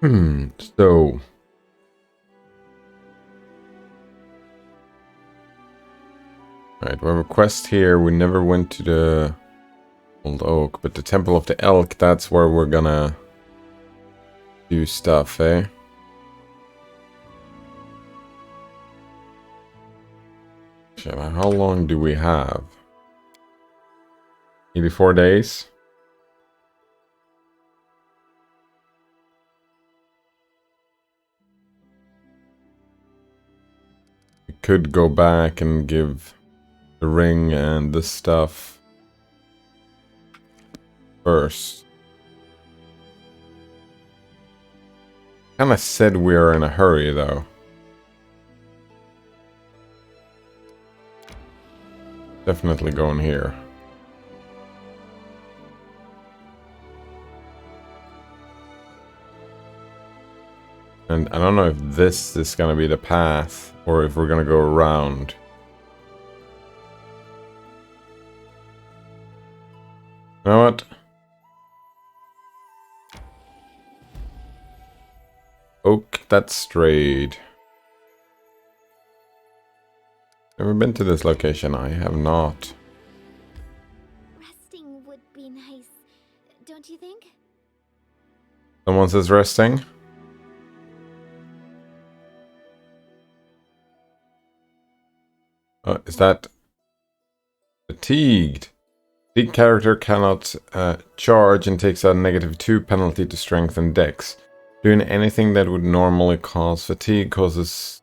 So... Right, we have a quest here. We never went to the Old Oak, but the Temple of the Elk, that's where we're gonna do stuff, eh? Shit, how long do we have? 84 days? We could go back and give the ring and this stuff first. Kinda said we are in a hurry, though. Definitely going here. And I don't know if this is gonna be the path, or if we're gonna go around. You know what? Oak that strayed. Never been to this location. I have not. Resting would be nice, don't you think? Someone says resting. Is that fatigued? Fatigued character cannot charge and takes a -2 penalty to strength and dex. Doing anything that would normally cause fatigue causes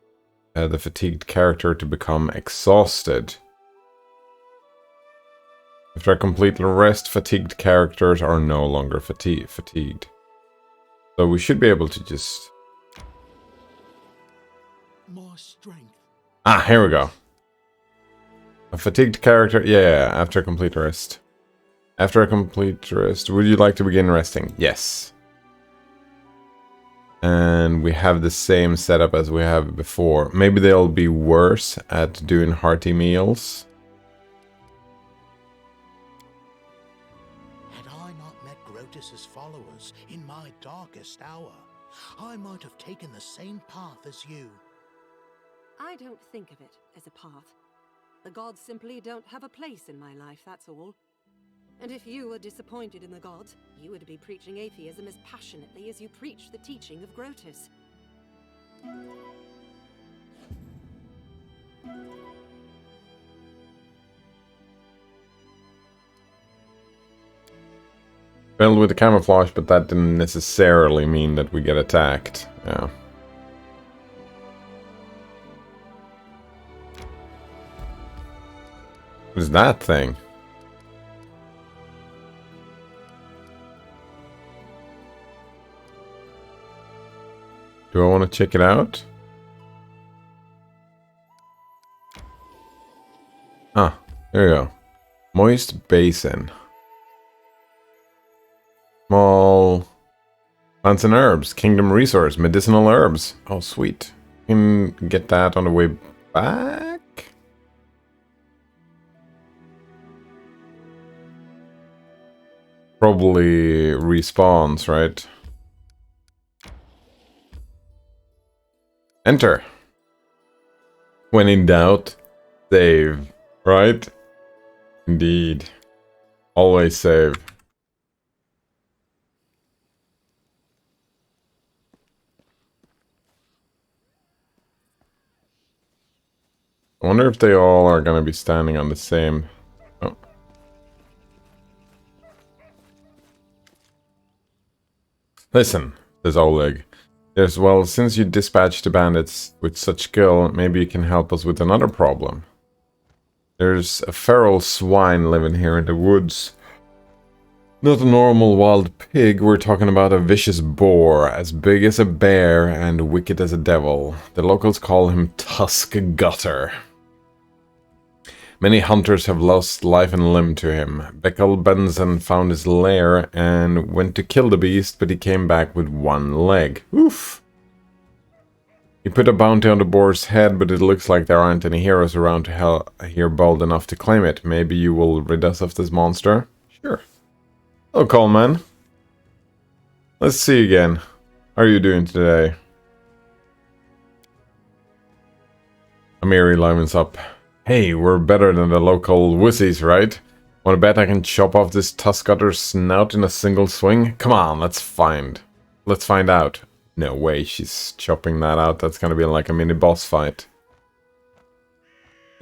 the fatigued character to become exhausted. After a complete rest, fatigued characters are no longer fatigued. So we should be able to just... More strength. Ah, here we go. A fatigued character... Yeah, after a complete rest. After a complete rest, would you like to begin resting? Yes. And we have the same setup as we have before. Maybe they'll be worse at doing hearty meals. Had I not met Grotus's followers in my darkest hour, I might have taken the same path as you. I don't think of it as a path. The gods simply don't have a place in my life, that's all. And if you were disappointed in the gods, you would be preaching atheism as passionately as you preach the teaching of Grotus. Failed with the camouflage, but that didn't necessarily mean that we get attacked. Yeah. What is that thing? Do I want to check it out? Ah, there you go. Moist basin. Small plants and herbs. Kingdom resource. Medicinal herbs. Oh, sweet. Can get that on the way back? Probably respawns, right? Enter. When in doubt, save. Right? Indeed. Always save. I wonder if they all are going to be standing on the same... Oh. Listen, says Oleg. Yes, well, since you dispatched the bandits with such skill, maybe you can help us with another problem. There's a feral swine living here in the woods. Not a normal wild pig, we're talking about a vicious boar, as big as a bear and wicked as a devil. The locals call him Tusk Gutter. Many hunters have lost life and limb to him. Beckel Benson found his lair and went to kill the beast, but he came back with one leg. Oof! He put a bounty on the boar's head, but it looks like there aren't any heroes around to here bold enough to claim it. Maybe you will rid us of this monster? Sure. Hello, Coleman. Let's see again. How are you doing today? Amiri livens up. Hey, we're better than the local wussies, right? Wanna bet I can chop off this tusk-cutter's snout in a single swing? Come on, let's find out. No way she's chopping that out. That's gonna be like a mini boss fight.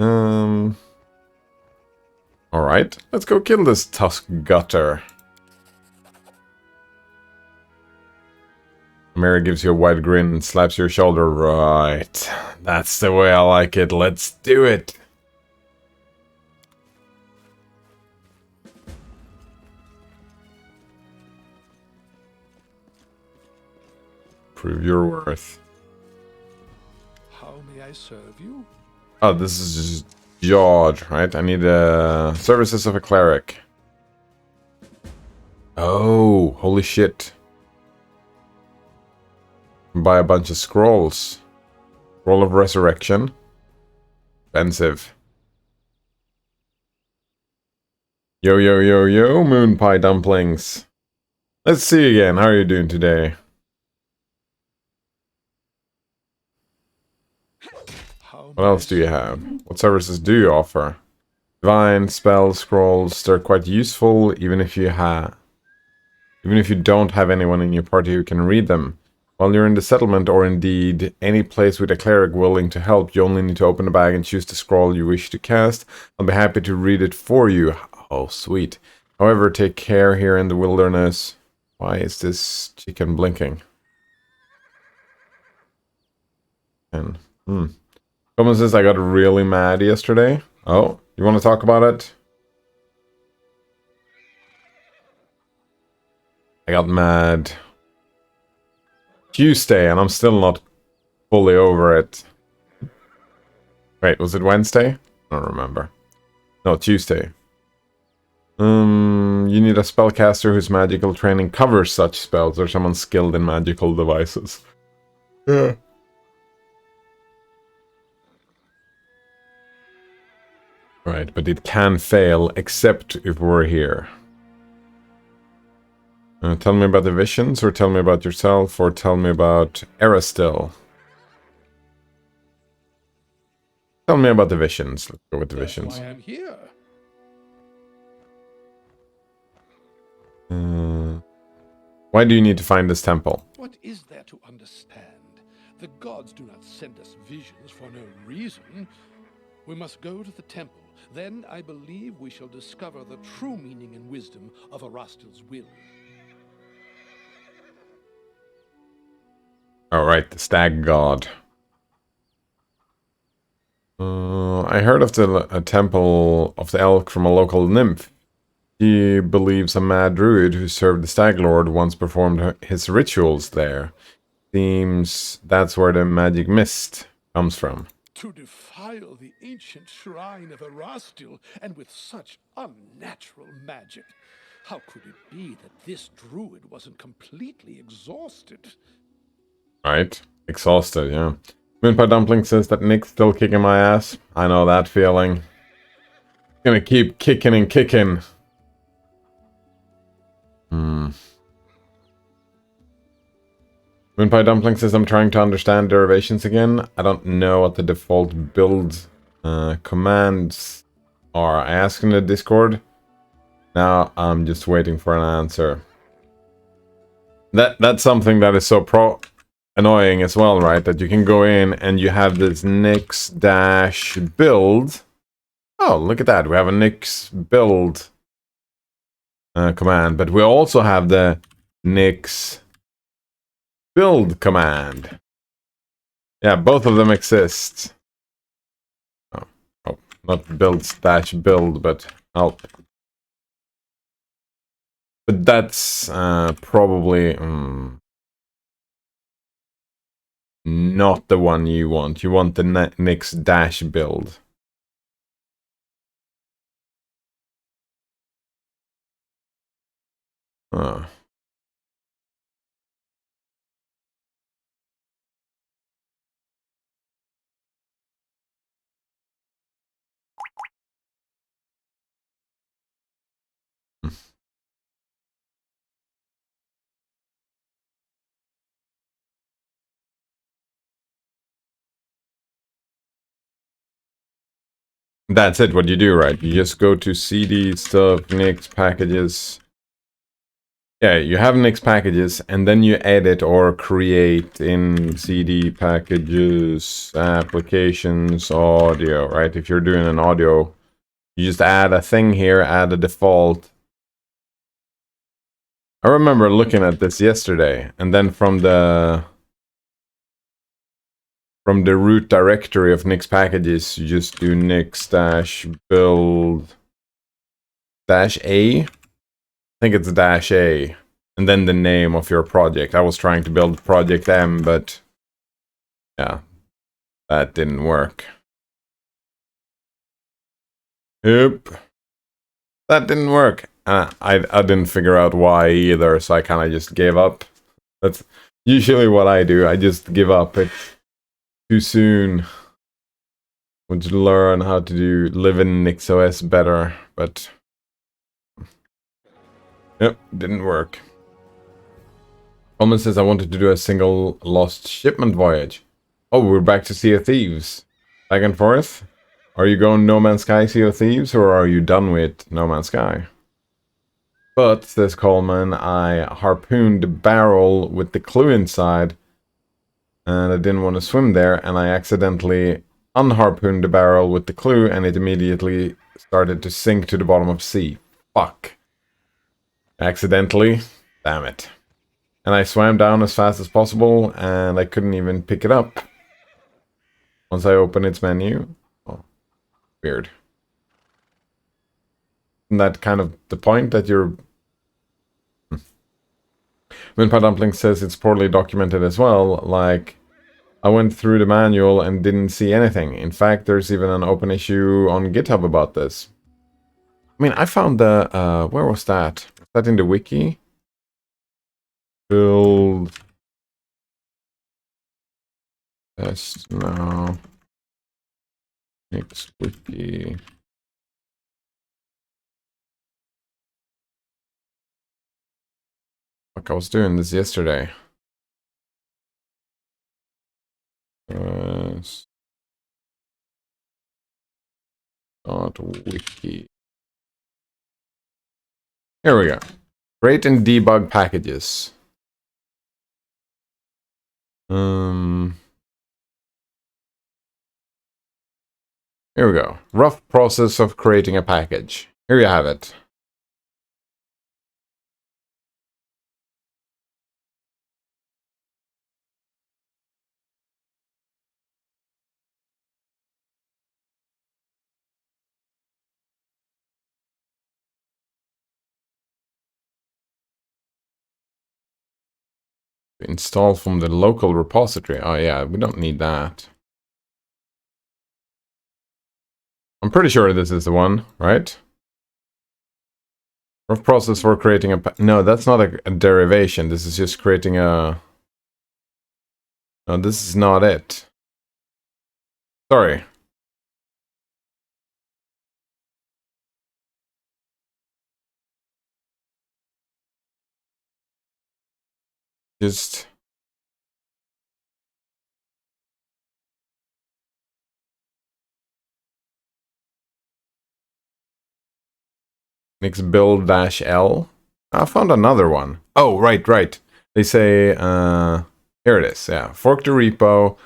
Alright, let's go kill this tusk-gutter. Mary gives you a wide grin and slaps your shoulder. Right. That's the way I like it. Let's do it. Prove your worth. How may I serve you? Oh, this is just George, right? I need services of a cleric. Oh, holy shit. Buy a bunch of scrolls. Scroll of Resurrection. Expensive. Yo, yo, yo, yo, moon pie dumplings. Let's see again. How are you doing today? What else do you have? What services do you offer? Divine, spell, scrolls. They're quite useful, even if you don't have anyone in your party who can read them. While you're in the settlement, or indeed any place with a cleric willing to help, you only need to open the bag and choose the scroll you wish to cast. I'll be happy to read it for you. Oh, sweet. However, take care here in the wilderness. Why is this chicken blinking? And, Someone says I got really mad yesterday. Oh, you want to talk about it? I got mad Tuesday, and I'm still not fully over it. Wait, was it Wednesday? I don't remember. No, Tuesday. You need a spellcaster whose magical training covers such spells, or someone skilled in magical devices. Yeah. Right, but it can fail, except if we're here. Tell me about the visions, or tell me about yourself, or tell me about Aristil. Tell me about the visions. Let's go with the visions. Why I'm here. Why do you need to find this temple? What is there to understand? The gods do not send us visions for no reason. We must go to the temple. Then I believe we shall discover the true meaning and wisdom of Arastil's will. Alright, the stag god. I heard of a temple of the elk from a local nymph. He believes a mad druid who served the stag lord once performed his rituals there. Seems that's where the magic mist comes from. To defile the ancient shrine of Arastil, and with such unnatural magic. How could it be that this druid wasn't completely exhausted? Right? Exhausted, yeah. Moonpie Dumpling says that Nick's still kicking my ass. I know that feeling. Gonna keep kicking and kicking. Moonpie Dumpling says I'm trying to understand derivations again. I don't know what the default build commands are. I asked in the Discord. Now I'm just waiting for an answer. That's something that is so annoying as well, right? That you can go in and you have this nix-build. Oh, look at that. We have a nix build command, but we also have the nix build command. Yeah, both of them exist. Oh, not build/build, but help. But that's probably not the one you want. You want the nix-build. That's it, what you do, right? You just go to CD, stuff, Nix, packages. Yeah, you have Nix packages, and then you edit or create in CD packages, applications, audio, right? If you're doing an audio, you just add a thing here, add a default. I remember looking at this yesterday, and then from the root directory of Nix packages, you just do nix-build -a. I think it's -a, and then the name of your project. I was trying to build Project M, but yeah, that didn't work. Yep, that didn't work. I didn't figure out why either, so I kind of just gave up. That's usually what I do. I just give up. It's too soon. Want to learn how to live in NixOS better, but yep, didn't work. Coleman says I wanted to do a single lost shipment voyage. Oh, we're back to Sea of Thieves. Back and forth? Are you going No Man's Sky Sea of Thieves, or are you done with No Man's Sky? But, says Coleman, I harpooned the barrel with the clue inside, and I didn't want to swim there, and I accidentally unharpooned the barrel with the clue, and it immediately started to sink to the bottom of the sea. Fuck. Accidentally? Damn it. And I swam down as fast as possible, and I couldn't even pick it up. Once I opened its menu. Oh, weird. Isn't that kind of the point that you're... Minpa Dumpling says it's poorly documented as well, like... I went through the manual and didn't see anything. In fact, there's even an open issue on GitHub about this. I mean, I found the... where was that? Was that in the wiki? Build... Test now. Next wiki. Fuck, I was doing this yesterday. .wiki. Here we go. Create and debug packages. Here we go. Rough process of creating a package. Here you have it. Install from the local repository. Oh yeah, we don't need that. I'm pretty sure this is the one, right? Rough process for creating a... No, that's not a derivation. This is just creating a... No, this is not it. Sorry. Just... Nix build -L. I found another one. Oh, right. They say, here it is, yeah. Fork the repo,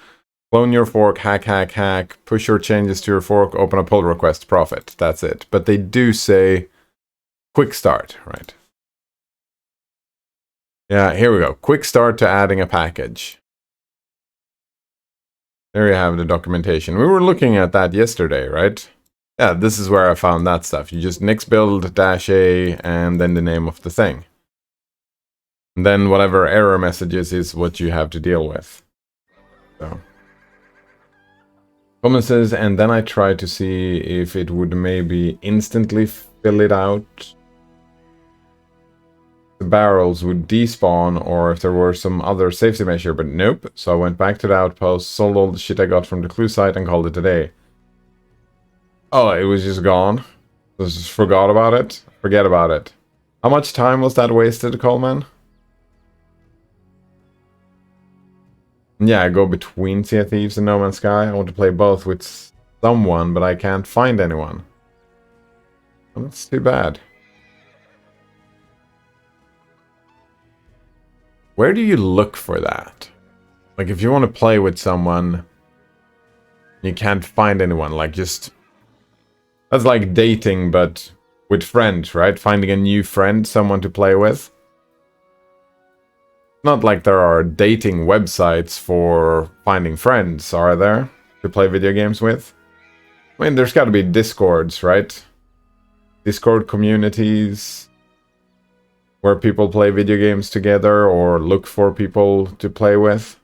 clone your fork, hack, push your changes to your fork, open a pull request, profit. That's it. But they do say quick start, right? Yeah, here we go. Quick start to adding a package. There you have the documentation. We were looking at that yesterday, right? Yeah, this is where I found that stuff. You just nix build -a and then the name of the thing. And then whatever error messages is what you have to deal with. So. Comment says, and then I tried to see if it would maybe instantly fill it out. The barrels would despawn, or if there were some other safety measure, but nope. So I went back to the outpost, sold all the shit I got from the clue site, and called it a day. Oh, it was just gone? Just forgot about it? Forget about it. How much time was that wasted, Coleman? Yeah, I go between Sea of Thieves and No Man's Sky. I want to play both with someone, but I can't find anyone. Well, that's too bad. Where do you look for that? Like, if you want to play with someone, you can't find anyone. Like, just... That's like dating, but with friends, right? Finding a new friend, someone to play with. Not like there are dating websites for finding friends, are there? To play video games with? I mean, there's gotta be Discords, right? Discord communities where people play video games together or look for people to play with.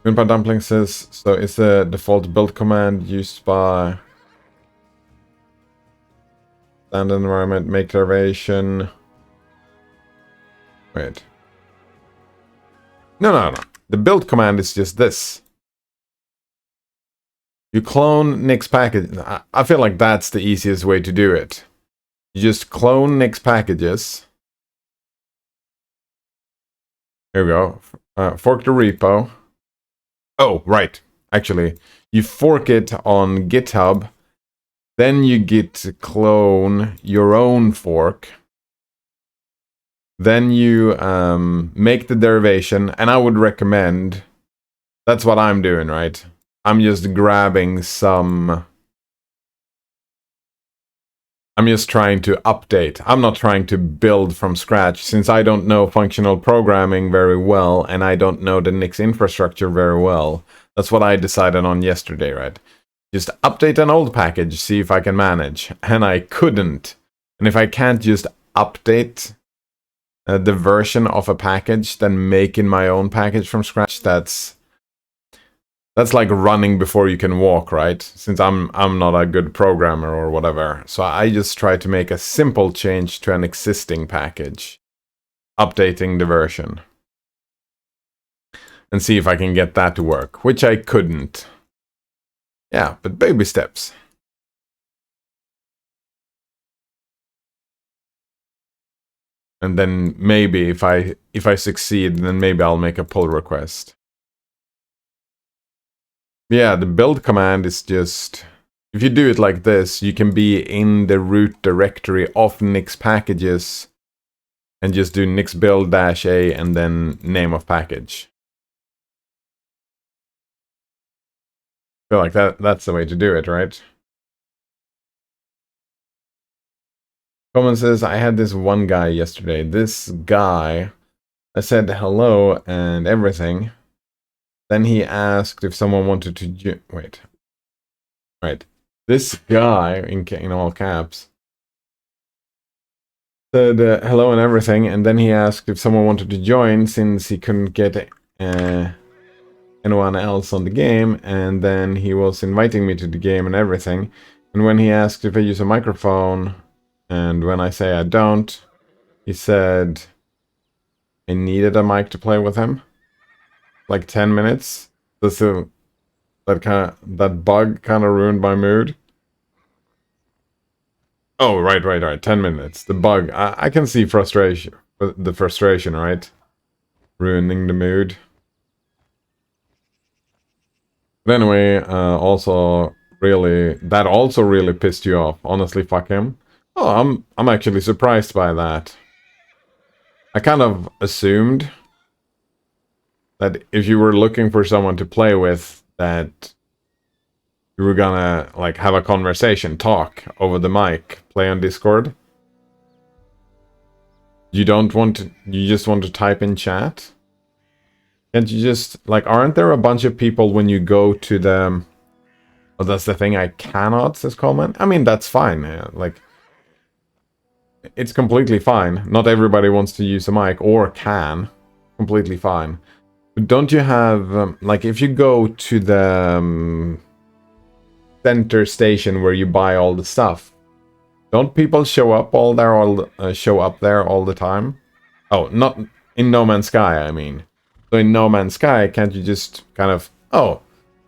Grandpa Dumpling says, so is the default build command used by standard environment, make derivation? Wait. No. The build command is just this. You clone Nick's package. I feel like that's the easiest way to do it. You just clone Nick's packages. Here we go. Fork the repo. Oh, right. Actually, you fork it on GitHub. Then you git clone your own fork. Then you make the derivation. And I would recommend... That's what I'm doing, right? I'm just grabbing some... I'm just trying to update. I'm not trying to build from scratch, since I don't know functional programming very well, and I don't know the Nix infrastructure very well. That's what I decided on yesterday, right? Just update an old package, see if I can manage. And I couldn't. And if I can't just update the version of a package, then making my own package from scratch, that's like running before you can walk, right? Since I'm not a good programmer or whatever. So I just try to make a simple change to an existing package. Updating the version. And see if I can get that to work. Which I couldn't. Yeah, but baby steps. And then maybe if I succeed, then maybe I'll make a pull request. Yeah, the build command is just... If you do it like this, you can be in the root directory of Nix packages and just do nix build-a and then name of package. I feel like that's the way to do it, right? Coleman says, I had this one guy yesterday. This guy, I said hello and everything. Then he asked if someone wanted to... Wait. Right. This guy, in all caps, said hello and everything, and then he asked if someone wanted to join since he couldn't get anyone else on the game, and then he was inviting me to the game and everything. And when he asked if I use a microphone, and when I say I don't, he said I needed a mic to play with him. Like 10 minutes. That bug kind of ruined my mood. Oh, right. 10 minutes. The bug. I can see frustration. The frustration, right? Ruining the mood. But anyway, that also really pissed you off. Honestly, fuck him. Oh, I'm actually surprised by that. I kind of assumed that if you were looking for someone to play with, that you were gonna like have a conversation, talk over the mic, play on Discord. You just want to type in chat? Can't you just, like, aren't there a bunch of people when you go to the... Oh, that's the thing I cannot, says Coleman. I mean, that's fine. Like, it's completely fine. Not everybody wants to use a mic, or can. Completely fine. But don't you have, like, if you go to the center station where you buy all the stuff, don't people show up there all the time? Oh, not in No Man's Sky, I mean. So in No Man's Sky, can't you just kind of... Oh,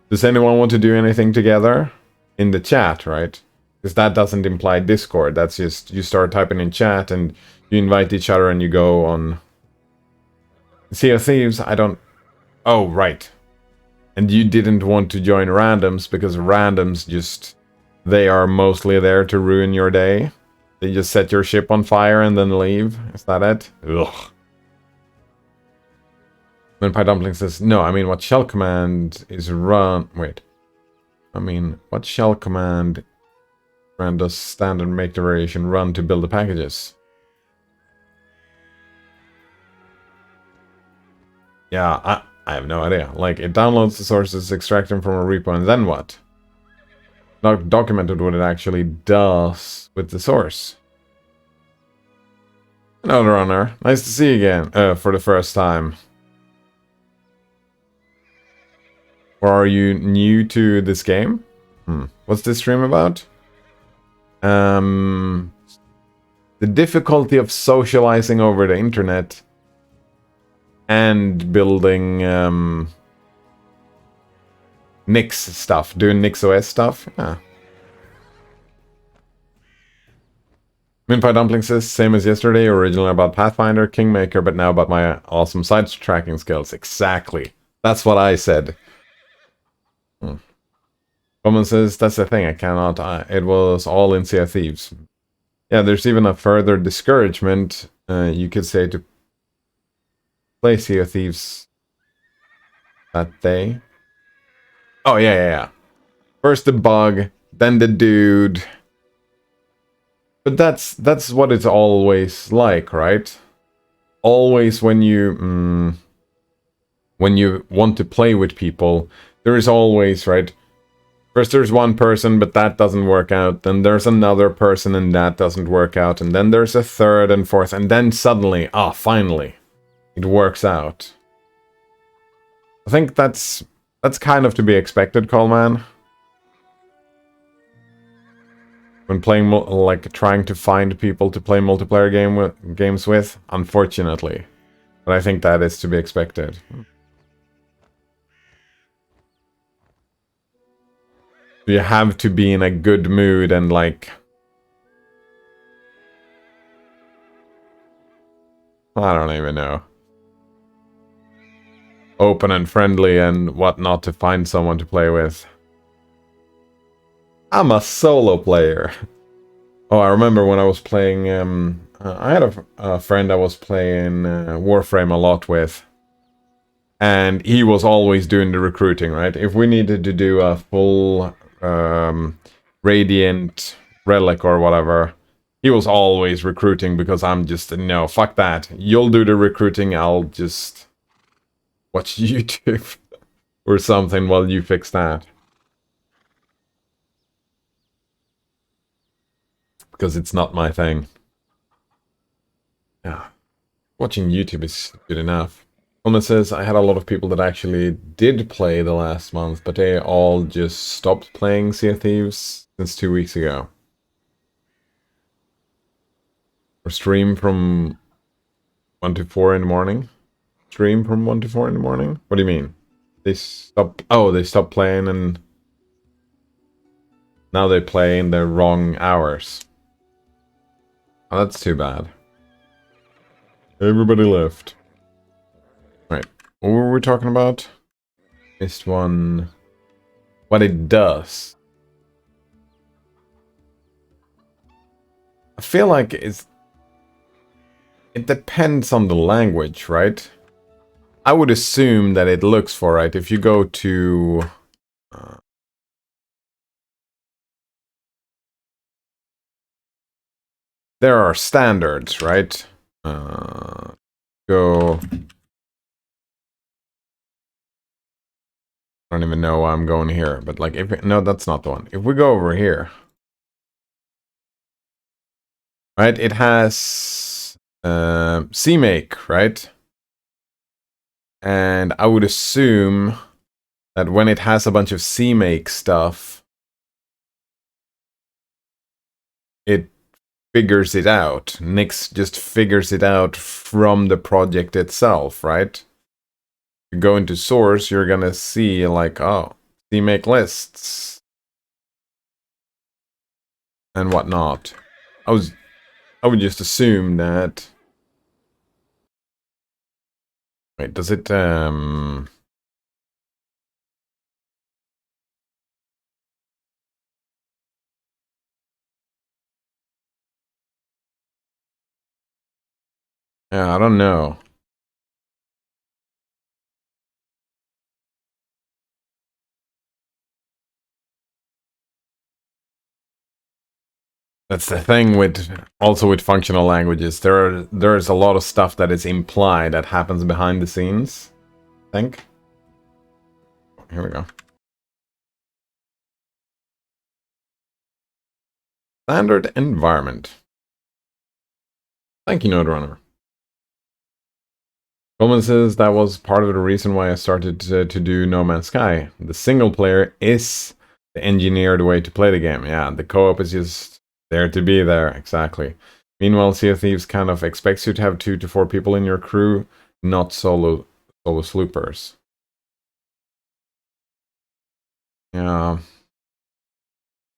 does anyone want to do anything together? In the chat, right? Because that doesn't imply Discord. That's just... You start typing in chat and You invite each other and you go on Sea of Thieves. I don't... Oh, right. And you didn't want to join randoms because randoms just... They are mostly there to ruin your day. They just set your ship on fire and then leave. Is that it? Ugh. Then Pie Dumpling says, no, I mean, what shell command is run... Wait. I mean, what shell command does standard make the variation run to build the packages? Yeah, I have no idea. Like, it downloads the sources, extracts them from a repo, and then what? Not documented what it actually does with the source. Hello, Runner. Nice to see you again, for the first time. Or are you new to this game? What's this stream about? The difficulty of socializing over the internet and building Nix stuff, doing Nix OS stuff. Yeah. Minpie Dumpling says, same as yesterday, originally about Pathfinder, Kingmaker, but now about my awesome side tracking skills. Exactly. That's what I said. Common says, that's the thing, I cannot, it was all in Sea of Thieves. Yeah, there's even a further discouragement, you could say, to play Sea of Thieves that day. Oh, yeah. First the bug, then the dude. But that's what it's always like, right? Always when you want to play with people, there is always, right? First there's one person, but that doesn't work out. Then there's another person, and that doesn't work out. And then there's a third and fourth, and then suddenly, finally, it works out. I think that's kind of to be expected, Coleman. When playing, like, trying to find people to play multiplayer games with, unfortunately. But I think that is to be expected. You have to be in a good mood and, like... I don't even know. Open and friendly and whatnot to find someone to play with. I'm a solo player. Oh, I remember when I was playing... I had a friend I was playing Warframe a lot with. And he was always doing the recruiting, right? If we needed to do a full... Radiant Relic or whatever, he was always recruiting because I'm just, no, fuck that. You'll do the recruiting, I'll just watch YouTube or something while you fix that. Because it's not my thing. Yeah. Watching YouTube is good enough. One says, I had a lot of people that actually did play the last month, but they all just stopped playing Sea of Thieves since 2 weeks ago. Or stream from 1 to 4 in the morning? Stream from 1 to 4 in the morning? What do you mean? They stopped... Oh, they stopped playing and... Now they play in the wrong hours. Oh, that's too bad. Everybody left. Right. What were we talking about? This one... What it does. I feel like it depends on the language, right? I would assume that it looks for, right? If you go to... there are standards, right? Go... I don't even know why I'm going here, but like, if no, that's not the one. If we go over here, right, it has CMake, right? And I would assume that when it has a bunch of CMake stuff, it figures it out. Nix just figures it out from the project itself, right? You go into source, you're gonna see like, oh, CMake lists and whatnot. I was I would just assume that... Wait, does it... Yeah, I don't know. That's the thing with also with functional languages. There's a lot of stuff that is implied that happens behind the scenes. I think. Here we go. Standard environment. Thank you, Node Runner. Coleman says that was part of the reason why I started to do No Man's Sky. The single player is the engineered way to play the game. Yeah, the co-op is just there to be there. Exactly. Meanwhile, Sea of Thieves kind of expects you to have 2 to 4 people in your crew, not solo sloopers. Yeah.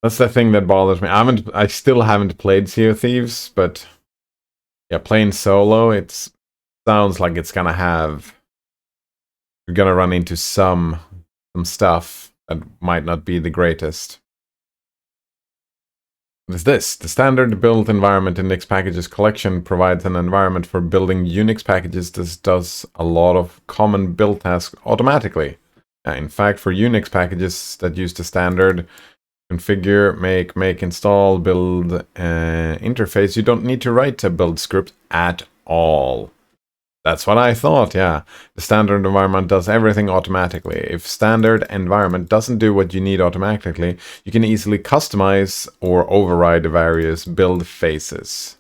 That's the thing that bothers me. I still haven't played Sea of Thieves, but yeah, playing solo, it sounds like it's gonna have... You're gonna run into some stuff that might not be the greatest. What is this? The standard build environment Index Packages collection provides an environment for building Unix packages that does a lot of common build tasks automatically. In fact, for Unix packages that use the standard configure, make, install, build interface, you don't need to write a build script at all. That's what I thought, yeah. The standard environment does everything automatically. If standard environment doesn't do what you need automatically, you can easily customize or override the various build phases.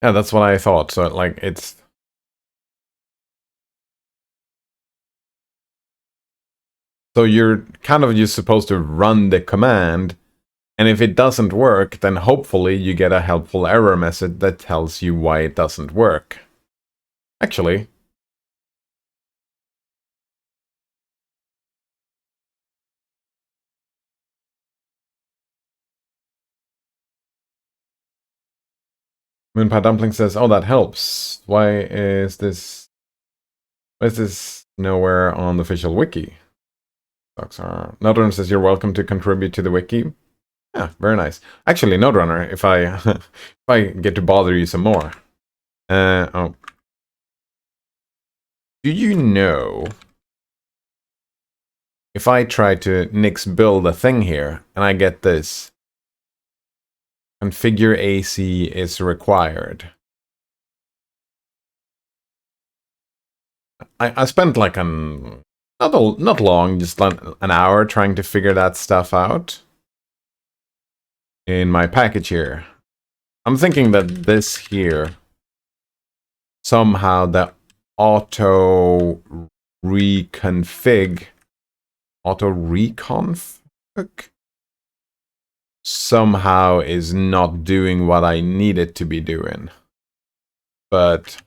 Yeah, that's what I thought. So, like, it's... So you're kind of just supposed to run the command, and if it doesn't work, then hopefully you get a helpful error message that tells you why it doesn't work. Actually, Moonpie Dumpling says, "Oh, that helps. Why is this nowhere on the official wiki?" Nodrunner says, "You're welcome to contribute to the wiki." Yeah, very nice. Actually, Nodrunner, if I if I get to bother you some more. Oh. Do you know if I try to nix build a thing here and I get this? Configure AC is required. I spent like not long, just an hour trying to figure that stuff out in my package here. I'm thinking that this here, somehow the auto reconfig somehow is not doing what I need it to be doing. But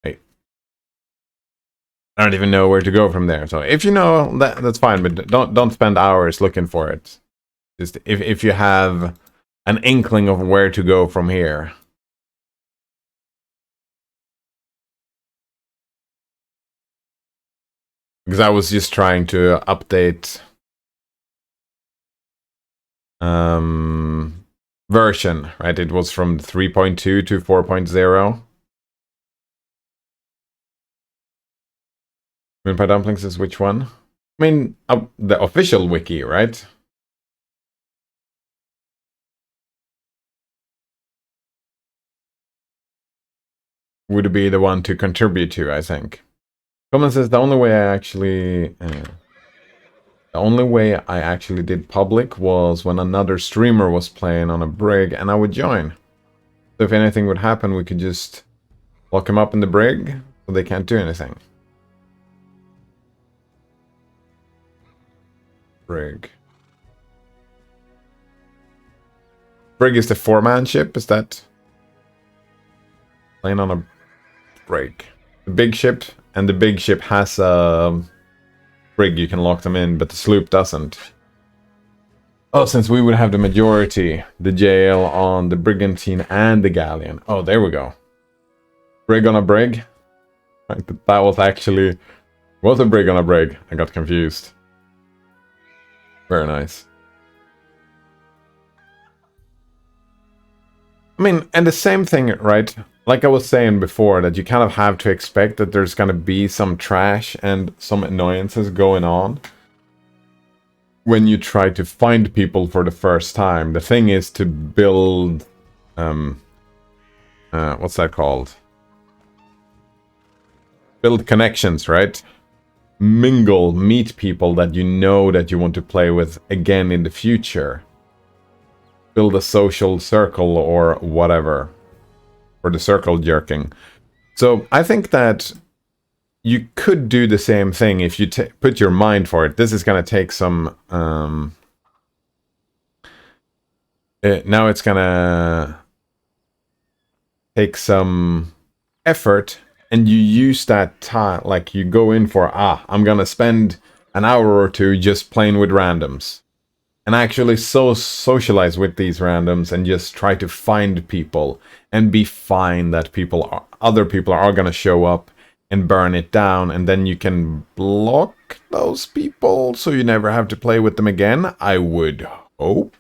hey, I don't even know where to go from there. So if you know, that's fine, but don't spend hours looking for it. Just if you have an inkling of where to go from here. Because I was just trying to update version, right? It was from 3.2 to 4.0. Moonpie Dumplings is which one? I mean, the official wiki, right? Would be the one to contribute to, I think. Coleman says the only way I actually did public was when another streamer was playing on a brig and I would join. So if anything would happen, we could just lock him up in the brig so they can't do anything. Brig. Brig is the 4-man ship, is that? Playing on a brig. The big ship, and the big ship has a brig you can lock them in, but the sloop doesn't. Oh, since we would have the majority, the jail on the brigantine and the galleon. Oh, there we go. Brig on a brig. Right, that was actually... Was a brig on a brig. I got confused. Very nice. I mean, and the same thing, right? Like I was saying before, that you kind of have to expect that there's going to be some trash and some annoyances going on when you try to find people for the first time. The thing is to build... what's that called? Build connections, right? Mingle, meet people that you know that you want to play with again in the future. Build a social circle or whatever. Or the circle jerking. So I think that you could do the same thing if you put your mind for it. This is going to take some... now it's going to take some effort, and you use that time, like you go in for, I'm going to spend an hour or two just playing with randoms. And actually socialize with these randoms and just try to find people and be fine that other people are going to show up and burn it down, and then you can block those people so you never have to play with them again, I would hope.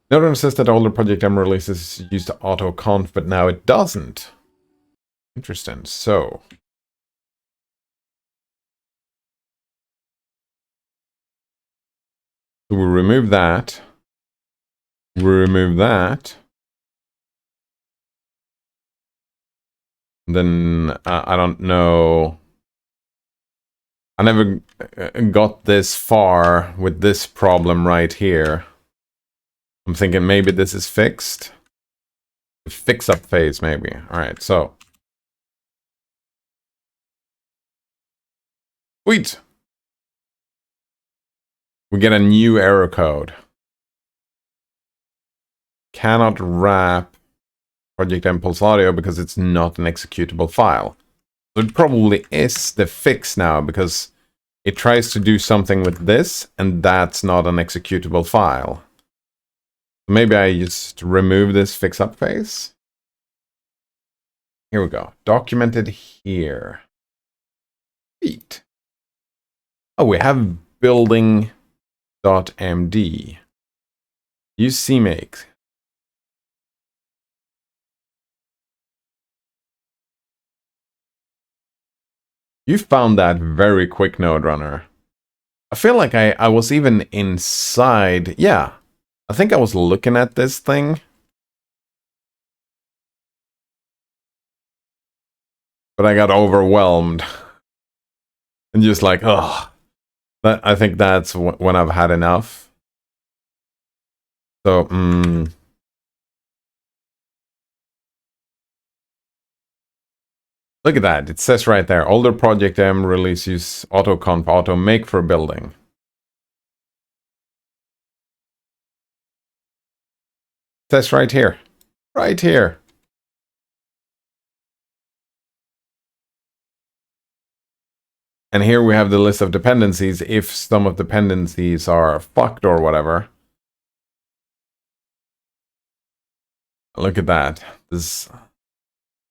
Another one says that older Project M releases used to auto-conf, but now it doesn't. Interesting. So... we remove that. We remove that. Then I don't know. I never got this far with this problem right here. I'm thinking maybe this is fixed. Fix up phase maybe. Alright, so. Sweet. We get a new error code. Cannot wrap Project Impulse Audio because it's not an executable file. So it probably is the fix now, because it tries to do something with this, and that's not an executable file. Maybe I just remove this fix up phase. Here we go. Documented here. Sweet. Oh, we have building.md. Use CMake. You found that very quick, Node Runner. I feel like I was even inside. Yeah, I think I was looking at this thing. But I got overwhelmed. And just like, ugh. I think that's when I've had enough. So, look at that. It says right there, older Project M release use autoconf auto make for building. It says right here. Right here. And here we have the list of dependencies if some of the dependencies are fucked or whatever. Look at that.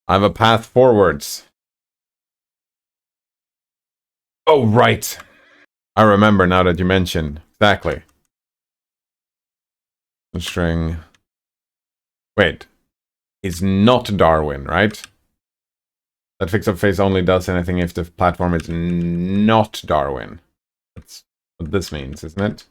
I have a path forwards. Oh, right. I remember now that you mentioned. Exactly. String. Wait. It's not Darwin, right? That fix-up phase only does anything if the platform is not Darwin. That's what this means, isn't it?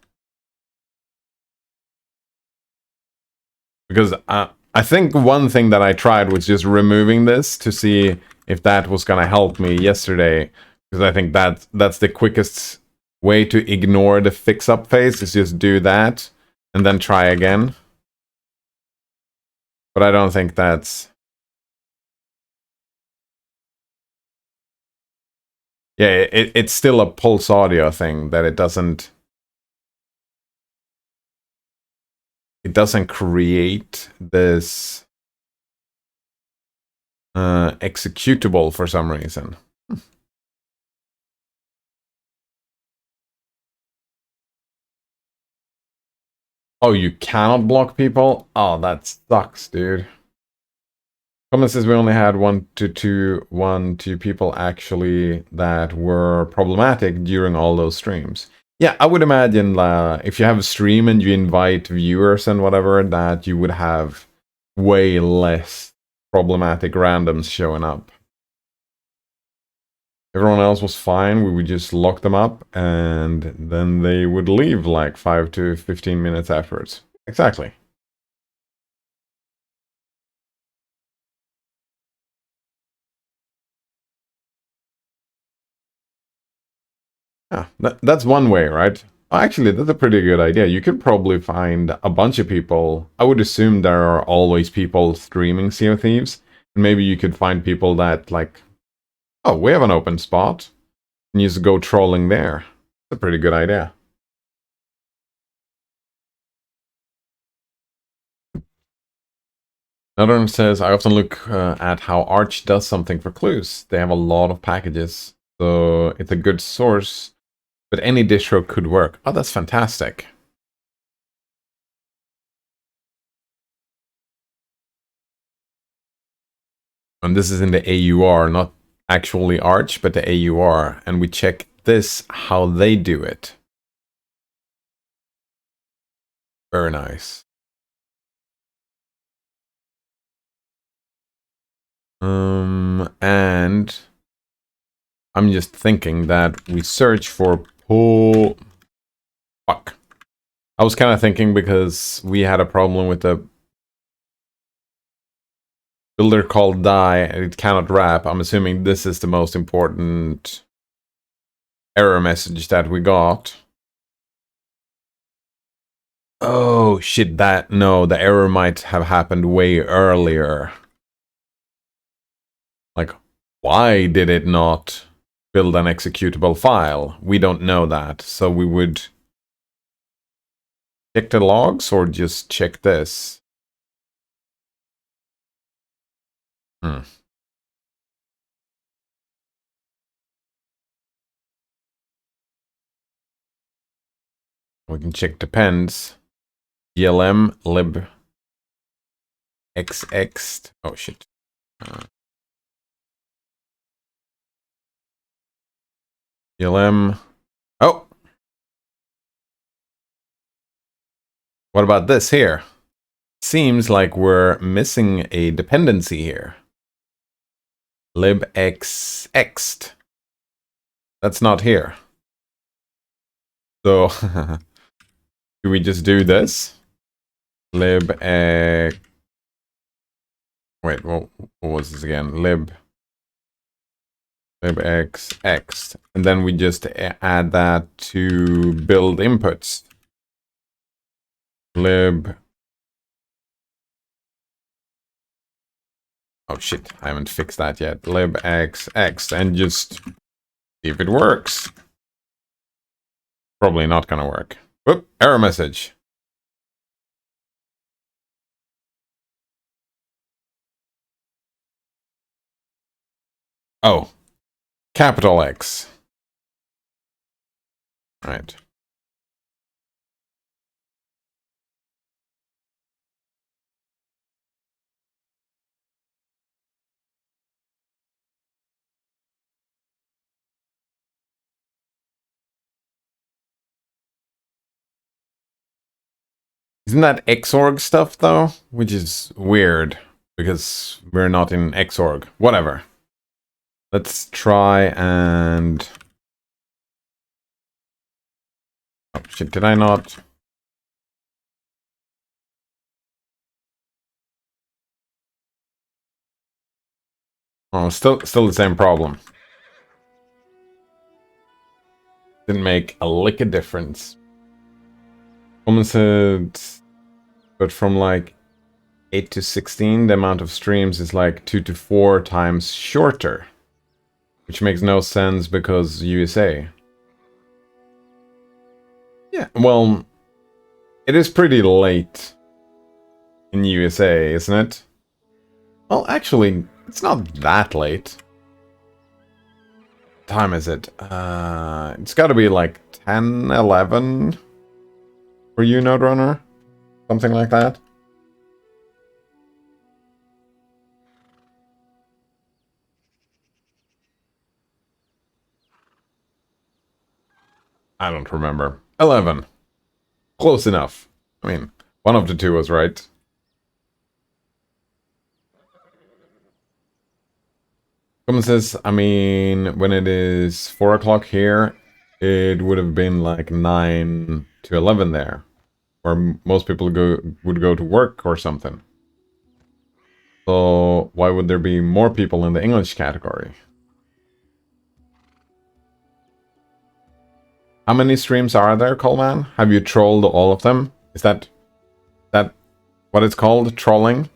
Because I think one thing that I tried was just removing this to see if that was going to help me yesterday. Because I think that's the quickest way to ignore the fix-up phase, is just do that and then try again. But I don't think that's... Yeah, it's still a pulse audio thing, that it doesn't create this executable for some reason. Oh, you cannot block people? Oh, that sucks, dude. Comment says we only had one to two people actually that were problematic during all those streams. Yeah, I would imagine if you have a stream and you invite viewers and whatever, that you would have way less problematic randoms showing up. Everyone else was fine, we would just lock them up and then they would leave like 5 to 15 minutes afterwards. Exactly. Yeah, that's one way, right? Actually, that's a pretty good idea. You could probably find a bunch of people. I would assume there are always people streaming Sea of Thieves. And maybe you could find people that, like, oh, we have an open spot. And you just go trolling there. That's a pretty good idea. Another one says, I often look at how Arch does something for clues. They have a lot of packages, so it's a good source. But any distro could work. Oh, that's fantastic. And this is in the AUR, not actually Arch, but the AUR. And we check this, how they do it. Very nice. And I'm just thinking that we search for fuck. I was kind of thinking because we had a problem with the builder called die and it cannot wrap. I'm assuming this is the most important error message that we got. Oh shit, no, the error might have happened way earlier. Like, why did it not build an executable file? We don't know that, so we would check the logs or just check this. We can check depends. GLM lib xx. Oh shit. GLM. Oh. What about this here? Seems like we're missing a dependency here. Libxxt. That's not here. So, do we just do this? Libx. Wait, what was this again? Libxxt. And then we just add that to build inputs. Lib. Oh shit, I haven't fixed that yet. Libxxt and just see if it works. Probably not gonna work. Whoop, error message. Oh, capital X. Right. Isn't that Xorg stuff, though? Which is weird, because we're not in Xorg. Whatever. Let's try and... Oh, shit, did I not... Oh, still the same problem. Didn't make a lick of difference. Someone said... But from like 8 to 16, the amount of streams is like 2 to 4 times shorter. Which makes no sense because USA. Yeah, well, it is pretty late in USA, isn't it? Well, actually, it's not that late. What time is it? It's gotta be like 10, 11 for you, Node Runner. Something like that. I don't remember. 11. Close enough. I mean, one of the two was right. Someone says, I mean, when it is 4 o'clock here, it would have been like 9 to 11 there. Where most people would go to work or something. So why would there be more people in the English category? How many streams are there, Coleman? Have you trolled all of them? Is that what it's called? Trolling?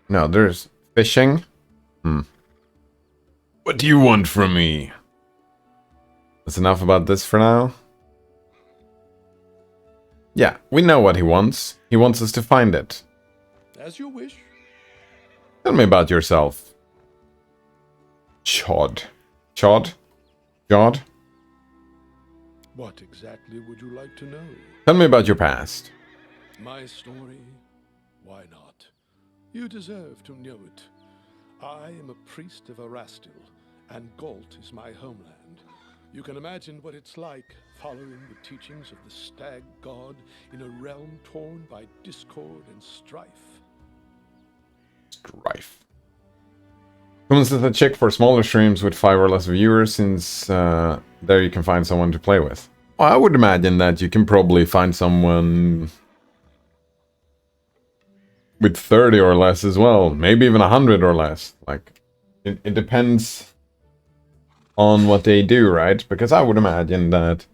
No, there's fishing. What do you want from me? That's enough about this for now. Yeah, we know what he wants. He wants us to find it. As you wish. Tell me about yourself. Chod. Chod? Jod? What exactly would you like to know? Tell me about your past. My story? Why not? You deserve to know it. I am a priest of Erastil, and Galt is my homeland. You can imagine what it's like following the teachings of the stag god in a realm torn by discord and strife. Strife. Someone says a check for smaller streams with 5 or less viewers, since there you can find someone to play with. Well, I would imagine that you can probably find someone with 30 or less as well. Maybe even 100 or less. Like, it depends on what they do, right? Because I would imagine that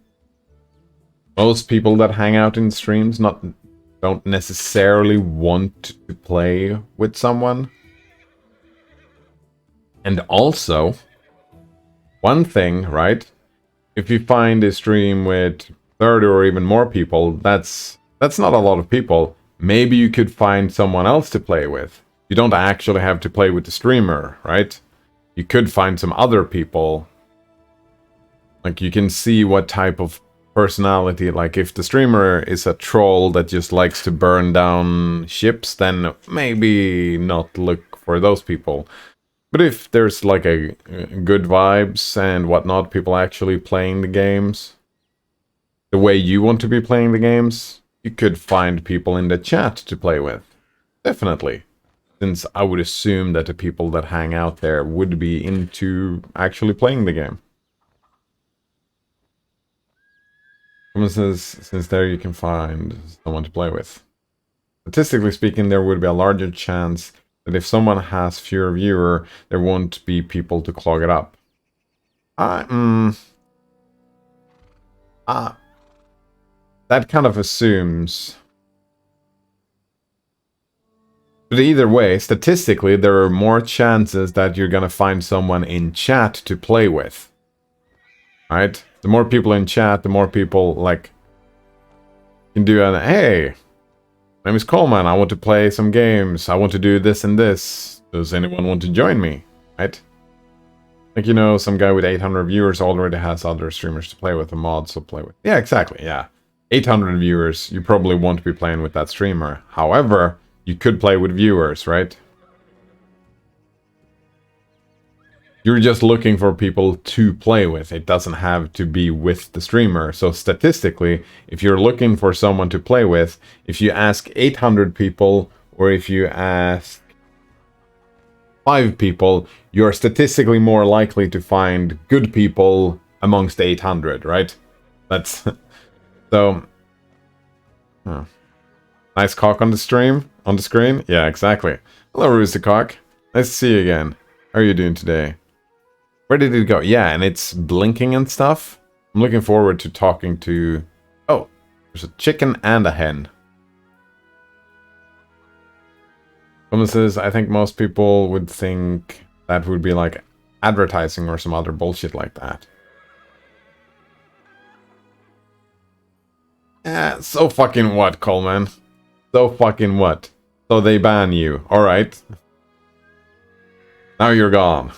most people that hang out in streams don't necessarily want to play with someone. And also, one thing, right? If you find a stream with 30 or even more people, that's not a lot of people. Maybe you could find someone else to play with. You don't actually have to play with the streamer, right? You could find some other people. Like, you can see what type of personality, like if the streamer is a troll that just likes to burn down ships, then maybe not look for those people. But if there's like a good vibes and whatnot, people actually playing the games the way you want to be playing the games, you could find people in the chat to play with. Definitely. Since I would assume that the people that hang out there would be into actually playing the game. Someone says, since there you can find someone to play with. Statistically speaking, there would be a larger chance that if someone has fewer viewers, there won't be people to clog it up. That kind of assumes. But either way, statistically, there are more chances that you're gonna find someone in chat to play with. Right? The more people in chat, the more people, like, can do an, hey, my name is Coleman, I want to play some games, I want to do this and this. Does anyone want to join me? Right? Like, you know, some guy with 800 viewers already has other streamers to play with, the mods to play with. Yeah, exactly, yeah. 800 viewers, you probably won't be playing with that streamer. However, you could play with viewers, right? You're just looking for people to play with. It doesn't have to be with the streamer. So statistically, if you're looking for someone to play with, if you ask 800 people, or if you ask 5 people, you're statistically more likely to find good people amongst 800, right? That's... so... Huh. Nice cock on the stream? On the screen? Yeah, exactly. Hello, Rooster Cock. Nice to see you again. How are you doing today? Where did it go? Yeah, and it's blinking and stuff. I'm looking forward to talking to... Oh, there's a chicken and a hen. Someone says, I think most people would think that would be like advertising or some other bullshit like that. So fucking what, Coleman? So fucking what? So they ban you. Alright. Now you're gone.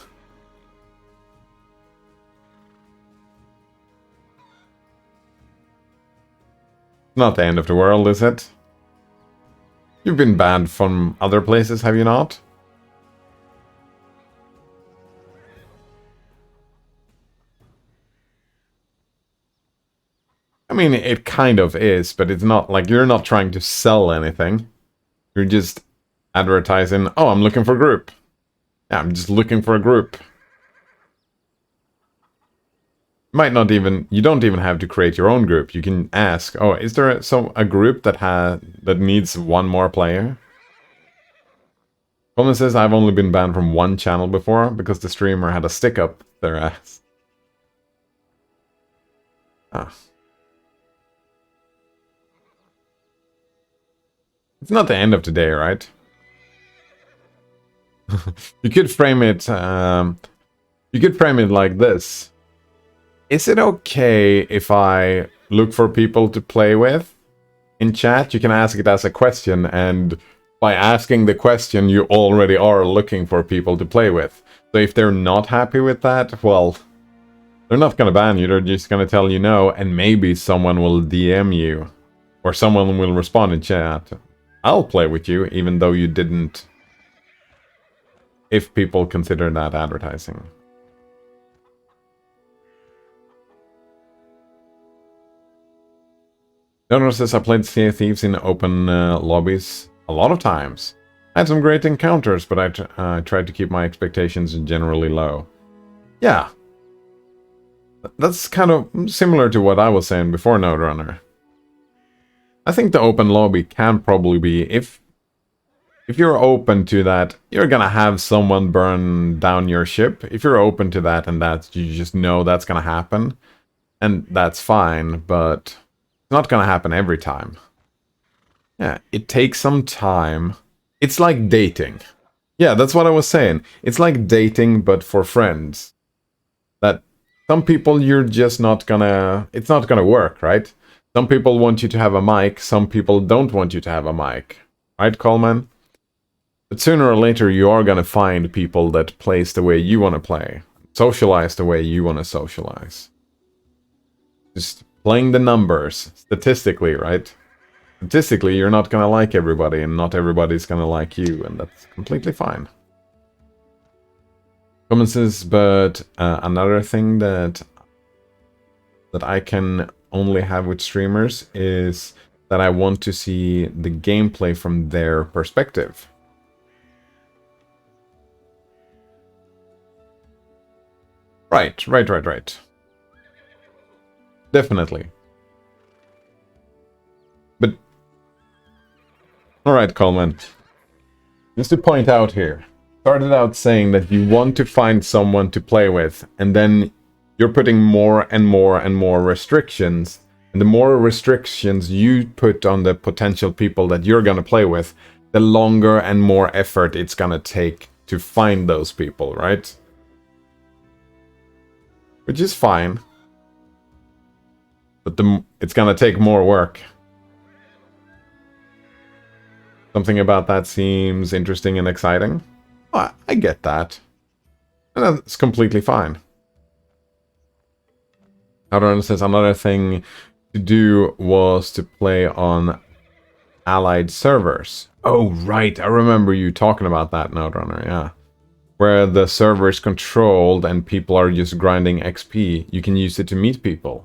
Not the end of the world, is it? You've been banned from other places, have you not? I mean, it kind of is, but it's not like you're not trying to sell anything. You're just advertising, oh, I'm looking for a group. Yeah, I'm just looking for a group. Might not even, you don't even have to create your own group. You can ask, oh, is there a group that needs one more player? Coleman says, I've only been banned from one channel before because the streamer had a stick up their ass. Ah. It's not the end of the day, right? You could frame it, like this. Is it okay if I look for people to play with in chat? You can ask it as a question, and by asking the question, you already are looking for people to play with. So if they're not happy with that, well, they're not gonna ban you, they're just gonna tell you no, and maybe someone will DM you. Or someone will respond in chat. I'll play with you, even though you didn't. If people consider that advertising. Donor says, I played Sea of Thieves in open lobbies a lot of times. I had some great encounters, but I tried to keep my expectations generally low. Yeah. That's kind of similar to what I was saying before, Node Runner. I think the open lobby can probably be, if you're open to that, you're gonna have someone burn down your ship. If you're open to that and that you just know that's gonna happen, and that's fine, but it's not gonna happen every time. Yeah, it takes some time. It's like dating. Yeah, that's what I was saying. It's like dating, but for friends. That some people you're just not gonna... It's not gonna work, right? Some people want you to have a mic, some people don't want you to have a mic. Right, Coleman? But sooner or later you are gonna find people that plays the way you want to play. Socialize the way you want to socialize. Just playing the numbers, statistically, right? Statistically, you're not gonna like everybody, and not everybody's gonna like you, and that's completely fine. Coleman says, but another thing that I can only have with streamers is that I want to see the gameplay from their perspective. Right. Definitely. But, alright, Coleman. Just to point out here, started out saying that you want to find someone to play with, and then you're putting more and more and more restrictions. And the more restrictions you put on the potential people that you're gonna play with, the longer and more effort it's gonna take to find those people, right? Which is fine. But it's gonna take more work. Something about that seems interesting and exciting. Oh, I get that. And that's completely fine. Outrunner says another thing to do was to play on allied servers. Oh, right. I remember you talking about that, Outrunner, yeah. Where the server is controlled and people are just grinding XP. You can use it to meet people.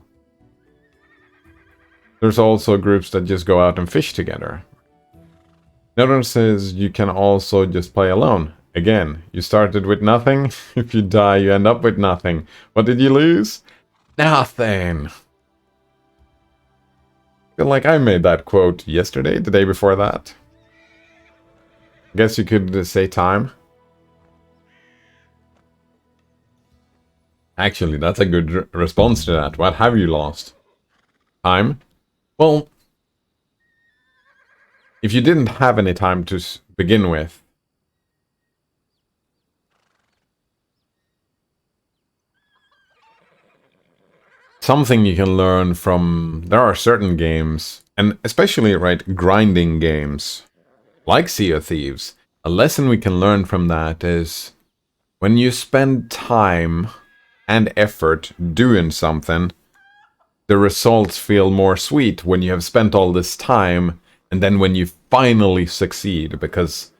There's also groups that just go out and fish together. Outrunner says you can also just play alone. Again, you started with nothing. If you die, you end up with nothing. What did you lose? Nothing. I feel like I made that quote yesterday, the day before that. I guess you could say time. Actually, that's a good response to that. What have you lost? Time? Well, if you didn't have any time to begin with, something you can learn from... There are certain games, and especially, right, grinding games, like Sea of Thieves. A lesson we can learn from that is when you spend time and effort doing something, the results feel more sweet when you have spent all this time and then when you finally succeed, because,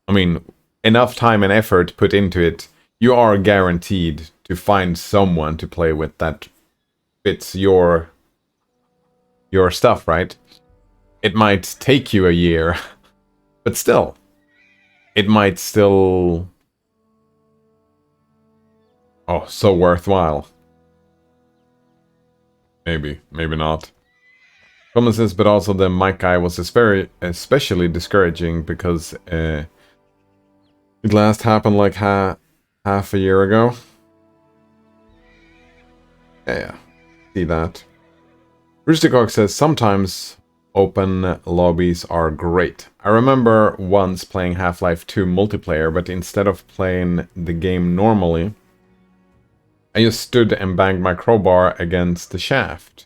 I mean, enough time and effort put into it, you are guaranteed to find someone to play with that fits your stuff, right? It might take you a year, but still, it might still... Oh, so worthwhile. Maybe, maybe not. Promises, but also the mic guy was especially discouraging because it last happened like half a year ago. Yeah, see that. Roostercock says sometimes open lobbies are great. I remember once playing Half-Life 2 multiplayer, but instead of playing the game normally, I just stood and banged my crowbar against the shaft.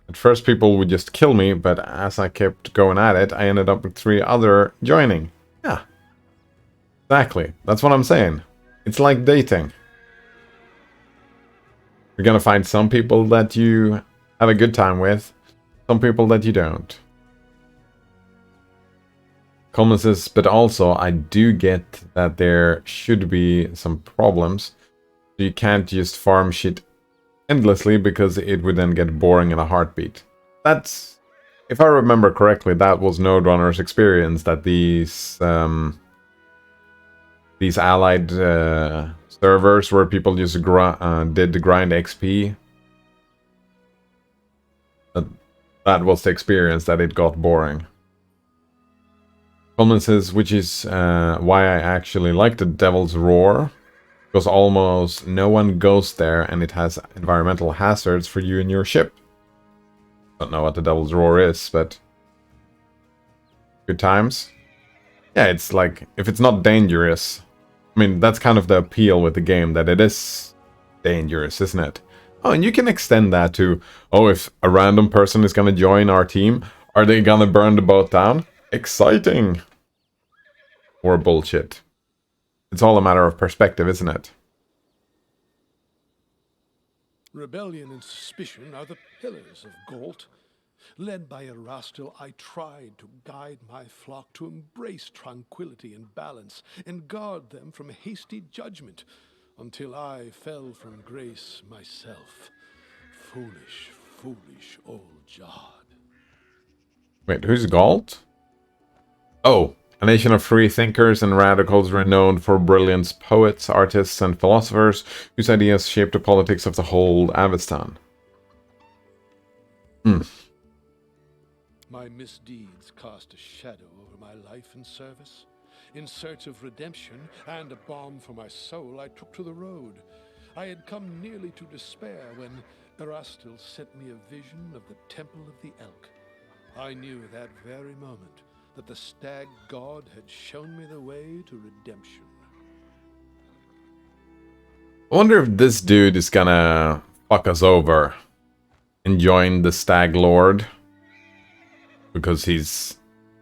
At first people would just kill me, but as I kept going at it, I ended up with 3 other joining. Yeah. Exactly. That's what I'm saying. It's like dating. You're gonna find some people that you have a good time with, some people that you don't. Coleman says, but also I do get that there should be some problems. You can't just farm shit endlessly because it would then get boring in a heartbeat. That's, if I remember correctly, that was Node Runner's experience, that these allied servers where people just did the grind XP. That was the experience, that it got boring. Coleman says, which is why I actually like the Devil's Roar. Because almost no one goes there and it has environmental hazards for you and your ship. Don't know what the Devil's Roar is, but... Good times. Yeah, it's like, if it's not dangerous... I mean, that's kind of the appeal with the game, that it is dangerous, isn't it? Oh, and you can extend that to, oh, if a random person is gonna join our team, are they gonna burn the boat down? Exciting! Or bullshit. It's all a matter of perspective, isn't it? Rebellion and suspicion are the pillars of Galt. Led by Erastil, I tried to guide my flock to embrace tranquility and balance, and guard them from hasty judgment, until I fell from grace myself. Foolish, foolish old Jod. Wait, who's Galt? Oh, a nation of free thinkers and radicals renowned for brilliance, poets, artists, and philosophers whose ideas shaped the politics of the whole Avestan. My misdeeds cast a shadow over my life and service. In search of redemption and a balm for my soul, I took to the road. I had come nearly to despair when Erastil sent me a vision of the Temple of the Elk. I knew that very moment that the stag god had shown me the way to redemption. I wonder if this dude is gonna fuck us over and join the stag lord. Because he's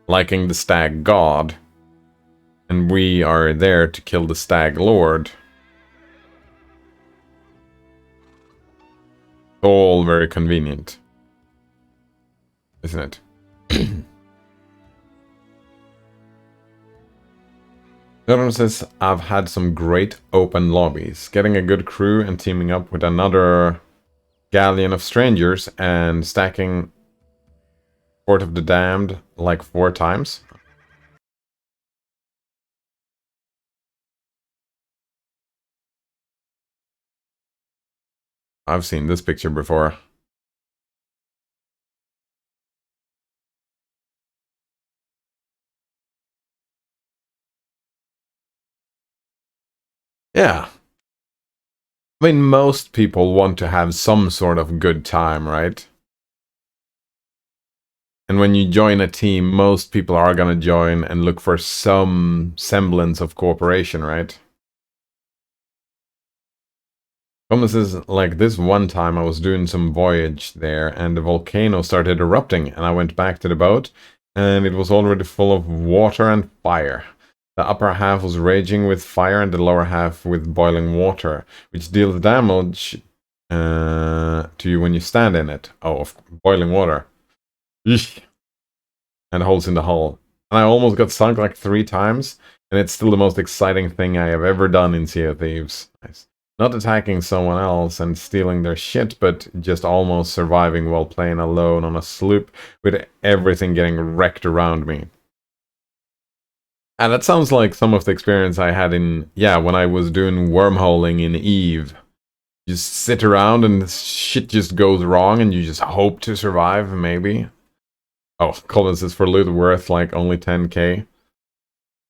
liking the stag god. And we are there to kill the stag lord. All very convenient. Isn't it? Jordan says, I've had some great open lobbies. Getting a good crew and teaming up with another galleon of strangers and stacking Fort of the Damned like 4 times. I've seen this picture before. Yeah. I mean, most people want to have some sort of good time, right? And when you join a team, most people are gonna join and look for some semblance of cooperation, right? Thomas is like, this one time I was doing some voyage there and the volcano started erupting and I went back to the boat and it was already full of water and fire. The upper half was raging with fire and the lower half with boiling water, which deals damage to you when you stand in it. Oh, of boiling water. Eesh. And holes in the hull. And I almost got sunk like 3 times, and it's still the most exciting thing I have ever done in Sea of Thieves. Nice. Not attacking someone else and stealing their shit, but just almost surviving while playing alone on a sloop with everything getting wrecked around me. And that sounds like some of the experience I had in, when I was doing wormholing in Eve. You just sit around and shit just goes wrong and you just hope to survive, maybe. Oh, Collins is for loot worth like only 10k.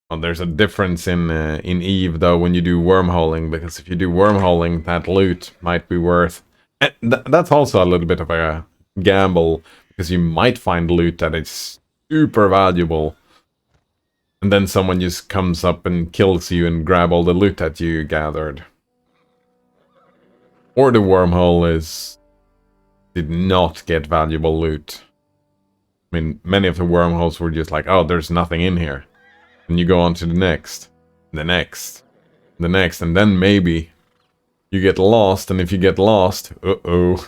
Well, there's a difference in Eve though when you do wormholing, because if you do wormholing, that loot might be worth. And that's also a little bit of a gamble, because you might find loot that is super valuable, and then someone just comes up and kills you and grab all the loot that you gathered. Or the wormhole did not get valuable loot. I mean, many of the wormholes were just like, oh, there's nothing in here. And you go on to the next, the next, the next, and then maybe you get lost, and if you get lost, uh-oh.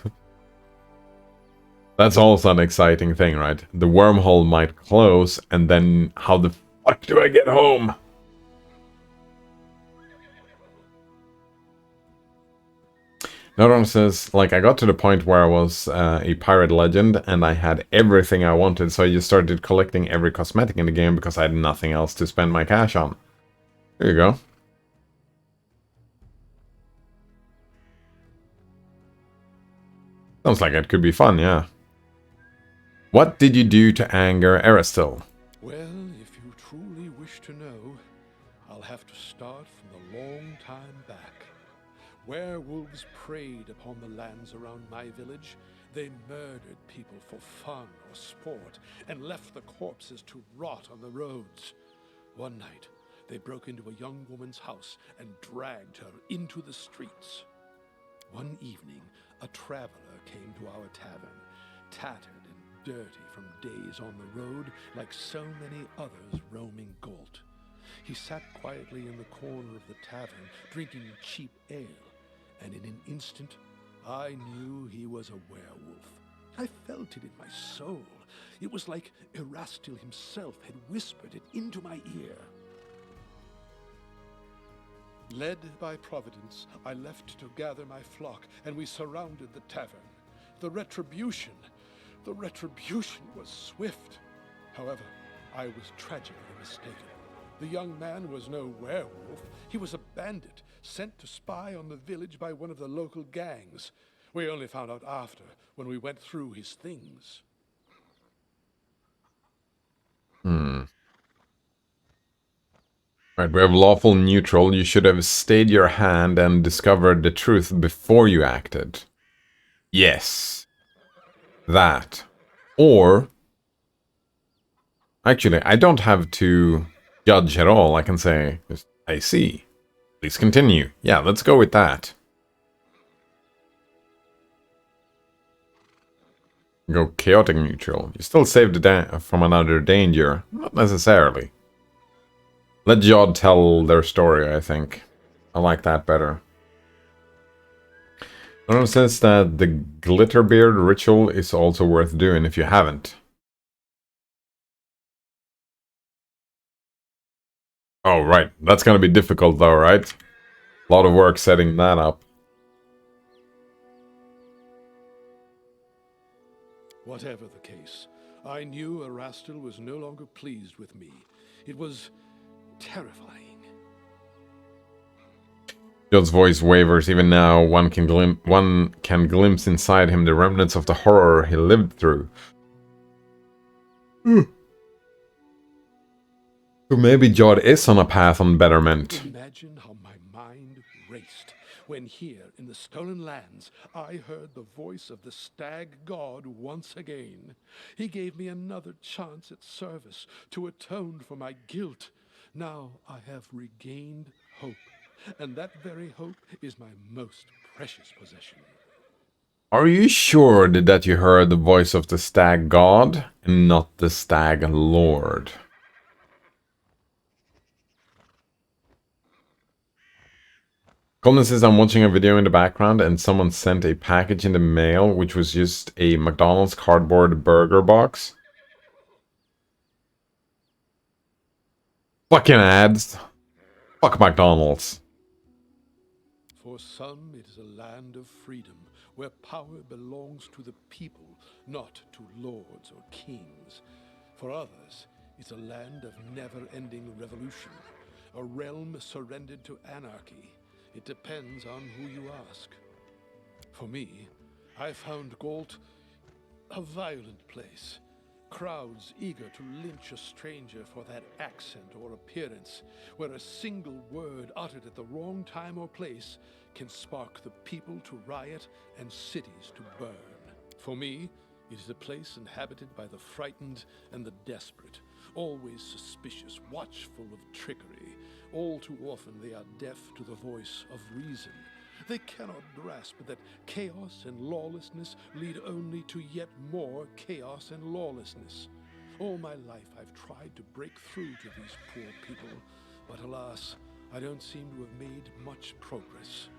That's also an exciting thing, right? The wormhole might close, and then how the fuck do I get home? Another one says, like, I got to the point where I was a pirate legend and I had everything I wanted, so I just started collecting every cosmetic in the game because I had nothing else to spend my cash on. There you go. Sounds like it could be fun, yeah. What did you do to anger Aristil? Well, if you truly wish to know, I'll have to start from a long time back. Werewolves preyed upon the lands around my village. They murdered people for fun or sport and left the corpses to rot on the roads. One night, they broke into a young woman's house and dragged her into the streets. One evening, a traveler came to our tavern, tattered and dirty from days on the road like so many others roaming Galt. He sat quietly in the corner of the tavern, drinking cheap ale, and in an instant, I knew he was a werewolf. I felt it in my soul. It was like Erastil himself had whispered it into my ear. Led by Providence, I left to gather my flock, and we surrounded the tavern. The retribution was swift. However, I was tragically mistaken. The young man was no werewolf. He was a bandit, sent to spy on the village by one of the local gangs. We only found out after, when we went through his things. Right, we have lawful neutral. You should have stayed your hand and discovered the truth before you acted. Yes. That. Or... Actually, I don't have to judge at all. I can say, I see. Please continue. Yeah, let's go with that. Go chaotic neutral. You still save the from another danger. Not necessarily. Let Jod tell their story, I think. I like that better. One says that the Glitterbeard ritual is also worth doing if you haven't. Oh, right. That's gonna be difficult though, right? A lot of work setting that up. Whatever the case, I knew Erastil was no longer pleased with me. It was terrifying. Jod's voice wavers even now. One can glimpse inside him the remnants of the horror he lived through. So maybe Jod is on a path on betterment. Imagine how my mind raced when here in the stolen lands I heard the voice of the stag god once again. He gave me another chance at service to atone for my guilt. Now I have regained hope, and that very hope is my most precious possession. Are you sure that you heard the voice of the stag god and not the stag lord? Colin says, I'm watching a video in the background and someone sent a package in the mail, which was just a McDonald's cardboard burger box. Fucking ads. Fuck McDonald's. For some, it is a land of freedom, where power belongs to the people, not to lords or kings. For others, it's a land of never-ending revolution, a realm surrendered to anarchy. It depends on who you ask. For me, I found Galt a violent place. Crowds eager to lynch a stranger for that accent or appearance, where a single word uttered at the wrong time or place can spark the people to riot and cities to burn. For me, it is a place inhabited by the frightened and the desperate, always suspicious, watchful of trickery. All too often they are deaf to the voice of reason. They cannot grasp that chaos and lawlessness lead only to yet more chaos and lawlessness. All my life I've tried to break through to these poor people, but alas, I don't seem to have made much progress.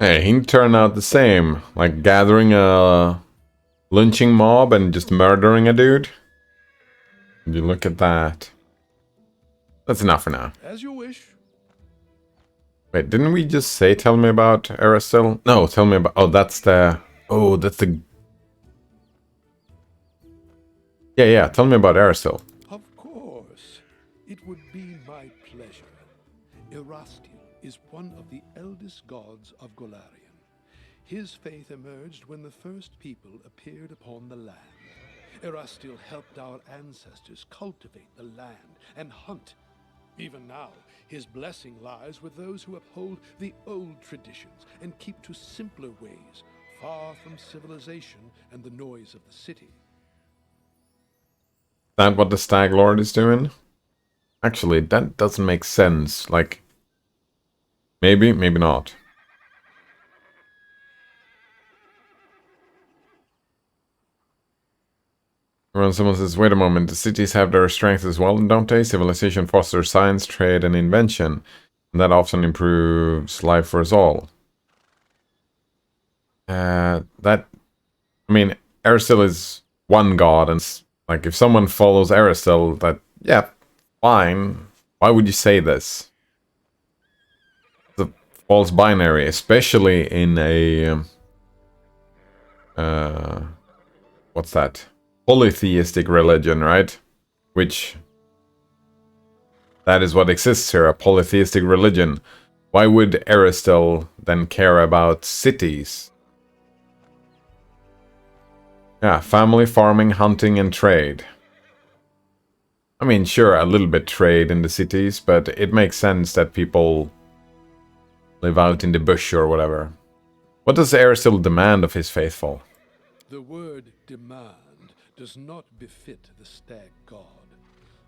Hey, he turned out the same. Like gathering a lynching mob and just murdering a dude. You look at that. That's enough for now. As you wish. Wait, didn't we just say tell me about Aristil? No, tell me about... Oh, that's the... Oh, that's the... Yeah, tell me about Aristil. Of course. It would be my pleasure. Erastil is one of the eldest gods of Golarion. His faith emerged when the first people appeared upon the land. Erastil helped our ancestors cultivate the land and hunt. Even now, his blessing lies with those who uphold the old traditions and keep to simpler ways, far from civilization and the noise of the city. That what the Stag Lord is doing? Actually, that doesn't make sense. Like, maybe, maybe not. When someone says, wait a moment, the cities have their strengths as well, don't they? Civilization fosters science, trade, and invention. And that often improves life for us all. I mean, Aristil is one god, and like, if someone follows Aristil, that, yeah, fine. Why would you say this? It's a false binary, especially in a, what's that? Polytheistic religion, right? Which, that is what exists here, a polytheistic religion. Why would Aristil then care about cities? Yeah, family, farming, hunting, and trade. I mean, sure, a little bit trade in the cities, but it makes sense that people live out in the bush or whatever. What does Aristil demand of his faithful? The word demand does not befit the stag god.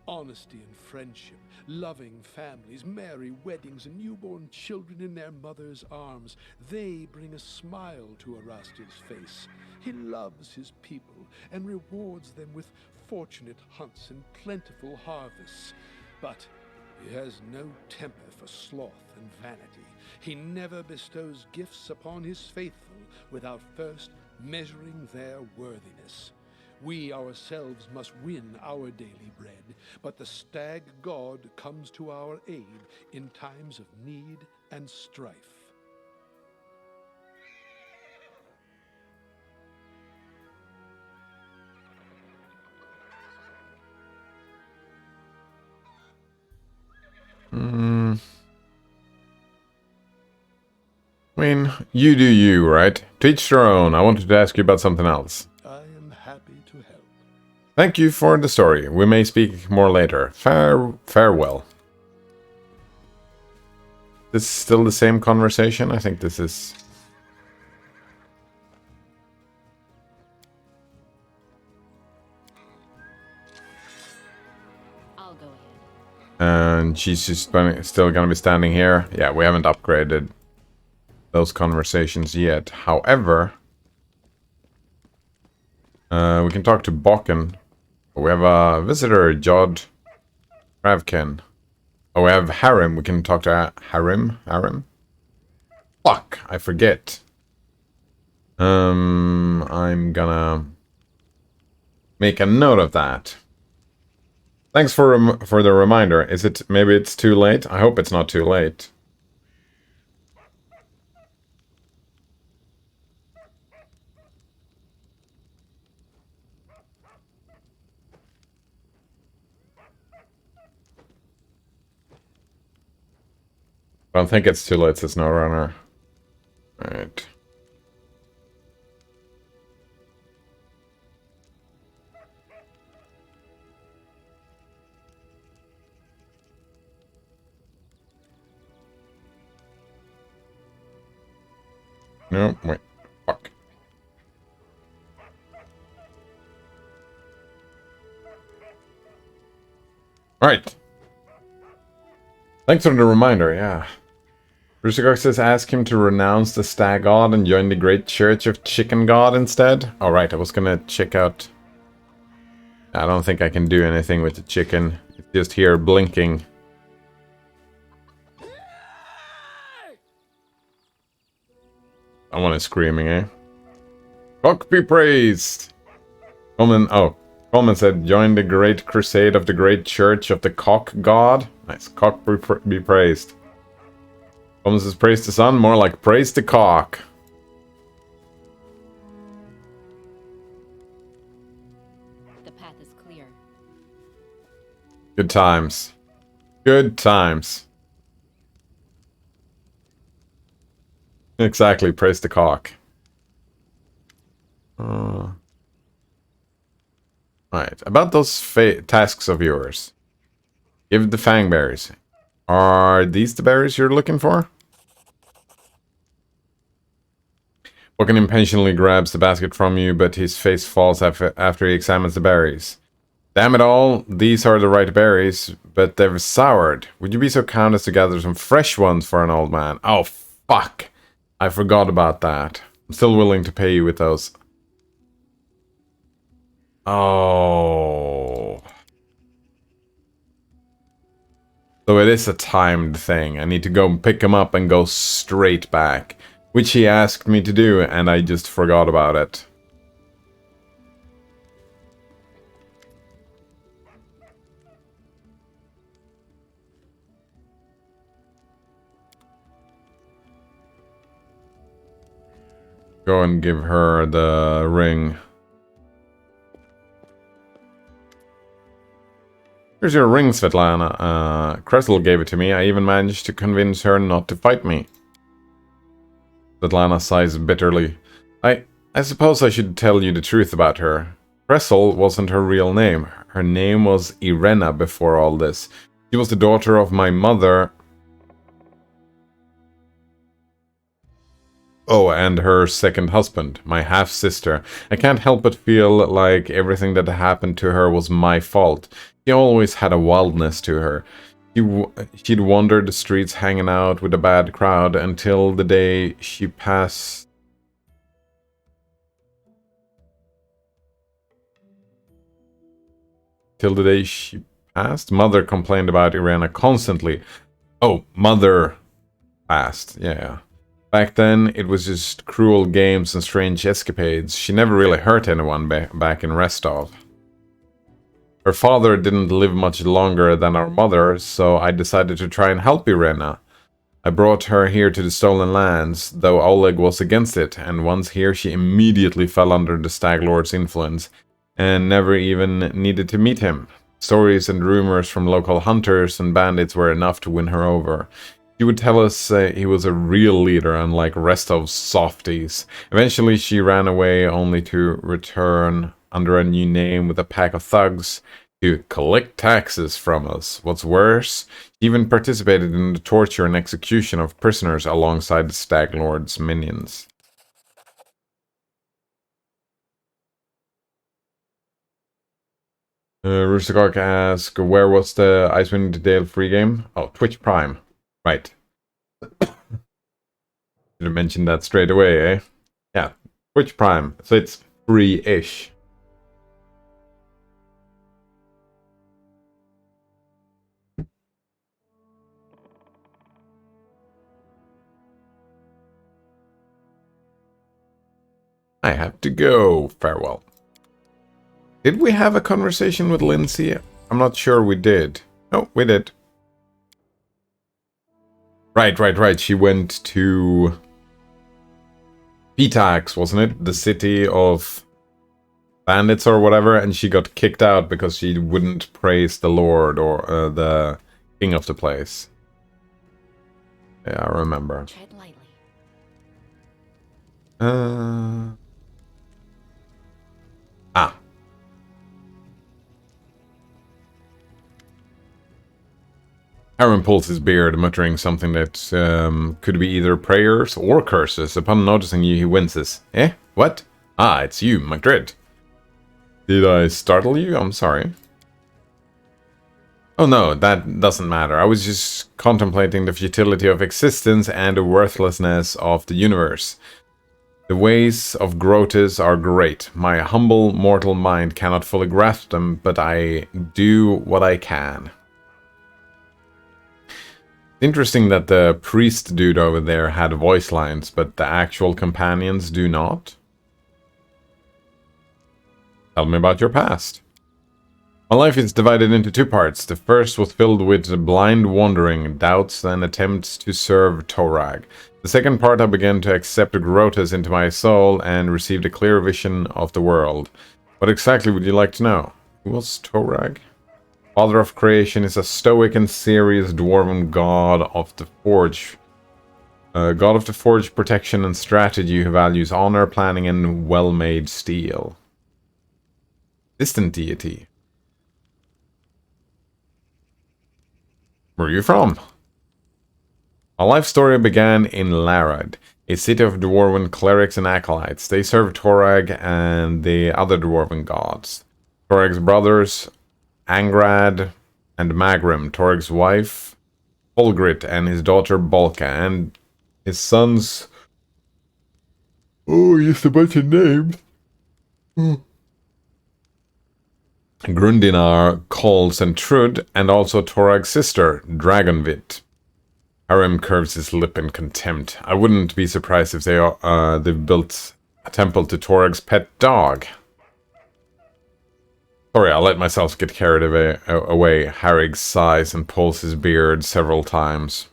Honesty and friendship, loving families, merry weddings, and newborn children in their mother's arms, they bring a smile to Erastil's face. He loves his people and rewards them with fortunate hunts and plentiful harvests. But he has no temper for sloth and vanity. He never bestows gifts upon his faithful without first measuring their worthiness. We ourselves must win our daily bread, but the stag god comes to our aid in times of need and strife. I mean, you do you, right? To each their own. I wanted to ask you about something else. I am happy to help. Thank you for the story. We may speak more later. Farewell. This is still the same conversation? I think this is... I'll go ahead. And she's just still gonna be standing here. Yeah, we haven't upgraded those conversations yet. However, we can talk to Bokken. We have a visitor, Jod Ravkin. Oh, we have Harim. We can talk to Harim. Harim? Fuck, I forget. I'm gonna make a note of that. Thanks for the reminder. Is it, maybe it's too late? I hope it's not too late. I don't think it's too late, says No Runner. Alright. No, wait. Fuck. Alright. Thanks for the reminder, yeah. Rusagok says ask him to renounce the Stag God and join the Great Church of Chicken God instead. Alright, I was gonna check out... I don't think I can do anything with the chicken. It's just here blinking. Someone is screaming, eh? Cock be praised! Coleman said, join the great crusade of the Great Church of the Cock God. Nice. Cock be praised. Coleman says, praise the sun, more like praise the cock. The path is clear. Good times. Good times. Exactly, praise the cock. Right, about those tasks of yours. Give the fang berries. Are these the berries you're looking for? Woken impatiently grabs the basket from you, but his face falls after he examines the berries. Damn it all, these are the right berries, but they've soured. Would you be so kind as to gather some fresh ones for an old man? Oh, fuck. I forgot about that. I'm still willing to pay you with those. Oh. So it is a timed thing. I need to go pick him up and go straight back. Which he asked me to do, and I just forgot about it. Go and give her the ring. Here's your ring, Svetlana. Kressel gave it to me. I even managed to convince her not to fight me. Svetlana sighs bitterly. I suppose I should tell you the truth about her. Kressel wasn't her real name. Her name was Irena before all this. She was the daughter of my mother. Oh, and her second husband, my half-sister. I can't help but feel like everything that happened to her was my fault. She always had a wildness to her. She'd wander the streets hanging out with a bad crowd until the day she passed. Till the day she passed? Mother complained about Irena constantly. Oh, mother passed, yeah. Back then, it was just cruel games and strange escapades. She never really hurt anyone back in Rostov. Her father didn't live much longer than our mother, so I decided to try and help Irena. I brought her here to the Stolen Lands, though Oleg was against it, and once here she immediately fell under the Stag Lord's influence, and never even needed to meet him. Stories and rumors from local hunters and bandits were enough to win her over. She would tell us he was a real leader, unlike Restov's softies. Eventually she ran away, only to return under a new name with a pack of thugs to collect taxes from us. What's worse, she even participated in the torture and execution of prisoners alongside the Stag Lord's minions. Rusagok asks, where was the Icewind Dale free game? Oh, Twitch Prime. Right. Should have mentioned that straight away, eh? Yeah, Twitch Prime. So it's free-ish. I have to go. Farewell. Did we have a conversation with Lindsay? I'm not sure we did. No, we did. Right. She went to Pitax, wasn't it? The city of bandits or whatever, and she got kicked out because she wouldn't praise the Lord or the king of the place. Yeah, I remember. Tread lightly. Aaron pulls his beard, muttering something that could be either prayers or curses. Upon noticing you, he winces. Eh? What? Ah, it's you, Madrid. Did I startle you? I'm sorry. Oh no, that doesn't matter. I was just contemplating the futility of existence and the worthlessness of the universe. The ways of Grotus are great. My humble mortal mind cannot fully grasp them, but I do what I can. Interesting that the priest dude over there had voice lines, but the actual companions do not. Tell me about your past. My life is divided into two parts. The first was filled with blind wandering, doubts, and attempts to serve Torag. The second part, I began to accept Grotus into my soul and received a clear vision of the world. What exactly would you like to know? Who was Torag? Father of creation is a stoic and serious dwarven god of the forge. God of the forge, protection and strategy who values honor, planning, and well-made steel. Distant deity. Where are you from? My life story began in Larad, a city of dwarven clerics and acolytes. They served Torag and the other dwarven gods. Torag's brothers, Angrad and Magrim, Torag's wife, Fulgrit, and his daughter Bolka, and his sons... Oh, just a bunch of names. Grundinar, Cols, and Trud, and also Torag's sister, Dragonvit. Arim curves his lip in contempt. I wouldn't be surprised if they've built a temple to Torag's pet dog. Sorry, I let myself get carried away. Harrig sighs and pulls his beard several times.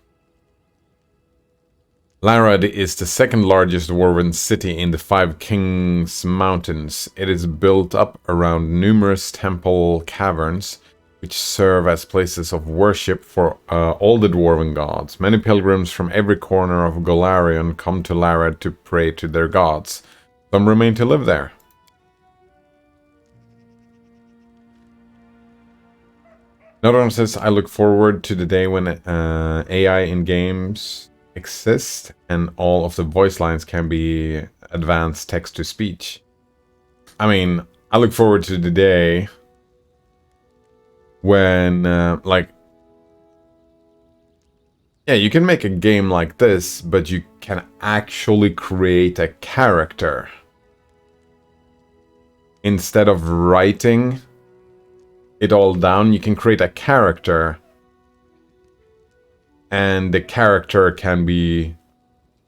Larad is the second largest dwarven city in the Five Kings Mountains. It is built up around numerous temple caverns, which serve as places of worship for all the dwarven gods. Many pilgrims from every corner of Golarion come to Larad to pray to their gods. Some remain to live there. Another one says, I look forward to the day when AI in games exist and all of the voice lines can be advanced text-to-speech. I mean, I look forward to the day when, yeah, you can make a game like this, but you can actually create a character. Instead of writing it all down, you can create a character, and the character can be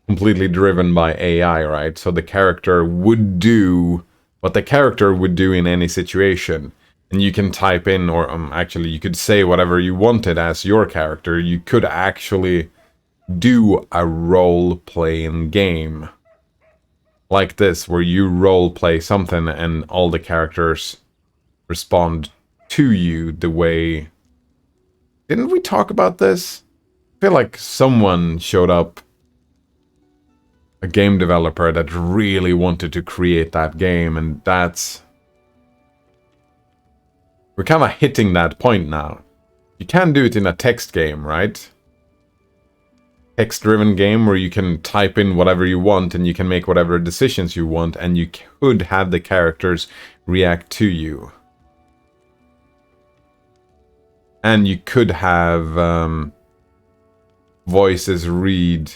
completely driven by AI, right? So the character would do what the character would do in any situation. And you can type in, or actually you could say whatever you wanted as your character. You could actually do a role-playing game like this, where you role-play something and all the characters respond to you the way... Didn't we talk about this? I feel like someone showed up, a game developer that really wanted to create that game, and that's... We're kind of hitting that point now. You can do it in a text game, right? Text-driven game where you can type in whatever you want and you can make whatever decisions you want, and you could have the characters react to you. And you could have voices read.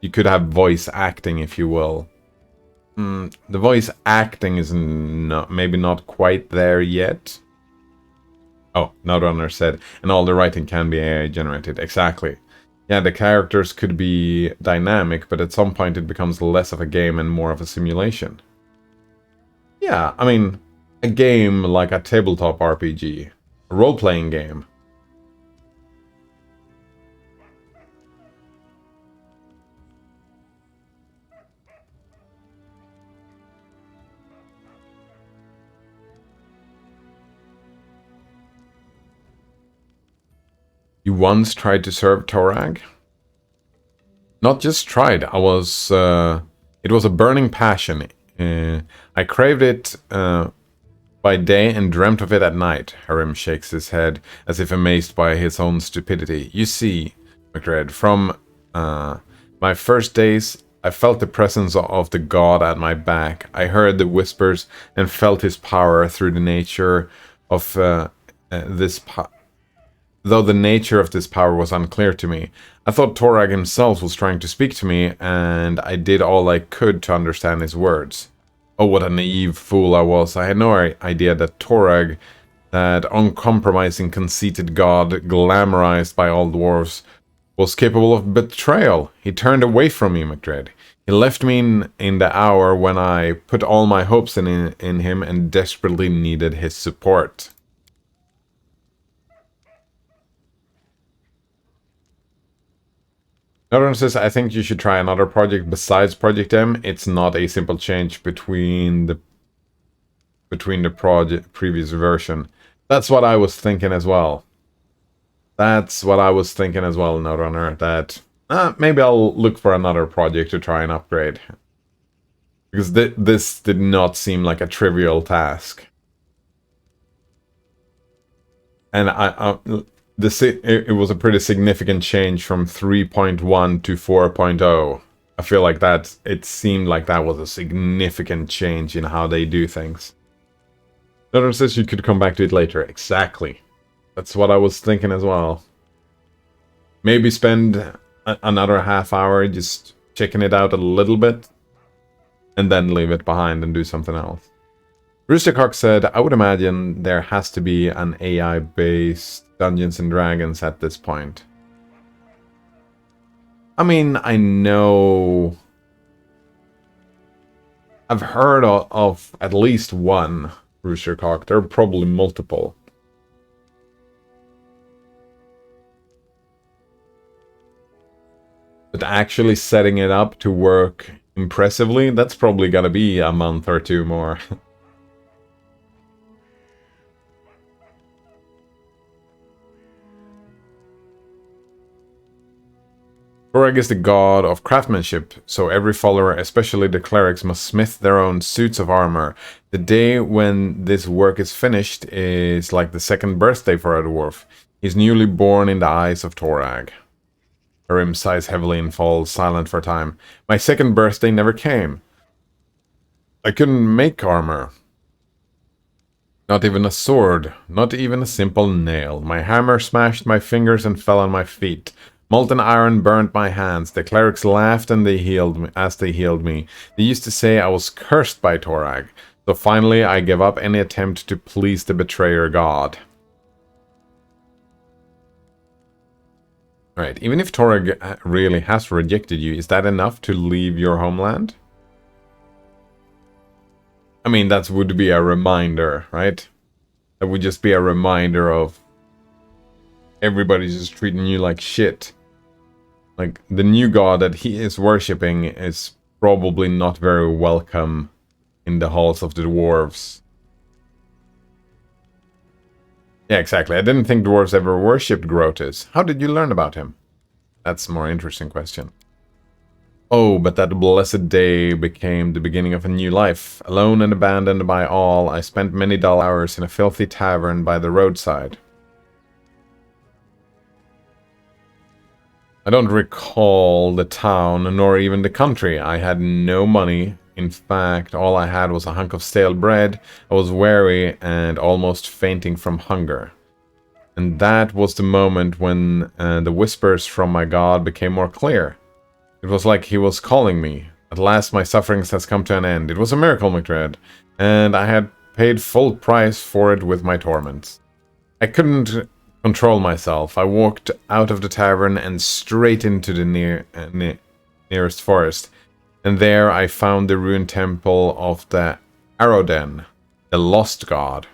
You could have voice acting, if you will. The voice acting is maybe not quite there yet. Oh, Notrunner said, and all the writing can be AI generated. Exactly. Yeah, the characters could be dynamic, but at some point it becomes less of a game and more of a simulation. Yeah, I mean, a game like a tabletop RPG, a role-playing game. You once tried to serve Torag? Not just tried, it was a burning passion. I craved it by day and dreamt of it at night. Harim shakes his head as if amazed by his own stupidity. You see, McDred, from my first days, I felt the presence of the god at my back. I heard the whispers and felt his power through the nature of this though the nature of this power was unclear to me. I thought Torag himself was trying to speak to me, and I did all I could to understand his words. Oh, what a naive fool I was. I had no idea that Torag, that uncompromising, conceited god, glamorized by all dwarves, was capable of betrayal. He turned away from me, McDred. He left me in the hour when I put all my hopes in him and desperately needed his support. Northern says, I think you should try another project besides Project M. It's not a simple change between the previous version. That's what I was thinking as well. That's what I was thinking as well, Notrunner, that maybe I'll look for another project to try and upgrade. Because this did not seem like a trivial task. And it was a pretty significant change from 3.1 to 4.0. I feel like it seemed like that was a significant change in how they do things. Another says you could come back to it later. Exactly. That's what I was thinking as well. Maybe spend another half hour just checking it out a little bit, and then leave it behind and do something else. Roostercock said, I would imagine there has to be an AI-based Dungeons and Dragons at this point. I mean, I know... I've heard of at least one Roostercock. There are probably multiple. But actually setting it up to work impressively, that's probably gonna be a month or two more. Torag is the god of craftsmanship, so every follower, especially the clerics, must smith their own suits of armor. The day when this work is finished is like the second birthday for a dwarf. He's newly born in the eyes of Torag. Harim sighs heavily and falls silent for a time. My second birthday never came. I couldn't make armor. Not even a sword. Not even a simple nail. My hammer smashed my fingers and fell on my feet. Molten iron burned my hands. The clerics laughed and they healed me as they healed me. They used to say I was cursed by Torag. So finally I gave up any attempt to please the betrayer god. Right, even if Torag really has rejected you, is that enough to leave your homeland? I mean, that would be a reminder, right? That would just be a reminder of everybody's just treating you like shit. Like, the new god that he is worshipping is probably not very welcome in the halls of the dwarves. Yeah, exactly. I didn't think dwarves ever worshipped Grotus. How did you learn about him? That's a more interesting question. Oh, but that blessed day became the beginning of a new life. Alone and abandoned by all, I spent many dull hours in a filthy tavern by the roadside. I don't recall the town, nor even the country. I had no money. In fact, all I had was a hunk of stale bread. I was weary and almost fainting from hunger. And that was the moment when the whispers from my god became more clear. It was like he was calling me. At last my sufferings has come to an end. It was a miracle, McDred, and I had paid full price for it with my torments. I couldn't control myself. I walked out of the tavern and straight into the nearest forest. And there I found the ruined temple of the Aroden, the lost god.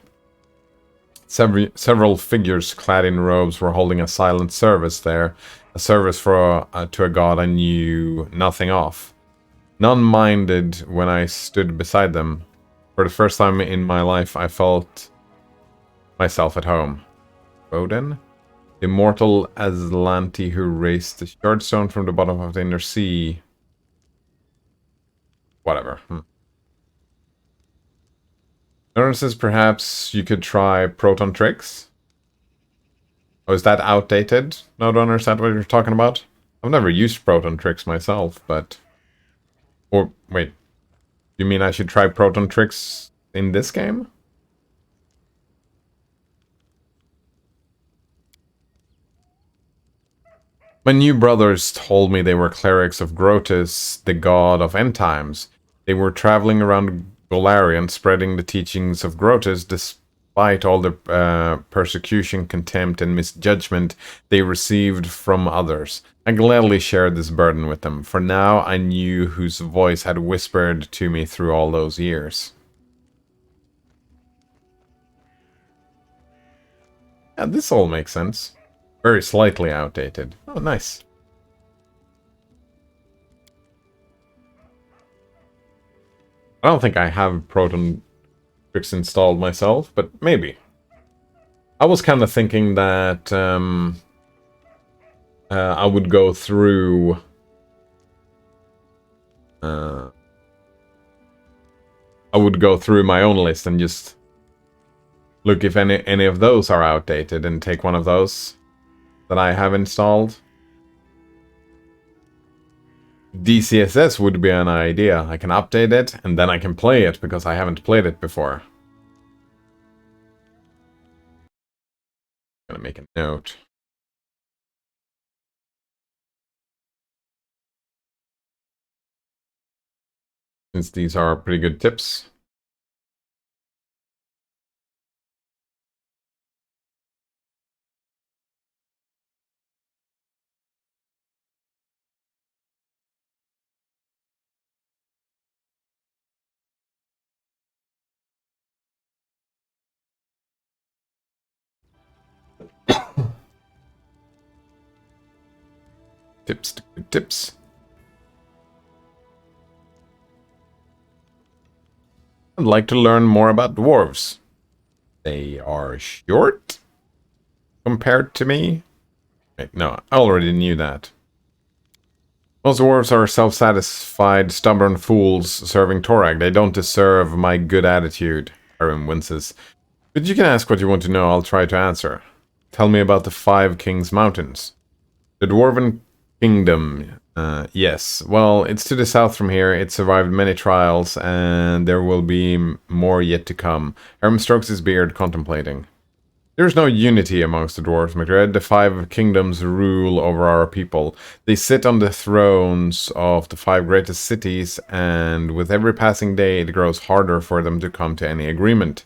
Several figures clad in robes were holding a silent service there, a service for to a god I knew nothing of. None minded when I stood beside them. For the first time in my life, I felt myself at home. Odin? The immortal Aslanti who raised the shard stone from the bottom of the inner sea. Whatever. Notices perhaps you could try proton tricks? Oh, is that outdated? No, don't understand what you're talking about. I've never used proton tricks myself, but... Or, wait. You mean I should try proton tricks in this game? My new brothers told me they were clerics of Grotus, the god of end times. They were traveling around Golarion, spreading the teachings of Grotus, despite all the persecution, contempt, and misjudgment they received from others. I gladly shared this burden with them, for now I knew whose voice had whispered to me through all those years. Yeah, this all makes sense. Very slightly outdated. Oh, nice. I don't think I have Proton Tricks installed myself, but maybe. I was kind of thinking that I would go through... I would go through my own list and just look if any of those are outdated and take one of those that I have installed. DCSS would be an idea. I can update it, and then I can play it, because I haven't played it before. I'm gonna make a note. Since these are pretty good tips. Tips. I'd like to learn more about dwarves. They are short compared to me. Wait, no, I already knew that. Most dwarves are self-satisfied, stubborn fools serving Torag. They don't deserve my good attitude. Arim winces. But you can ask what you want to know, I'll try to answer. Tell me about the 5 Kings Mountains. The Dwarven Kingdom. Yes. Well, it's to the south from here. It survived many trials, and there will be more yet to come. Arim strokes his beard, contemplating. There is no unity amongst the dwarves, McRed. The 5 kingdoms rule over our people. They sit on the thrones of the 5 greatest cities, and with every passing day it grows harder for them to come to any agreement.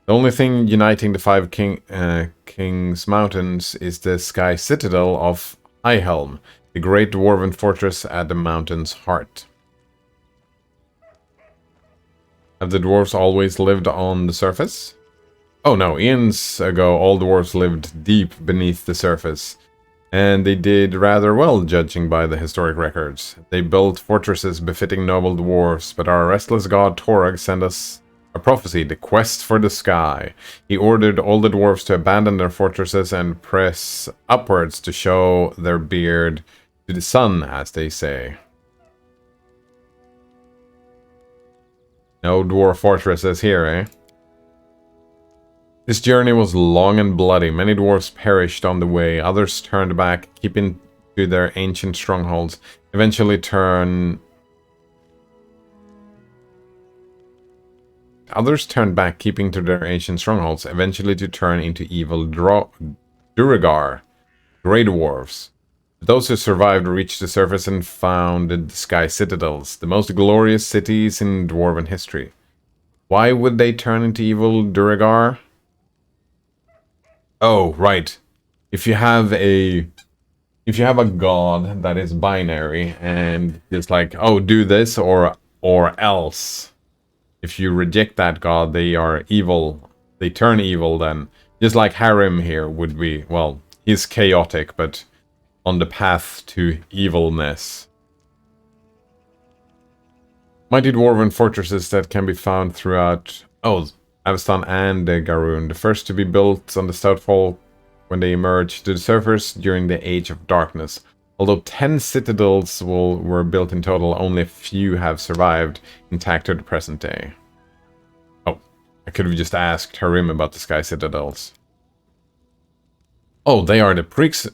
The only thing uniting the 5 Kings Mountains is the Sky Citadel of Highhelm, the great dwarven fortress at the mountain's heart. Have the dwarves always lived on the surface? Oh no, eons ago all dwarves lived deep beneath the surface, and they did rather well judging by the historic records. They built fortresses befitting noble dwarves, but our restless god Torag sent us a prophecy, the quest for the sky. He ordered all the dwarves to abandon their fortresses and press upwards to show their beard to the sun, as they say. No dwarf fortresses here, eh? This journey was long and bloody. Many dwarves perished on the way. Others turned back, keeping to their ancient strongholds. Eventually Others turned back, keeping to their ancient strongholds, eventually to turn into evil Duergar, Grey Dwarves. Those who survived reached the surface and founded the Sky Citadels, the most glorious cities in dwarven history. Why would they turn into evil Duergar? Oh, right. If you have a god that is binary and it's like, oh, do this or else. if you reject that god, they are evil. They turn evil then. Just like Harim here would be, well, he's chaotic, but on the path to evilness. Mighty dwarven fortresses that can be found throughout, Avestan and Garoon. The first to be built on the Stoutfall when they emerged to the surface during the Age of Darkness. Although 10 citadels were built in total, only a few have survived intact to the present day. Oh, I could have just asked Harim about the Sky Citadels. Oh, they are the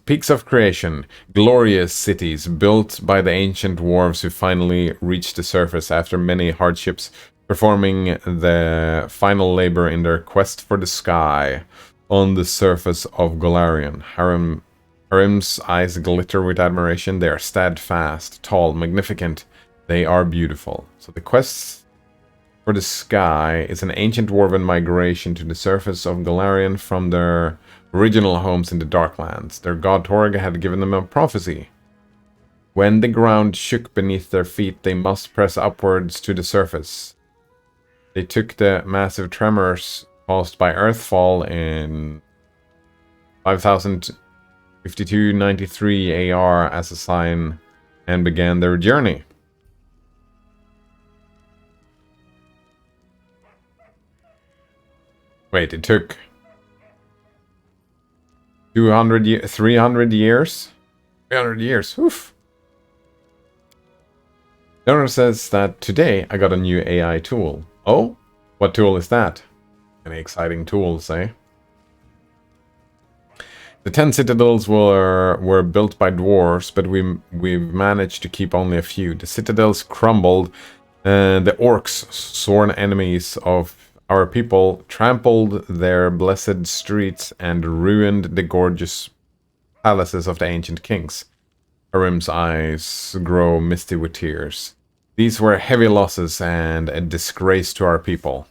peaks of creation, glorious cities built by the ancient dwarves who finally reached the surface after many hardships, performing the final labor in their quest for the sky on the surface of Golarion. Harim's eyes glitter with admiration. They are steadfast, tall, magnificent. They are beautiful. So the quest for the sky is an ancient dwarven migration to the surface of Golarion from their original homes in the Darklands. Their god Torg had given them a prophecy. When the ground shook beneath their feet, they must press upwards to the surface. They took the massive tremors caused by Earthfall in 5052-93 AR as a sign and began their journey. Wait, it took 300 years? 300 years, oof. Donor says that today I got a new AI tool. Oh? What tool is that? Any exciting tools, eh? The 10 citadels were built by dwarves, but we've managed to keep only a few. The citadels crumbled, and the orcs, sworn enemies of our people, trampled their blessed streets and ruined the gorgeous palaces of the ancient kings. Harim's eyes grow misty with tears. These were heavy losses and a disgrace to our people.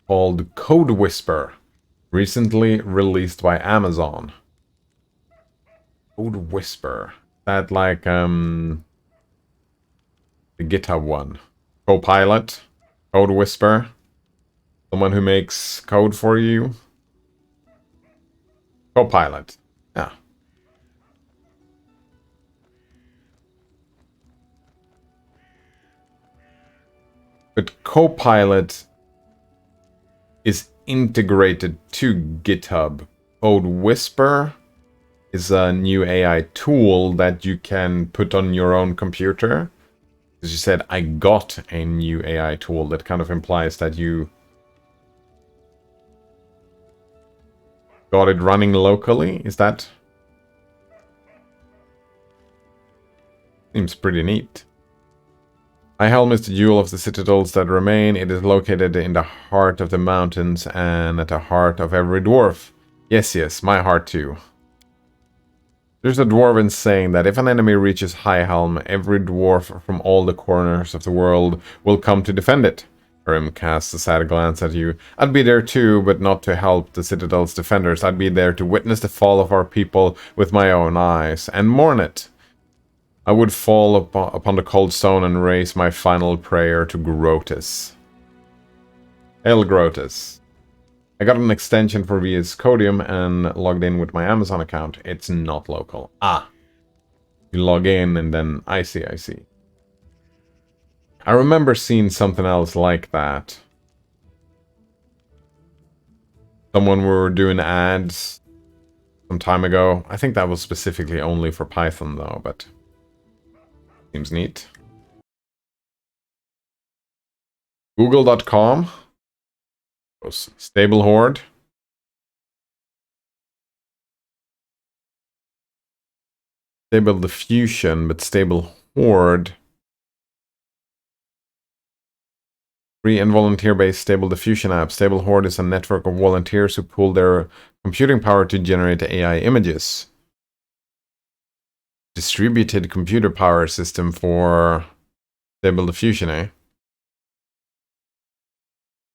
Called Code Whisper, recently released by Amazon. Code Whisper. That like the GitHub one. Copilot, Code Whisper, someone who makes code for you. Copilot, yeah. But Copilot is integrated to GitHub. Code Whisper is a new AI tool that you can put on your own computer. As you said, I got a new AI tool. That kind of implies that you got it running locally. Is that? Seems pretty neat. My helm is the jewel of the citadels that remain. It is located in the heart of the mountains and at the heart of every dwarf. Yes, yes, my heart too. There's a dwarven saying that if an enemy reaches High Helm, every dwarf from all the corners of the world will come to defend it. Harim casts a sad glance at you. I'd be there too, but not to help the Citadel's defenders. I'd be there to witness the fall of our people with my own eyes, and mourn it. I would fall upon the cold stone and raise my final prayer to Grotus. Hail Grotus. I got an extension for VS Codium and logged in with my Amazon account. It's not local. Ah. You log in and then I see. I remember seeing something else like that. Someone were doing ads some time ago. I think that was specifically only for Python though, but seems neat. Google.com. Stable Horde. Stable Diffusion, but Stable Horde. Free and volunteer-based Stable Diffusion app. Stable Horde is a network of volunteers who pool their computing power to generate AI images. Distributed computer power system for Stable Diffusion, eh?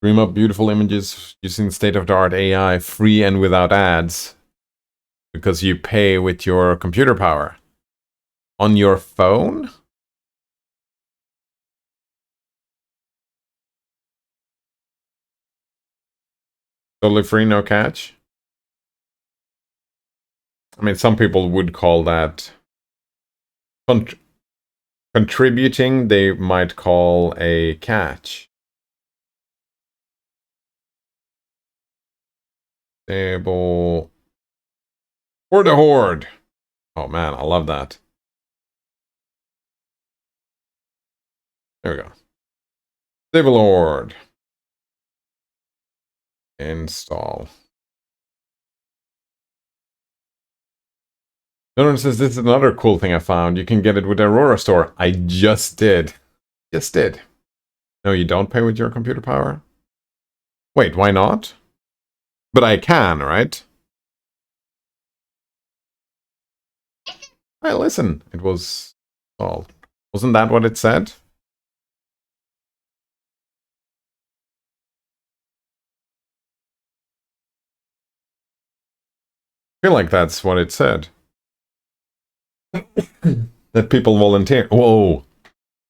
Dream up beautiful images using state-of-the-art AI, free and without ads. Because you pay with your computer power. On your phone? Totally free, no catch. I mean, some people would call that contributing. They might call a catch. Stable for the horde. Oh man, I love that. There we go. Stable horde. Install. Notice this is another cool thing I found. You can get it with the Aurora store. I just did. Just did. No, you don't pay with your computer power? Wait, why not? But I can, right? Hey, listen. It was installed. Wasn't that what it said? I feel like that's what it said. That people volunteer. Whoa.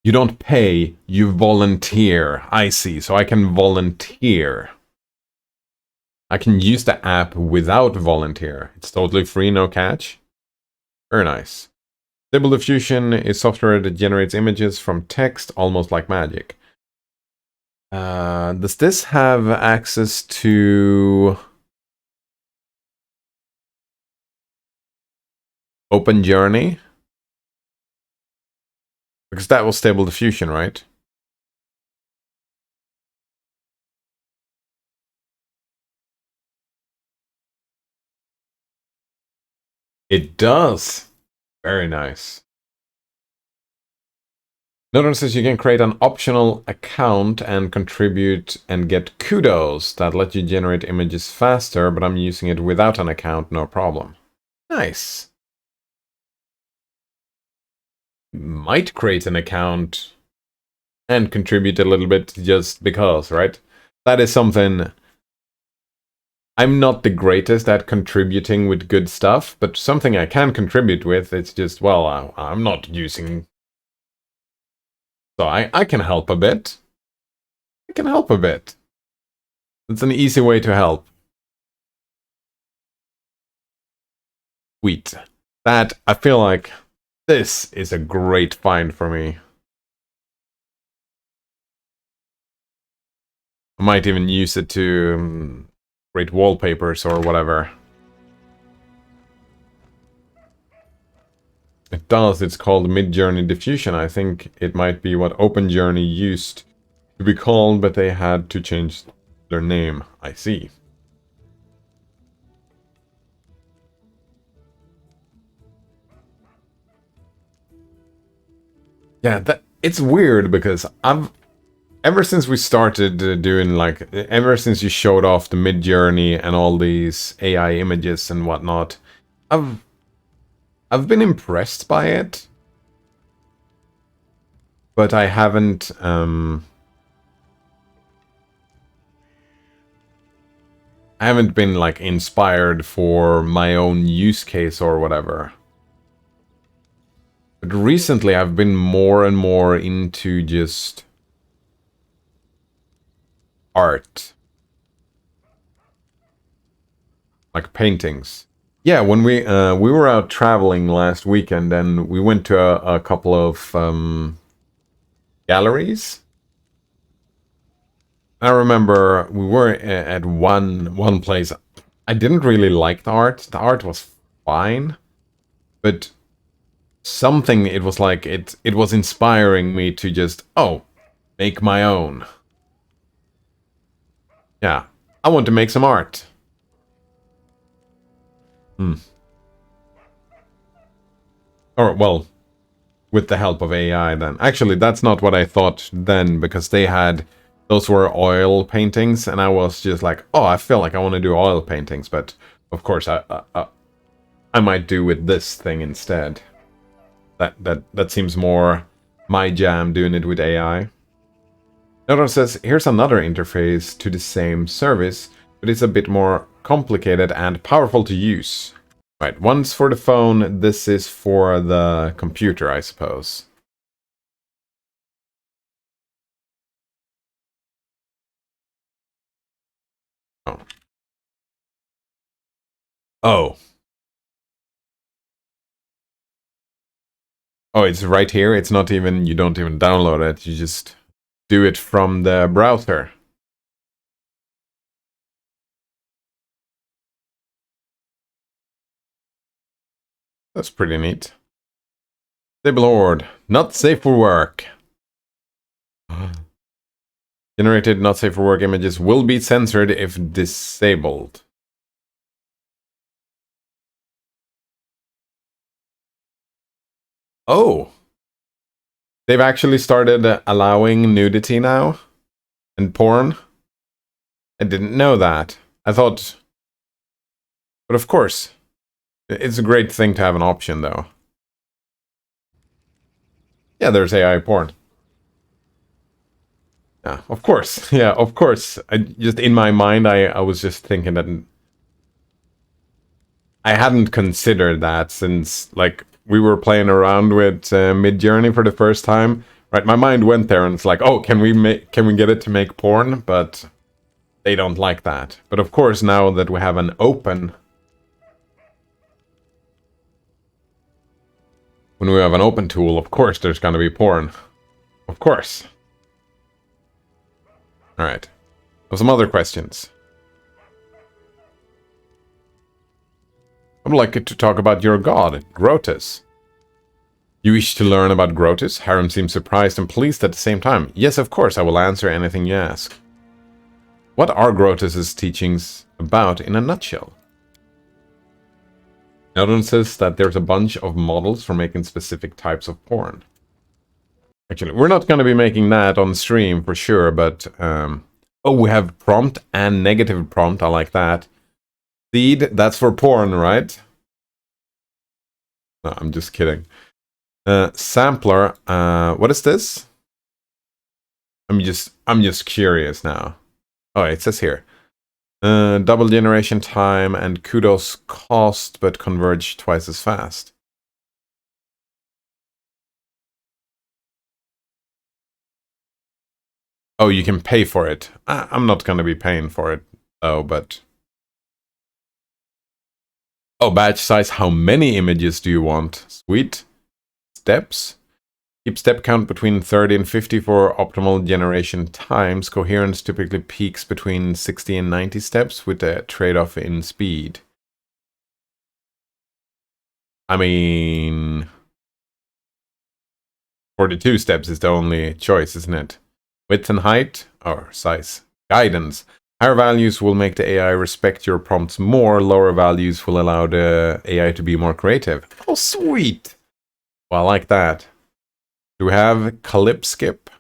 You don't pay, you volunteer. I see. So I can volunteer. I can use the app without volunteer. It's totally free, no catch. Very nice. Stable Diffusion is software that generates images from text almost like magic. Does this have access to Open Journey? Because that was Stable Diffusion, right? It does. Very nice. Notice says you can create an optional account and contribute and get kudos that let you generate images faster, but I'm using it without an account, no problem. Nice. Might create an account and contribute a little bit just because, right? That is something. I'm not the greatest at contributing with good stuff, but something I can contribute with. It's just, well, I'm not using. So I can help a bit. I can help a bit. It's an easy way to help. Sweet. That, I feel like this is a great find for me. I might even use it to create wallpapers or whatever. It does. It's called Mid-Journey Diffusion. I think it might be what OpenJourney used to be called, but they had to change their name. I see. Yeah, it's weird because ever since we started doing ever since you showed off the Mid-Journey and all these AI images and whatnot, I've been impressed by it, but I haven't been like inspired for my own use case or whatever. But recently I've been more and more into just art. Like paintings. Yeah, when we were out traveling last weekend and we went to a couple of galleries. I remember we were at one place. I didn't really like the art. The art was fine, but something, it was like it was inspiring me to just make my own. Yeah, I want to make some art. Or well, with the help of AI then. Actually, that's not what I thought then, because those were oil paintings, and I was just like, oh, I feel like I want to do oil paintings, but of course I might do with this thing instead. That seems more my jam, doing it with AI. Notice says, here's another interface to the same service, but it's a bit more complicated and powerful to use. Right, one's for the phone, this is for the computer, I suppose. Oh, Oh. Oh, it's right here. It's not even, you don't even download it. You just do it from the browser. That's pretty neat. Stable Horde. Not safe for work. Generated not safe for work images will be censored if disabled. Oh. They've actually started allowing nudity now. And porn. I didn't know that. I thought... But of course. It's a great thing to have an option, though. Yeah, there's AI porn. Yeah, of course. Yeah, of course. I just in my mind, I was just thinking that I hadn't considered that since like we were playing around with Midjourney for the first time. Right, my mind went there and it's like, oh, can we get it to make porn? But they don't like that. But of course, now that we have an open, when we have an open tool, of course, there's gonna be porn. Of course. All right. Some other questions. I would like to talk about your god, Grotus. You wish to learn about Grotus? Harem seems surprised and pleased at the same time. Yes, of course, I will answer anything you ask. What are Grotus's teachings about in a nutshell? Notices that there's a bunch of models for making specific types of porn. Actually, we're not going to be making that on stream for sure, but... oh, we have prompt and negative prompt. I like that. Seed, that's for porn, right? No, I'm just kidding. Sampler, what is this? I'm just curious now. Oh, it says here. Double generation time and kudos cost, but converge twice as fast. Oh, you can pay for it. I'm not going to be paying for it, though, but... Oh, batch size. How many images do you want? Sweet. Steps. Keep step count between 30 and 50 for optimal generation times. Coherence typically peaks between 60 and 90 steps with a trade-off in speed. I mean... 42 steps is the only choice, isn't it? Width and height, or size. Guidance. Higher values will make the AI respect your prompts more. Lower values will allow the AI to be more creative. Oh, sweet! Well, I like that. Do we have clip skip?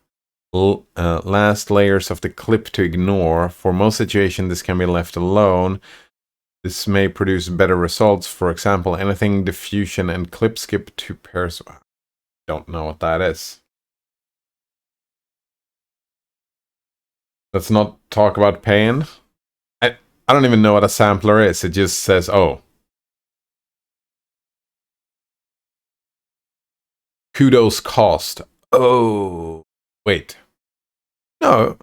Last layers of the clip to ignore. For most situations, this can be left alone. This may produce better results. For example, anything diffusion and clip skip to pairs. Don't know what that is. Let's not talk about pain. I don't even know what a sampler is. It just says, oh. Kudos cost. Oh. Wait. No.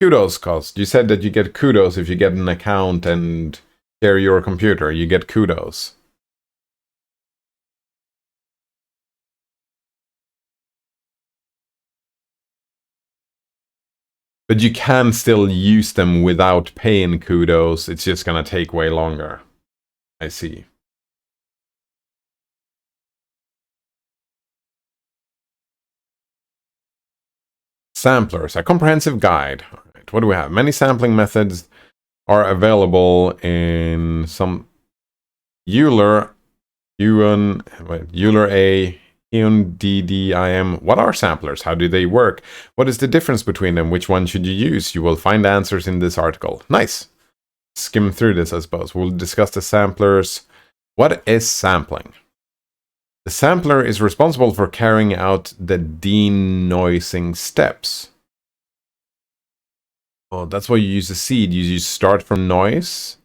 Kudos cost. You said that you get kudos if you get an account and share your computer. You get kudos. But you can still use them without paying kudos. It's just gonna take way longer. I see. Samplers, a comprehensive guide. All right, what do we have? Many sampling methods are available in some Euler, Euler A, DDIM. What are samplers? How do they work? What is the difference between them? Which one should you use? You will find answers in this article. Nice. Skim through this, I suppose. We'll discuss the samplers. What is sampling? The sampler is responsible for carrying out the denoising steps. Oh, that's why you use a seed. You start from noise.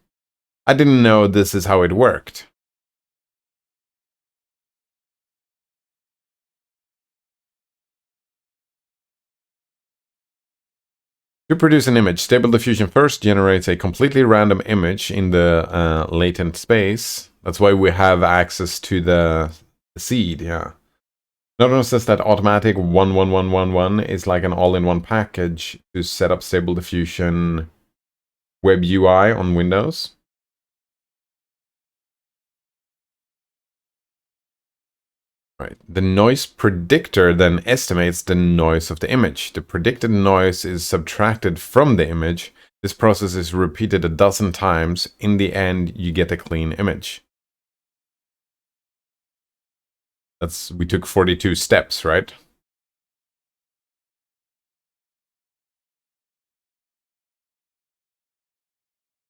I didn't know this is how it worked. To produce an image, Stable Diffusion first generates a completely random image in the latent space. That's why we have access to the seed, yeah. Notice that automatic 11111 is like an all-in-one package to set up Stable Diffusion Web UI on Windows. Right. The noise predictor then estimates the noise of the image. The predicted noise is subtracted from the image. This process is repeated a dozen times. In the end, you get a clean image. We took 42 steps, right?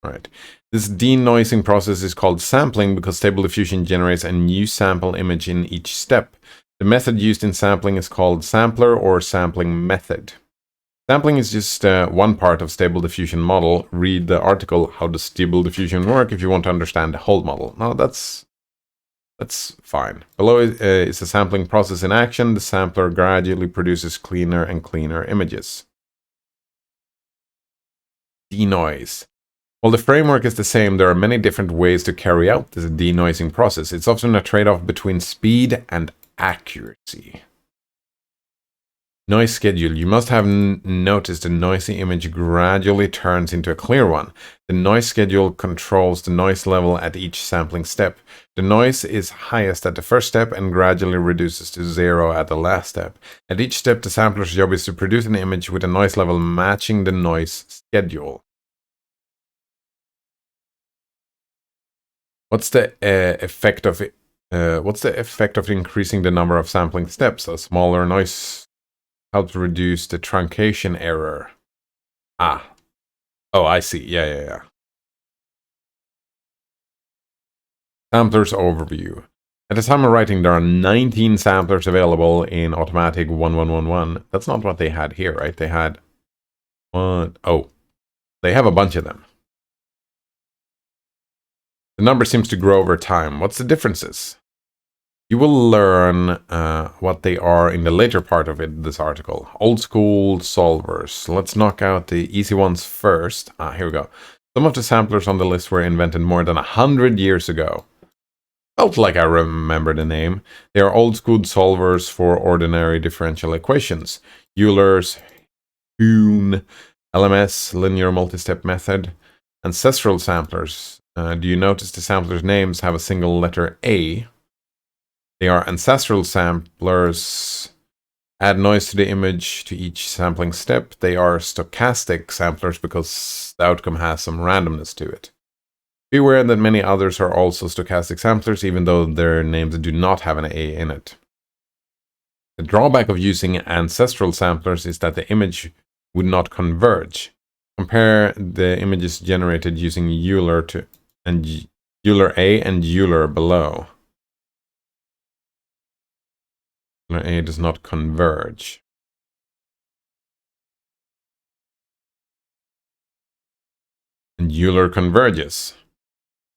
Right. This denoising process is called sampling because Stable Diffusion generates a new sample image in each step. The method used in sampling is called sampler or sampling method. Sampling is just one part of Stable Diffusion model. Read the article, How Does Stable Diffusion Work, if you want to understand the whole model. Now that's fine. Below is a sampling process in action. The sampler gradually produces cleaner and cleaner images. Denoise. While the framework is the same, there are many different ways to carry out this denoising process. It's often a trade-off between speed and accuracy. Noise schedule. You must have noticed the noisy image gradually turns into a clear one. The noise schedule controls the noise level at each sampling step. The noise is highest at the first step and gradually reduces to 0 at the last step. At each step, the sampler's job is to produce an image with a noise level matching the noise schedule. What's the effect of increasing the number of sampling steps? A smaller noise helps reduce the truncation error. Oh, I see. Yeah. Samplers overview. At the time of writing, there are 19 samplers available in automatic 1111. That's not what they had here, right? They had one. Oh, they have a bunch of them. The number seems to grow over time. What's the differences? You will learn what they are in the later part of this article. Old school solvers. Let's knock out the easy ones first. Here we go. Some of the samplers on the list were invented more than 100 years ago. Felt like I remember the name. They are old school solvers for ordinary differential equations. Euler's, Kuhn, LMS, linear multi-step method, ancestral samplers. Do you notice the samplers' names have a single letter A? They are ancestral samplers. Add noise to the image to each sampling step. They are stochastic samplers because the outcome has some randomness to it. Be aware that many others are also stochastic samplers, even though their names do not have an A in it. The drawback of using ancestral samplers is that the image would not converge. Compare the images generated using Euler Euler A and Euler below. Euler A does not converge. And Euler converges.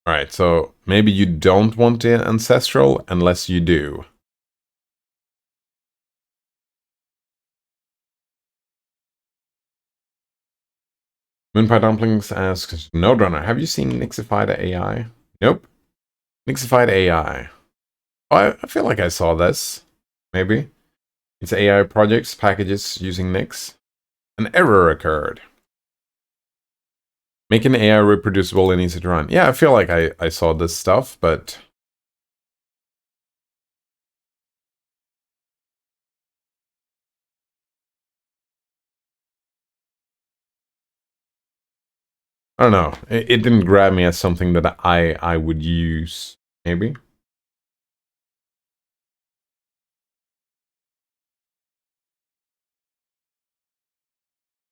Alright, so maybe you don't want the ancestral unless you do. Moonpie Dumplings asks, Node Runner, have you seen Nixified AI? Nope. Nixified AI. Oh, I feel like I saw this. Maybe. It's AI projects, packages using Nix. An error occurred. Making AI reproducible and easy to run. Yeah, I feel like I saw this stuff, but... I don't know. It didn't grab me as something that I would use, maybe.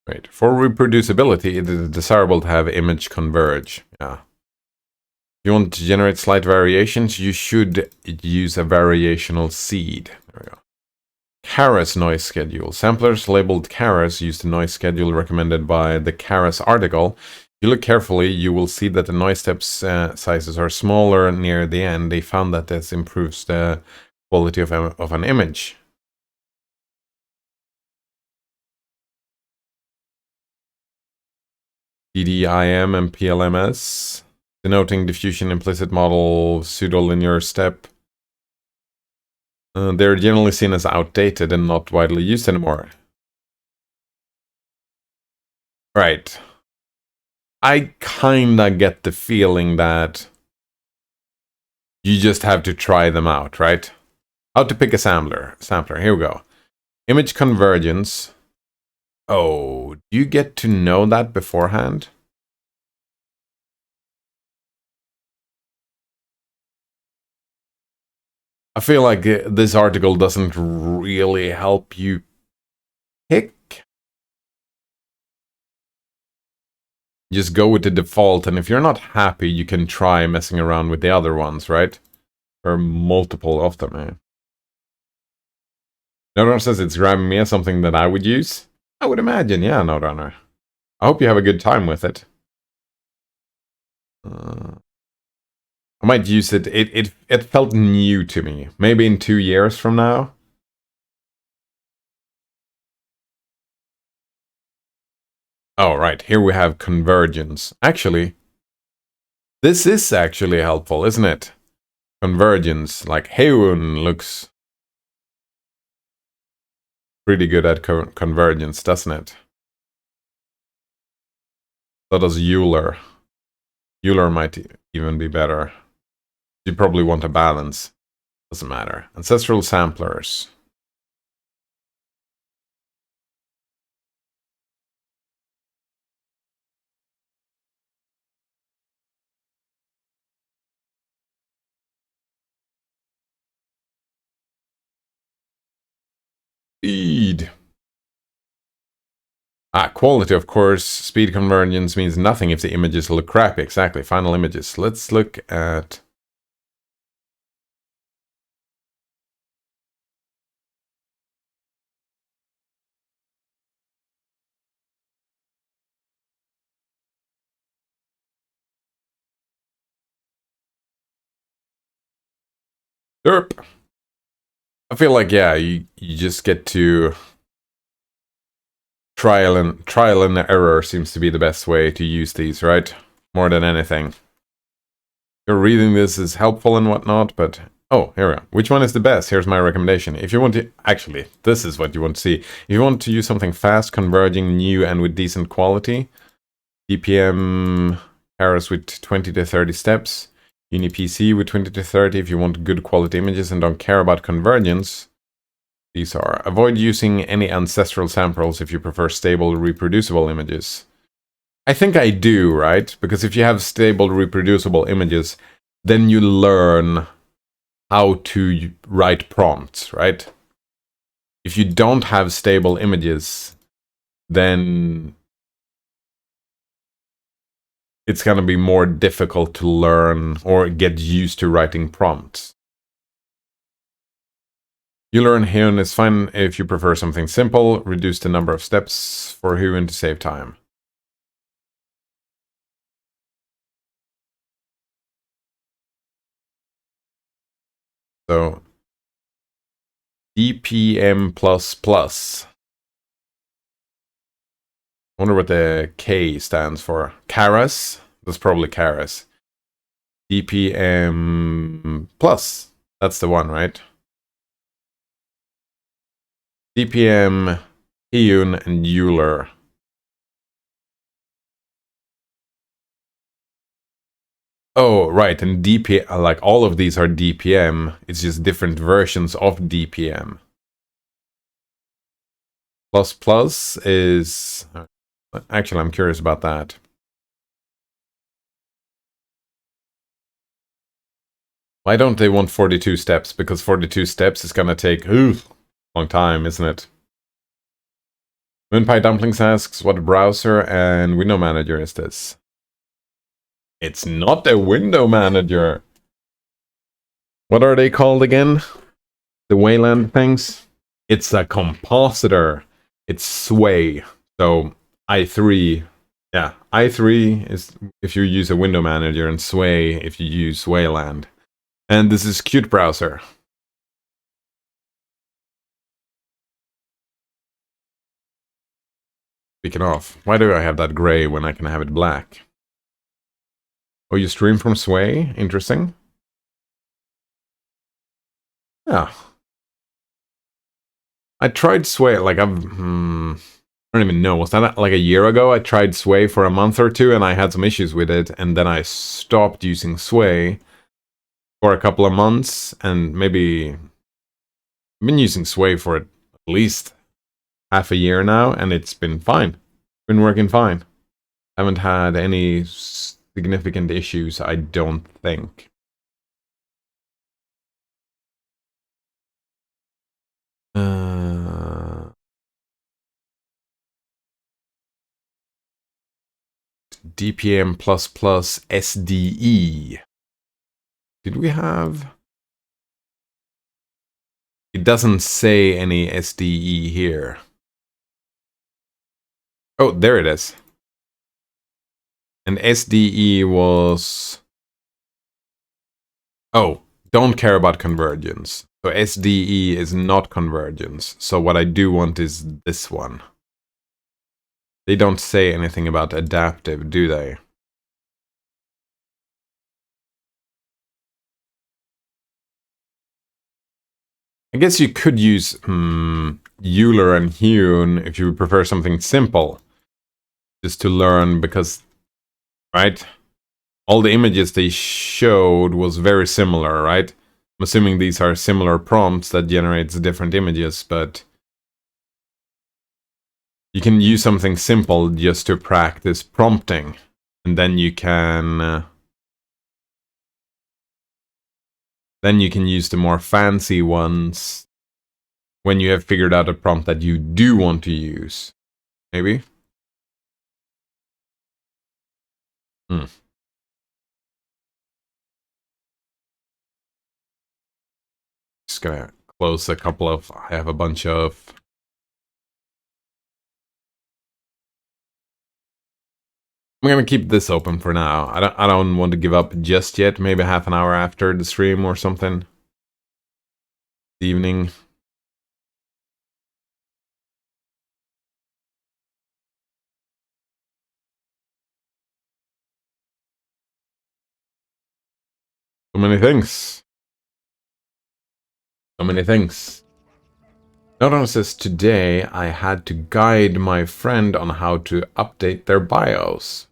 Right. For reproducibility, it is desirable to have image converge. Yeah. If you want to generate slight variations, you should use a variational seed. There we go. Keras noise schedule. Samplers labeled Keras use the noise schedule recommended by the Keras article. If you look carefully, you will see that the noise steps sizes are smaller near the end. They found that this improves the quality of an image. PDIM and PLMS, denoting diffusion implicit model pseudo-linear step. They're generally seen as outdated and not widely used anymore. Right. I kinda get the feeling that you just have to try them out, right? How to pick a sampler. Here we go. Image convergence. Oh, do you get to know that beforehand? I feel like this article doesn't really help you pick. Just go with the default, and if you're not happy, you can try messing around with the other ones, right? There are multiple of them, eh? Notrunner says it's grabbing me as something that I would use. I would imagine, yeah, Notrunner. I hope you have a good time with it. I might use it. It felt new to me. Maybe in 2 years from now. Oh, right. Here we have convergence. Actually, this is actually helpful, isn't it? Convergence. Like, Heun looks pretty good at convergence, doesn't it? So does Euler. Euler might even be better. You probably want a balance. Doesn't matter. Ancestral samplers. Speed. Quality, of course. Speed convergence means nothing if the images look crappy. Exactly. Final images. Let's look at... Derp. I feel like, yeah, you just get to... Trial and error seems to be the best way to use these, right? More than anything. You're reading this is helpful and whatnot, but... Oh, here we go. Which one is the best? Here's my recommendation. If you want to... Actually, this is what you want to see. If you want to use something fast, converging, new, and with decent quality, DPM Keras with 20 to 30 steps, UniPC with 20 to 30 if you want good quality images and don't care about convergence. These are. Avoid using any ancestral samples if you prefer stable, reproducible images. I think I do, right? Because if you have stable, reproducible images, then you learn how to write prompts, right? If you don't have stable images, then it's going to be more difficult to learn or get used to writing prompts. You learn Heun is fine if you prefer something simple. Reduce the number of steps for Heun to save time. So, DPM++. I wonder what the K stands for. Keras? That's probably Keras. DPM+. That's the one, right? DPM, Heun, and Euler. Oh, right, and DPM, like all of these are DPM. It's just different versions of DPM. Plus plus is... Actually, I'm curious about that. Why don't they want 42 steps? Because 42 steps is gonna take a long time, isn't it? Moonpie Dumplings asks, what browser and window manager is this? It's not a window manager. What are they called again? The Wayland things? It's a compositor. It's Sway. So i3, yeah, i3 is if you use a window manager and Sway if you use Wayland. And this is Qt Browser. Speaking of, why do I have that gray when I can have it black? Oh, you stream from Sway? Interesting. Yeah. I tried Sway, like, I don't even know. Was that like a year ago? I tried Sway for a month or two and I had some issues with it. And then I stopped using Sway for a couple of months. And maybe I've been using Sway for at least half a year now. And it's been fine. Been working fine. Haven't had any significant issues, I don't think. DPM++ SDE. Did we have... It doesn't say any SDE here. Oh, there it is. And SDE was... Oh, don't care about convergence. So SDE is not convergence. So what I do want is this one. They don't say anything about adaptive, do they? I guess you could use Euler and Hune if you prefer something simple. Just to learn, because, right? All the images they showed was very similar, right? I'm assuming these are similar prompts that generates different images, but you can use something simple just to practice prompting. And then you can use the more fancy ones when you have figured out a prompt that you do want to use. Maybe? Just gonna close a couple of... I have a bunch of... I'm gonna keep this open for now. I don't want to give up just yet. Maybe half an hour after the stream or something. Evening. So many things. So many things. Notice says, today I had to guide my friend on how to update their BIOS.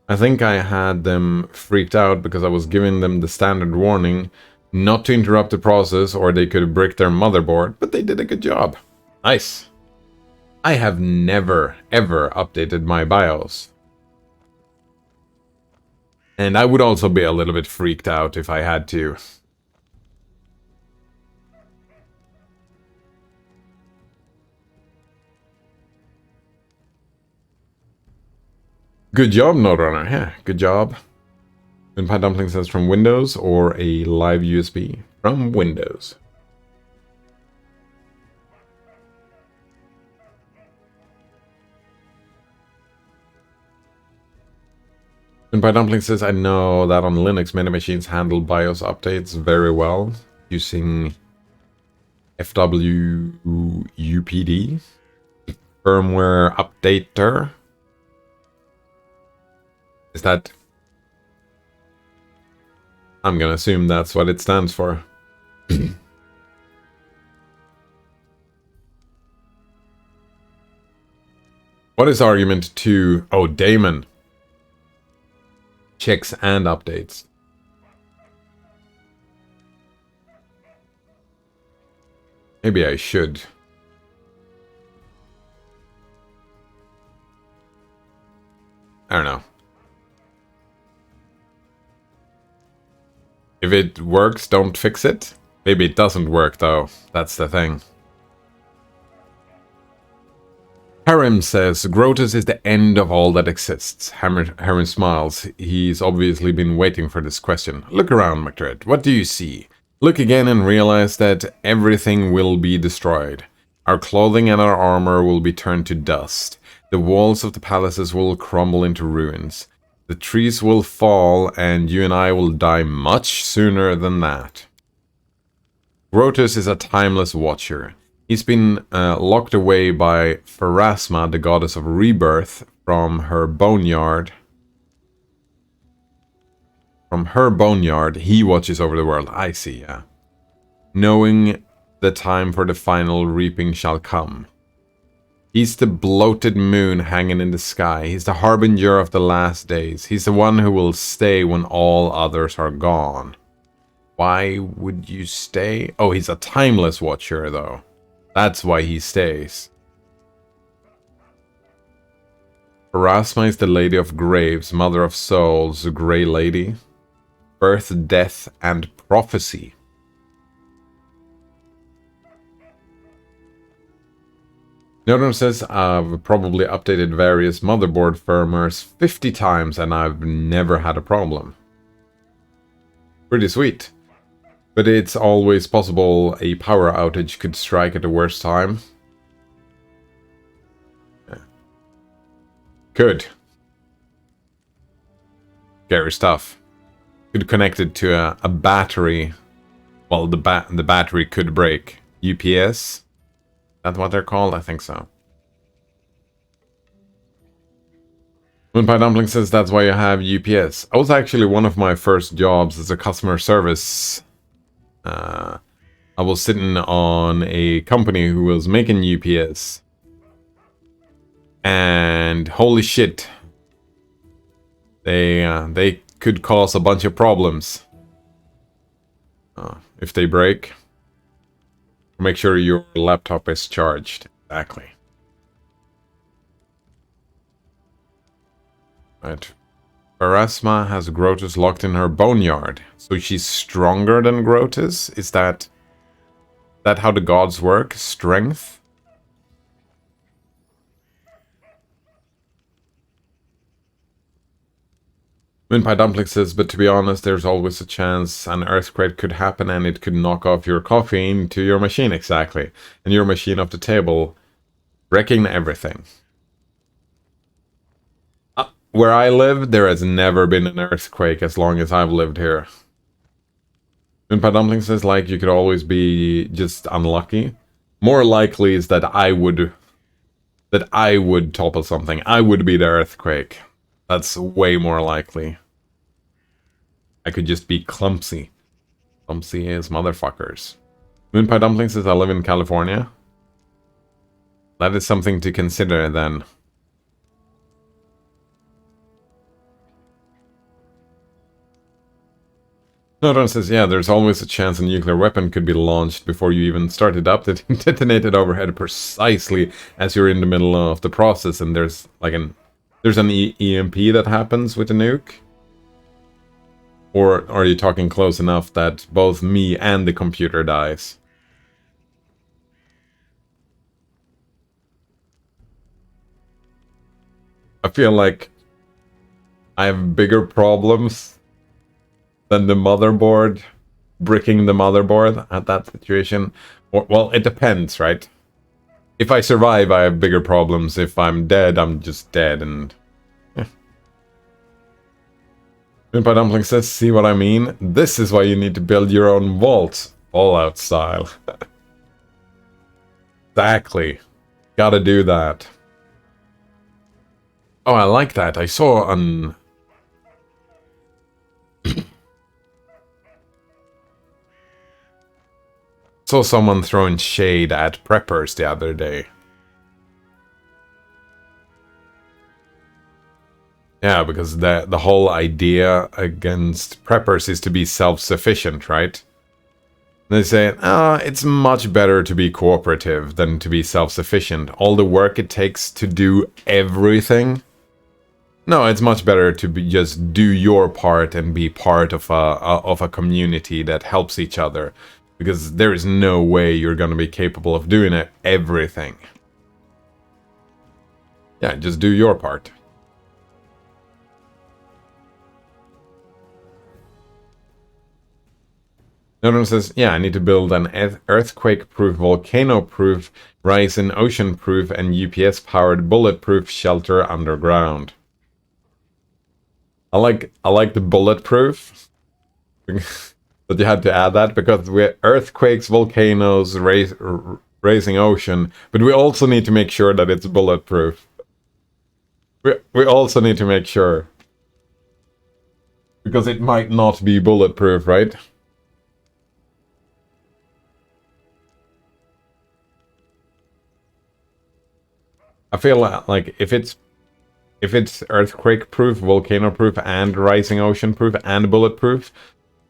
I think I had them freaked out because I was giving them the standard warning not to interrupt the process or they could brick their motherboard, but they did a good job. Nice. I have never, ever updated my BIOS. And I would also be a little bit freaked out if I had to. Good job, Noderunner. Yeah, good job. When Pie Dumpling says from Windows or a live USB? From Windows. When Pie Dumpling says, I know that on Linux many machines handle BIOS updates very well using FWUPD, firmware updater. Is that... I'm gonna assume that's what it stands for. What is argument 2? Oh, Damon. Checks and updates. Maybe I should. I don't know. If it works, don't fix it. Maybe it doesn't work, though. That's the thing. Harem says, Grotus is the end of all that exists. Harem smiles. He's obviously been waiting for this question. Look around, McDred. What do you see? Look again and realize that everything will be destroyed. Our clothing and our armor will be turned to dust. The walls of the palaces will crumble into ruins. The trees will fall, and you and I will die much sooner than that. Grotus is a timeless watcher. He's been locked away by Pharasma, the goddess of rebirth, from her boneyard. From her boneyard, he watches over the world. I see, yeah. Knowing the time for the final reaping shall come. He's the bloated moon hanging in the sky. He's the harbinger of the last days. He's the one who will stay when all others are gone. Why would you stay? Oh, he's a timeless watcher, though. That's why he stays. Pharasma is the Lady of Graves, Mother of Souls, Grey Lady. Birth, death, and prophecy. Nodon says, I've probably updated various motherboard firmwares 50 times and I've never had a problem. Pretty sweet. But it's always possible a power outage could strike at the worst time. Yeah. Could. Scary stuff. Could connect it to a battery. Well, the battery could break. UPS? That's what they're called? I think so. Moonpie Dumpling says that's why you have UPS. I was actually one of my first jobs as a customer service. I was sitting on a company who was making UPS. And holy shit. They could cause a bunch of problems. If they break. Make sure your laptop is charged. Exactly. Right. Pharasma has Grotus locked in her boneyard. So she's stronger than Grotus? Is that how the gods work? Strength? Moonpie Dumpling says, but to be honest, there's always a chance an earthquake could happen and it could knock off your coffee into your machine, exactly. And your machine off the table, wrecking everything. Where I live, there has never been an earthquake as long as I've lived here. Moonpie Dumpling says, like, you could always be just unlucky. More likely is that I would topple something. I would be the earthquake. That's way more likely. I could just be clumsy. Clumsy as motherfuckers. Moonpie Dumpling says I live in California. That is something to consider then. Nodon says, yeah, there's always a chance a nuclear weapon could be launched before you even start it up. That detonated overhead precisely as you're in the middle of the process, and there's like an EMP that happens with a nuke. Or are you talking close enough that both me and the computer dies? I feel like I have bigger problems than the motherboard, bricking the motherboard at that situation. Or, well, it depends, right? If I survive, I have bigger problems. If I'm dead, I'm just dead and... Moonpie Dumpling says, see what I mean? This is why you need to build your own vault. Fallout style. Exactly. Gotta do that. Oh, I like that. I saw an... saw someone throwing shade at preppers the other day. Yeah, because the whole idea against preppers is to be self-sufficient, right? They say, it's much better to be cooperative than to be self-sufficient. All the work it takes to do everything. No, it's much better to just do your part and be part of a community that helps each other. Because there is no way you're going to be capable of doing everything. Yeah, just do your part. Nodon says, yeah, I need to build an earthquake-proof, volcano-proof, Ryzen ocean-proof, and UPS-powered bulletproof shelter underground. I like the bulletproof. But you had to add that because with earthquakes, volcanoes, raising ocean, but we also need to make sure that it's bulletproof. We also need to make sure. Because it might not be bulletproof, right? I feel like if it's earthquake-proof, volcano-proof, and rising ocean-proof, and bulletproof,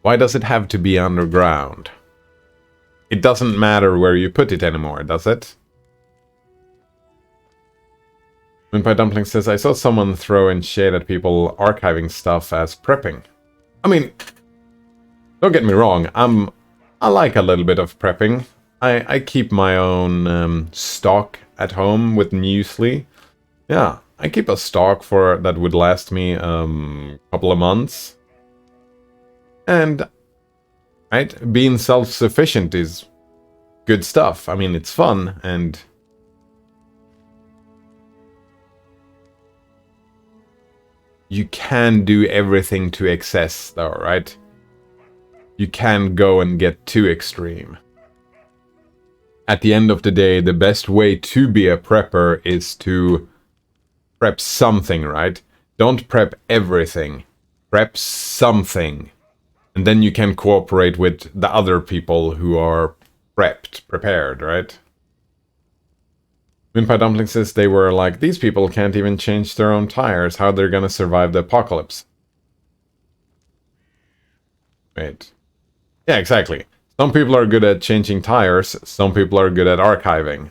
why does it have to be underground? It doesn't matter where you put it anymore, does it? Moonpie Dumpling says, I saw someone throw in shade at people archiving stuff as prepping. I mean, don't get me wrong, I like a little bit of prepping. I keep my own stock at home with muesli. Yeah, I keep a stock for that would last me a couple of months. And, right, being self-sufficient is good stuff. I mean, it's fun, and you can do everything to excess, though, right? You can go and get too extreme. At the end of the day, the best way to be a prepper is to prep something, right? Don't prep everything. Prep something. And then you can cooperate with the other people who are prepared, right? Moonpie Dumpling says they were like, these people can't even change their own tires. How they're gonna survive the apocalypse? Wait. Yeah, exactly. Some people are good at changing tires. Some people are good at archiving.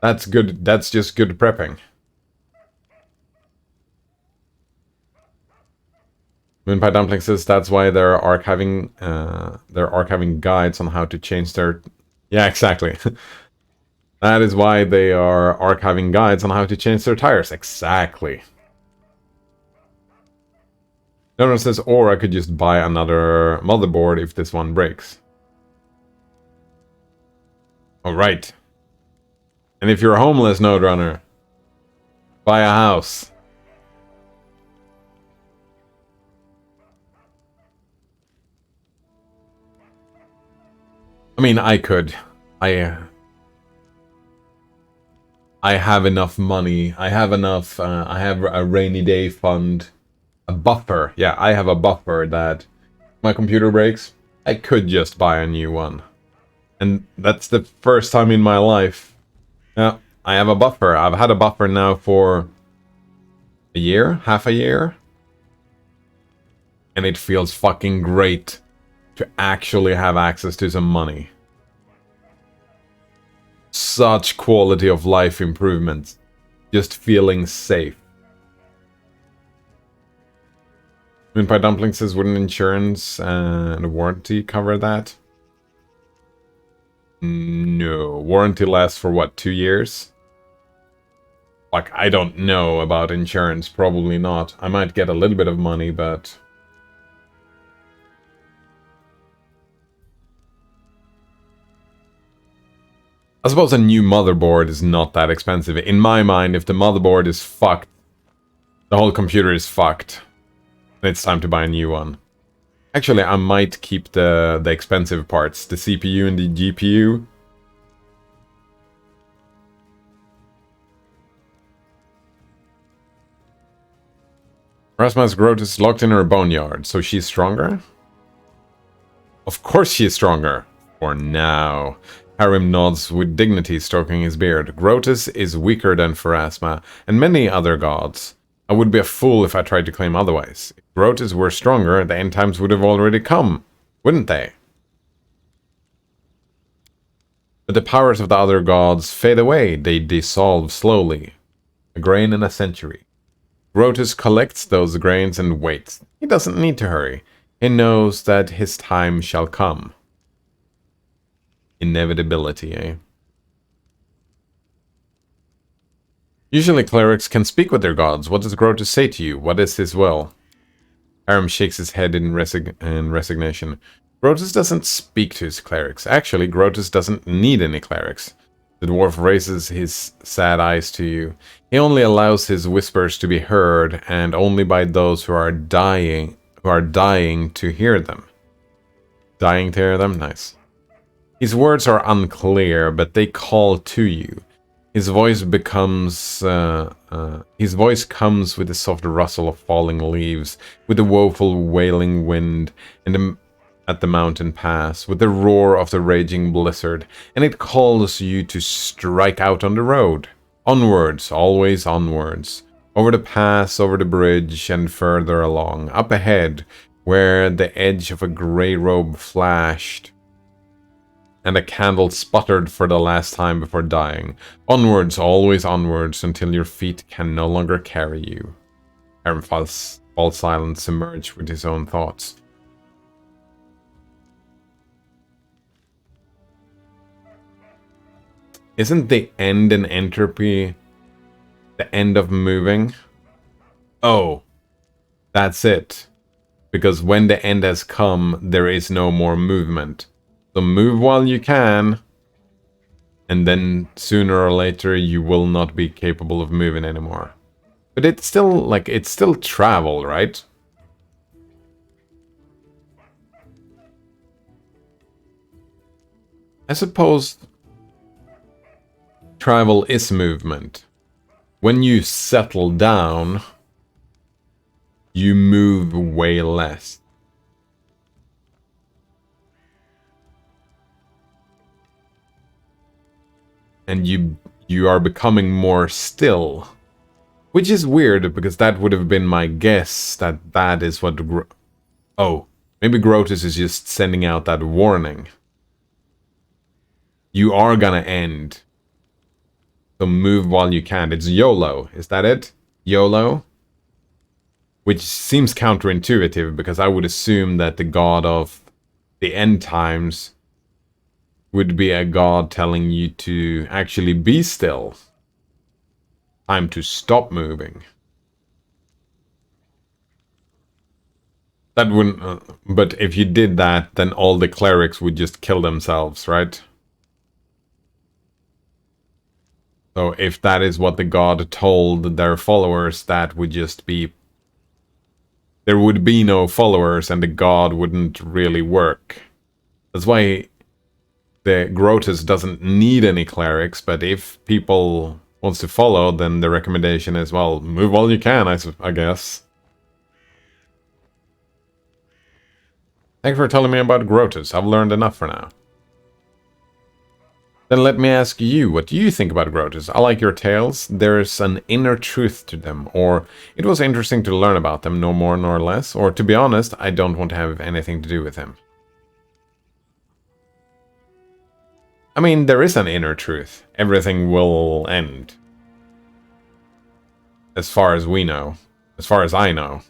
That's good. That's just good prepping. Moonpie Dumpling says that's why they're archiving guides on how to change their... Yeah, exactly. That is why they are archiving guides on how to change their tires. Exactly. No one says, or I could just buy another motherboard if this one breaks. Alright. And if you're homeless, Node Runner, buy a house. I mean, I could. I have enough money. I have enough, I have a rainy day fund. A buffer. Yeah, I have a buffer that if my computer breaks, I could just buy a new one. And that's the first time in my life. Yeah, I have a buffer. I've had a buffer now for a year, half a year. And it feels fucking great to actually have access to some money. Such quality of life improvements. Just feeling safe. Moonpie Dumpling says, wouldn't insurance and a warranty cover that? No. Warranty lasts for what, 2 years? Like, I don't know about insurance. Probably not. I might get a little bit of money, but... I suppose a new motherboard is not that expensive. In my mind, if the motherboard is fucked, the whole computer is fucked. It's time to buy a new one. Actually, I might keep the expensive parts, the CPU and the GPU. Rasma's growth is locked in her boneyard, so she's stronger? Of course she is stronger. For now. Harim nods with dignity, stroking his beard. Grotus is weaker than Pharasma and many other gods. I would be a fool if I tried to claim otherwise. If Grotus were stronger, the end times would have already come, wouldn't they? But the powers of the other gods fade away, they dissolve slowly. A grain in a century. Grotus collects those grains and waits. He doesn't need to hurry. He knows that his time shall come. Inevitability, eh? Usually clerics can speak with their gods. What does Grotus say to you? What is his will? Aram shakes his head in resignation. Grotus doesn't speak to his clerics. Actually, Grotus doesn't need any clerics. The dwarf raises his sad eyes to you. He only allows his whispers to be heard, and only by those who are dying to hear them. Dying to hear them? Nice. His words are unclear, but they call to you. His voice becomes, his voice comes with the soft rustle of falling leaves, with the woeful wailing wind at the mountain pass, with the roar of the raging blizzard, and it calls you to strike out on the road. Onwards, always onwards. Over the pass, over the bridge, and further along. Up ahead, where the edge of a grey robe flashed, and a candle sputtered for the last time before dying. Onwards, always onwards, until your feet can no longer carry you. Aaron falls silent, submerged with his own thoughts. Isn't the end in entropy the end of moving? Oh, that's it. Because when the end has come, there is no more movement. So move while you can, and then sooner or later you will not be capable of moving anymore. But it's still, like, it's still travel, right? I suppose travel is movement. When you settle down, you move way less. And you are becoming more still. Which is weird, because that would have been my guess, that is what... Oh, maybe Grotus is just sending out that warning. You are gonna end. So move while you can. It's YOLO, is that it? YOLO? Which seems counterintuitive, because I would assume that the god of the end times would be a god telling you to actually be still. Time to stop moving. That wouldn't... but if you did that, then all the clerics would just kill themselves, right? So if that is what the god told their followers, that would just be... there would be no followers, and the god wouldn't really work. That's why the Grotus doesn't need any clerics, but if people wants to follow, then the recommendation is, well, move while you can, I guess. Thanks for telling me about Grotus. I've learned enough for now. Then let me ask you, what do you think about Grotus? I like your tales. There's an inner truth to them, or it was interesting to learn about them, no more nor less, or to be honest, I don't want to have anything to do with him. I mean, there is an inner truth. Everything will end. As far as we know. As far as I know.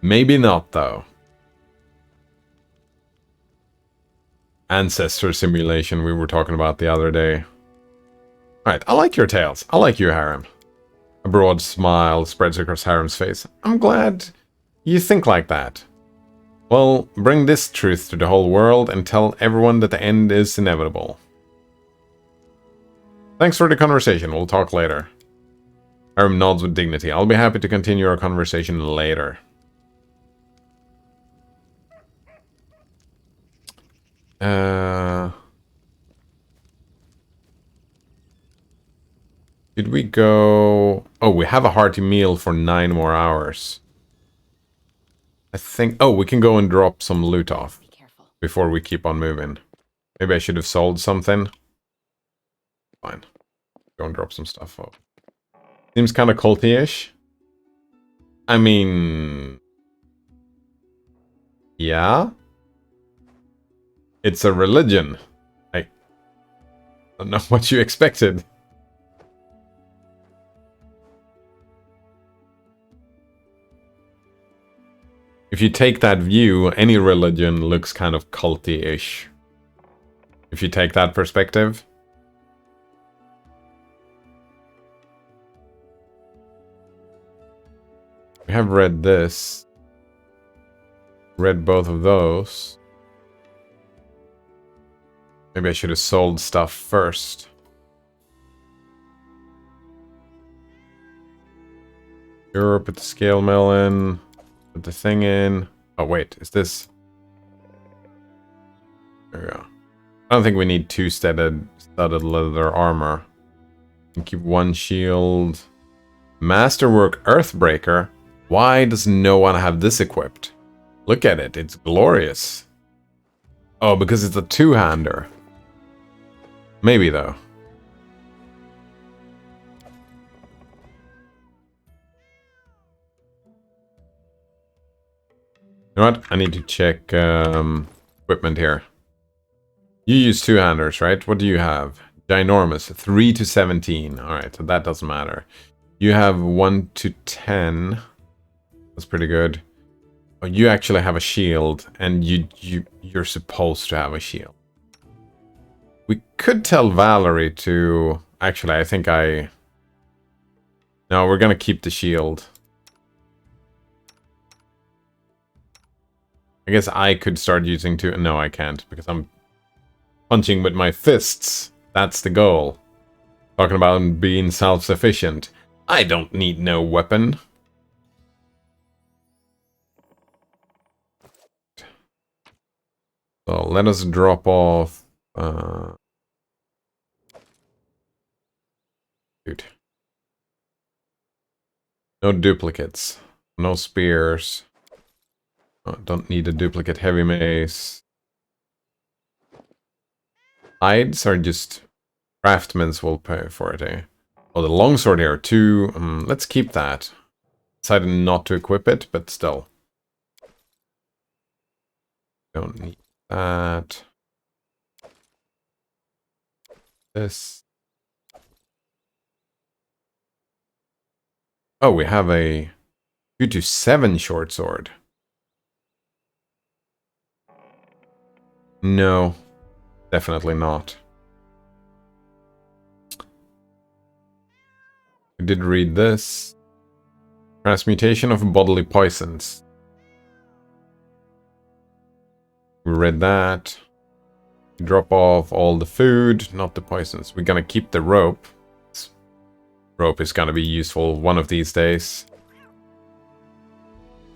Maybe not, though. Ancestor simulation we were talking about the other day. Alright, I like your tales. I like you, Harem. A broad smile spreads across Harem's face. I'm glad you think like that. Well, bring this truth to the whole world and tell everyone that the end is inevitable. Thanks for the conversation. We'll talk later. Harem nods with dignity. I'll be happy to continue our conversation later. Did we go... oh, we have a hearty meal for 9 more hours. I think... oh, we can go and drop some loot off. Be careful. Before we keep on moving. Maybe I should have sold something. Fine. Go and drop some stuff off. Seems kind of culty-ish. I mean... yeah? It's a religion. I don't know what you expected. If you take that view, any religion looks kind of culty-ish. If you take that perspective. We have read this. Read both of those. Maybe I should have sold stuff first. Sure, put the scale mill in. Put the thing in. Oh, wait. Is this... there we go. I don't think we need two studded leather armor. We can keep one shield. Masterwork Earthbreaker. Why does no one have this equipped? Look at it, it's glorious. Oh, because it's a two-hander. Maybe though. You know what? I need to check equipment here. You use two-handers, right? What do you have? Ginormous. 3 to 17. Alright, so that doesn't matter. You have 1 to 10. That's pretty good. Oh, you actually have a shield, and you're supposed to have a shield. We could tell Valerie to... Actually, I think I... No, we're gonna keep the shield. I guess I could start using two... No, I can't, because I'm punching with my fists. That's the goal. Talking about being self-sufficient. I don't need no weapon. So let us drop off... Dude. No duplicates. No spears. Oh, don't need a duplicate heavy mace. Hides are just... Craftsmen's will pay for it, eh? Oh, the longsword here, 2. Let's keep that. Decided not to equip it, but still. Don't need that. This. Oh, we have a 2 to 7 short sword. No, definitely not. I did read this. Transmutation of bodily poisons. We read that. Drop off all the food, not the poisons. We're gonna keep the rope. Rope is gonna be useful one of these days.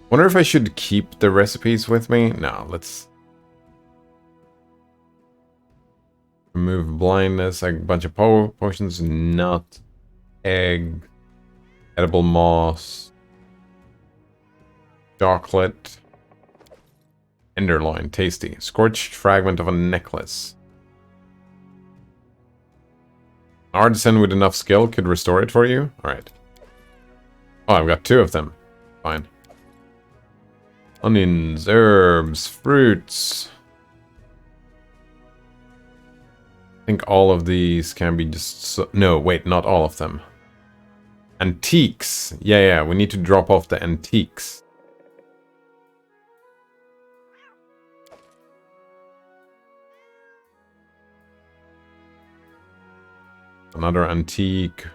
Wonder if I should keep the recipes with me? No, let's... Remove blindness, a bunch of potions, nut, egg, edible moss, chocolate, tenderloin, tasty, scorched fragment of a necklace. An artisan with enough skill could restore it for you? Alright. Oh, I've got 2 of them. Fine. Onions, herbs, fruits. I think all of these can be just... No, wait, not all of them. Antiques. Yeah, we need to drop off the antiques. Another antique.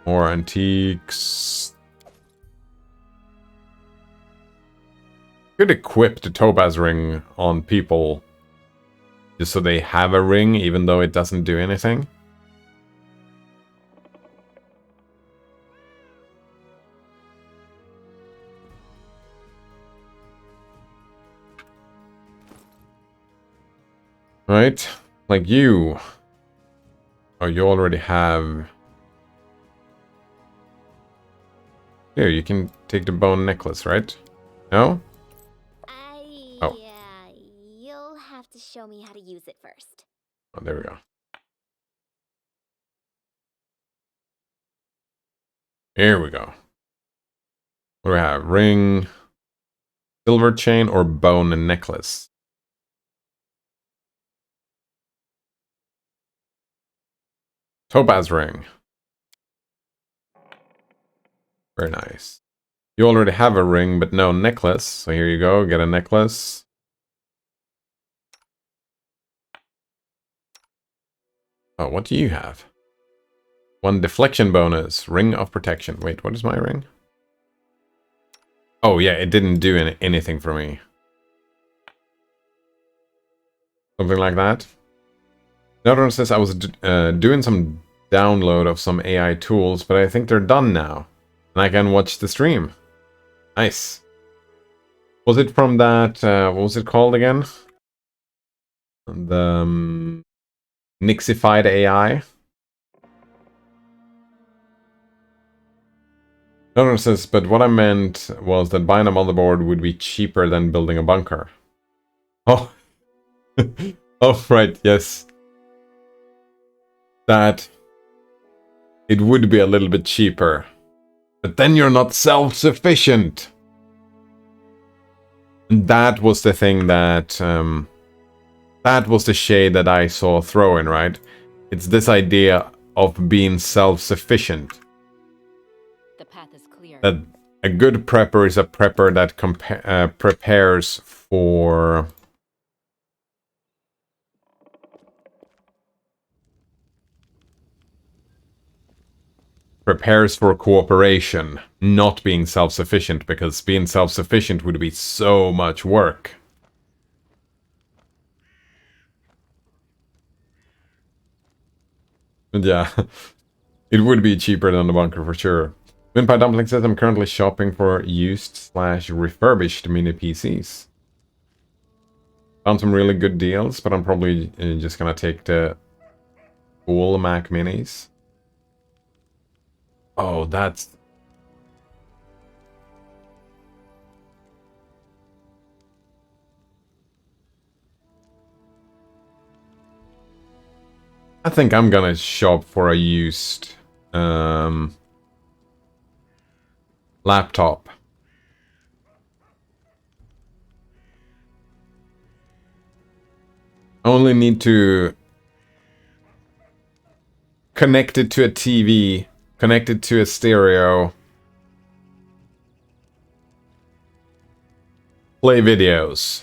More antiques. Could equip the topaz ring on people just so they have a ring even though it doesn't do anything. Right? Like you. Oh, you already have... Here, you can take the bone necklace, right? No? Oh. You'll have to show me how to use it first. Oh, there we go. Here we go. What do we have? Ring, silver chain, or bone and necklace? Topaz ring. Very nice. You already have a ring, but no necklace. So here you go, get a necklace. Oh, what do you have? 1 deflection bonus. Ring of protection. Wait, what is my ring? Oh, yeah, it didn't do anything for me. Something like that. Another one says I was doing some download of some AI tools, but I think they're done now. And I can watch the stream. Nice. Was it from that, what was it called again? the Nixified AI. No, says, but what I meant was that buying a motherboard would be cheaper than building a bunker. Oh, oh, right, yes. That it would be a little bit cheaper. But then you're not self-sufficient. And that was the thing that... that was the shade that I saw throwing, right? It's this idea of being self-sufficient. The path is clear. That a good prepper is a prepper that prepares for... prepares for cooperation, not being self-sufficient, because being self-sufficient would be so much work. And yeah, it would be cheaper than the bunker for sure. Windpie Dumpling says, I'm currently shopping for used/refurbished mini PCs. Found some really good deals, but I'm probably just gonna take the cool Mac Minis. Oh, that's... I think I'm gonna shop for a used laptop. I only need to connect it to a TV, connect it to a stereo, play videos,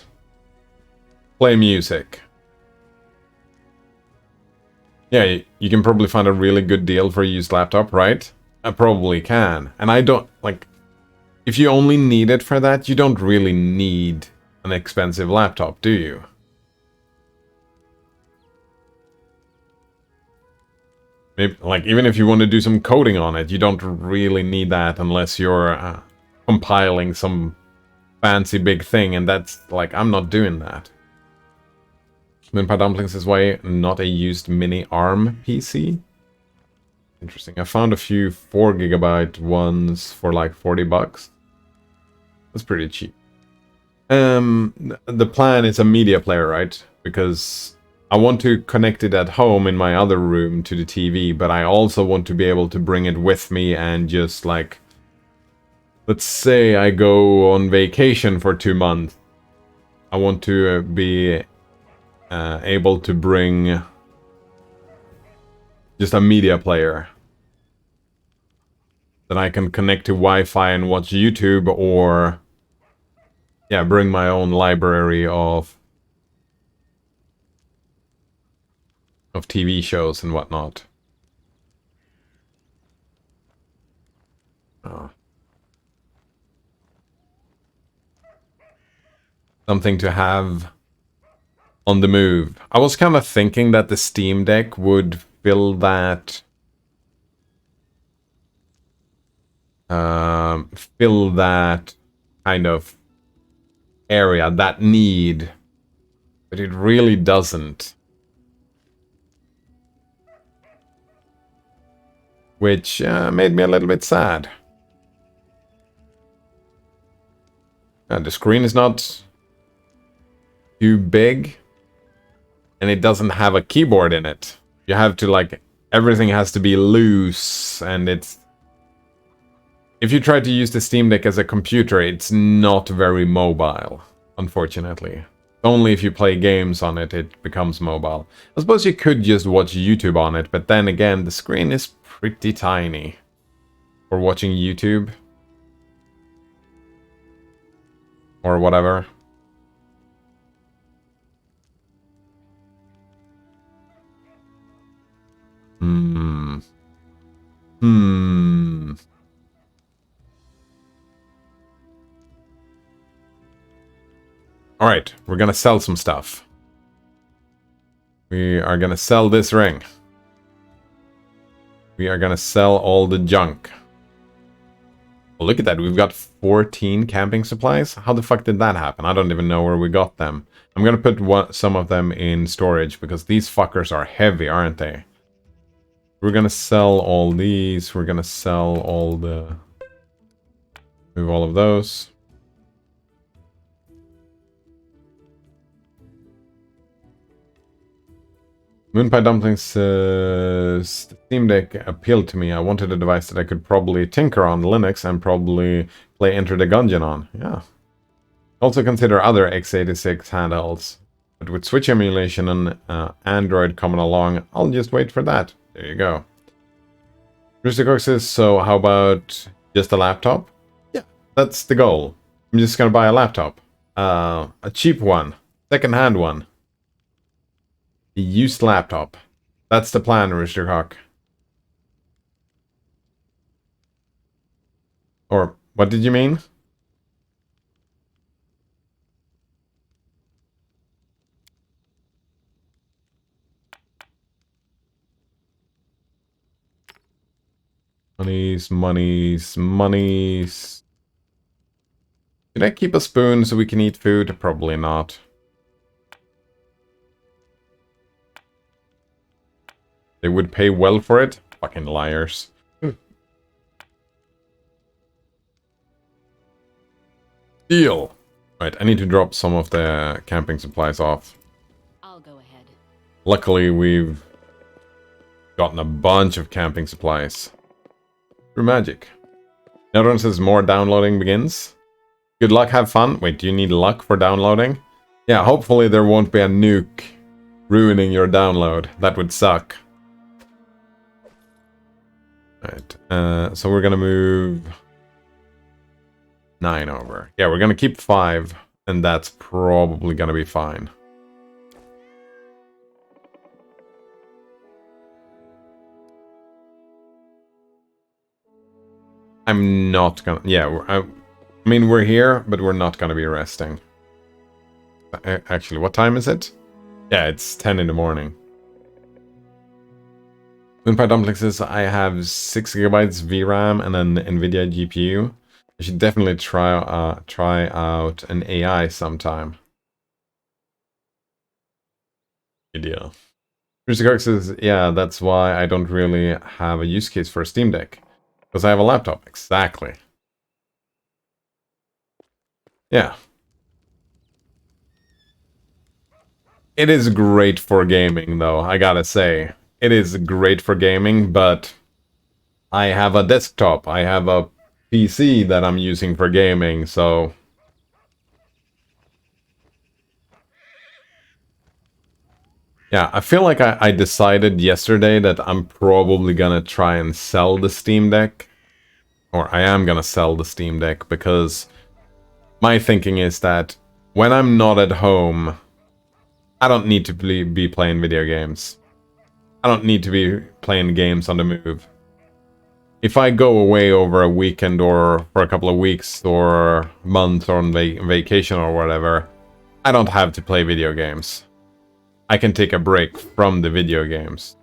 play music. Yeah, you can probably find a really good deal for a used laptop, right? I probably can. And I don't, like, if you only need it for that, you don't really need an expensive laptop, do you? Maybe, like, even if you want to do some coding on it, you don't really need that unless you're compiling some fancy big thing, and that's, like, I'm not doing that. Minpie Dumpling says, why not a used mini ARM PC? Interesting. I found a few 4GB ones for like 40 bucks. That's pretty cheap. The plan is a media player, right? Because I want to connect it at home in my other room to the TV, but I also want to be able to bring it with me and just like... Let's say I go on vacation for 2 months. I want to be able to bring just a media player that I can connect to Wi-Fi and watch YouTube, or yeah, bring my own library of TV shows and whatnot. Oh. Something to have on the move. I was kind of thinking that the Steam Deck would fill that kind of area, that need, but it really doesn't. Which made me a little bit sad. The screen is not too big, and it doesn't have a keyboard in it. You have to, like, everything has to be loose, and it's... If you try to use the Steam Deck as a computer, it's not very mobile, unfortunately. Only if you play games on it, it becomes mobile. I suppose you could just watch YouTube on it, but then again, the screen is pretty tiny for watching YouTube. Or whatever. Alright, we're gonna sell some stuff. We are gonna sell this ring. We are gonna sell all the junk. Oh, look at that, we've got 14 camping supplies. How the fuck did that happen? I don't even know where we got them. I'm gonna put some of them in storage because these fuckers are heavy, aren't they? We're gonna sell all these. We're gonna sell all the... Move all of those. Moonpie Dumplings says, the Steam Deck appealed to me. I wanted a device that I could probably tinker on Linux and probably play Enter the Gungeon on. Yeah. Also consider other x86 handhelds. But with Switch emulation and Android coming along, I'll just wait for that. There you go. Mr. Cook says, so how about just a laptop? Yeah, that's the goal. I'm just gonna buy a laptop. A cheap one. Second-hand one. A used laptop. That's the plan, Rooster Cock. Or, what did you mean? Monies, monies, monies. Did I keep a spoon so we can eat food? Probably not. They would pay well for it? Fucking liars. Deal! Right, I need to drop some of the camping supplies off. I'll go ahead. Luckily, we've gotten a bunch of camping supplies. Through magic. Another one says more downloading begins. Good luck, have fun. Wait, do you need luck for downloading? Yeah, hopefully there won't be a nuke ruining your download. That would suck. Right, so we're gonna move 9 over. Yeah, we're gonna keep 5, and that's probably gonna be fine. I'm not gonna... Yeah, I mean, we're here, but we're not gonna be resting. Actually, what time is it? Yeah, it's 10 in the morning. Moonpie Dumpling says, I have 6 gigabytes VRAM and an NVIDIA GPU. I should definitely try out an AI sometime. Good deal. Mr. Kirk says, yeah, that's why I don't really have a use case for a Steam Deck. Because I have a laptop. Exactly. Yeah. It is great for gaming, though, I gotta say. It is great for gaming, but I have a desktop. I have a PC that I'm using for gaming, so... Yeah, I feel like I decided yesterday that I'm probably gonna try and sell the Steam Deck. Or I am gonna sell the Steam Deck, because my thinking is that when I'm not at home, I don't need to be playing video games. I don't need to be playing games on the move. If I go away over a weekend or for a couple of weeks or a month on vacation or whatever, I don't have to play video games. I can take a break from the video games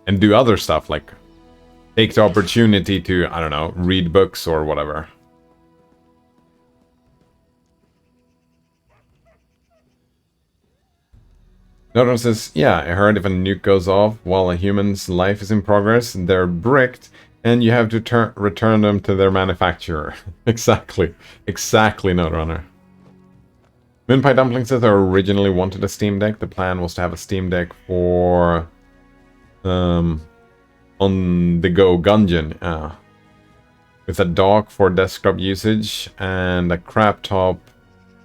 and do other stuff, like take the opportunity to, I don't know, read books or whatever. Another one says, yeah, I heard if a nuke goes off while a human's life is in progress, they're bricked, and you have to return them to their manufacturer. Exactly. Exactly, Notrunner. Moonpie Dumpling says I originally wanted a Steam Deck. The plan was to have a Steam Deck for... on-the-go Gungeon. With a dock for desktop usage, and a crap top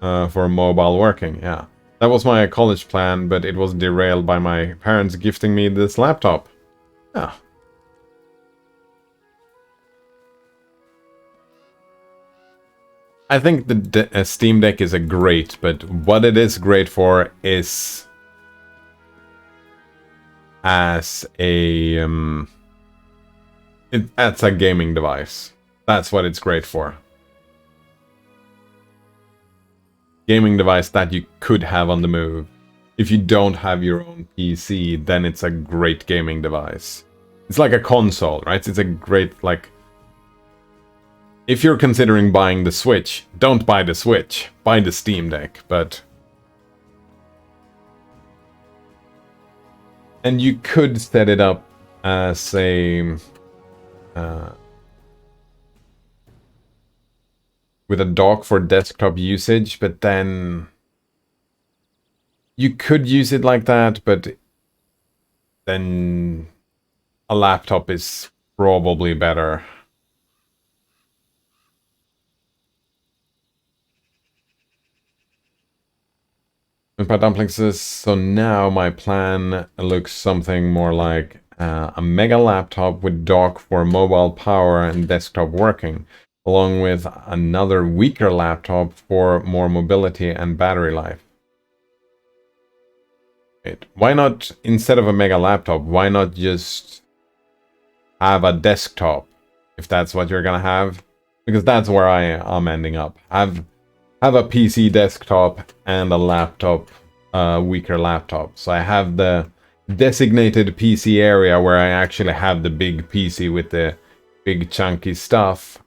for mobile working, yeah. That was my college plan, but it was derailed by my parents gifting me this laptop. Yeah. I think the Steam Deck is a great, but what it is great for is as a that's a gaming device. That's what it's great for. Gaming device that you could have on the move. If you don't have your own PC, then it's a great gaming device. It's like a console, right? It's a great, like... if you're considering buying the Switch, don't buy the Switch. Buy the Steam Deck, but... And you could set it up as a... with a dock for desktop usage, but then... You could use it like that, but then a laptop is probably better. Moonpie Dumpling says, so now my plan looks something more like a mega laptop with dock for mobile power and desktop working, along with another weaker laptop for more mobility and battery life. Wait, why not, instead of a mega laptop, why not just have a desktop, if that's what you're gonna have? Because that's where I am ending up. Have a PC desktop and a laptop, weaker laptop. So I have the designated PC area where I actually have the big PC with the big chunky stuff.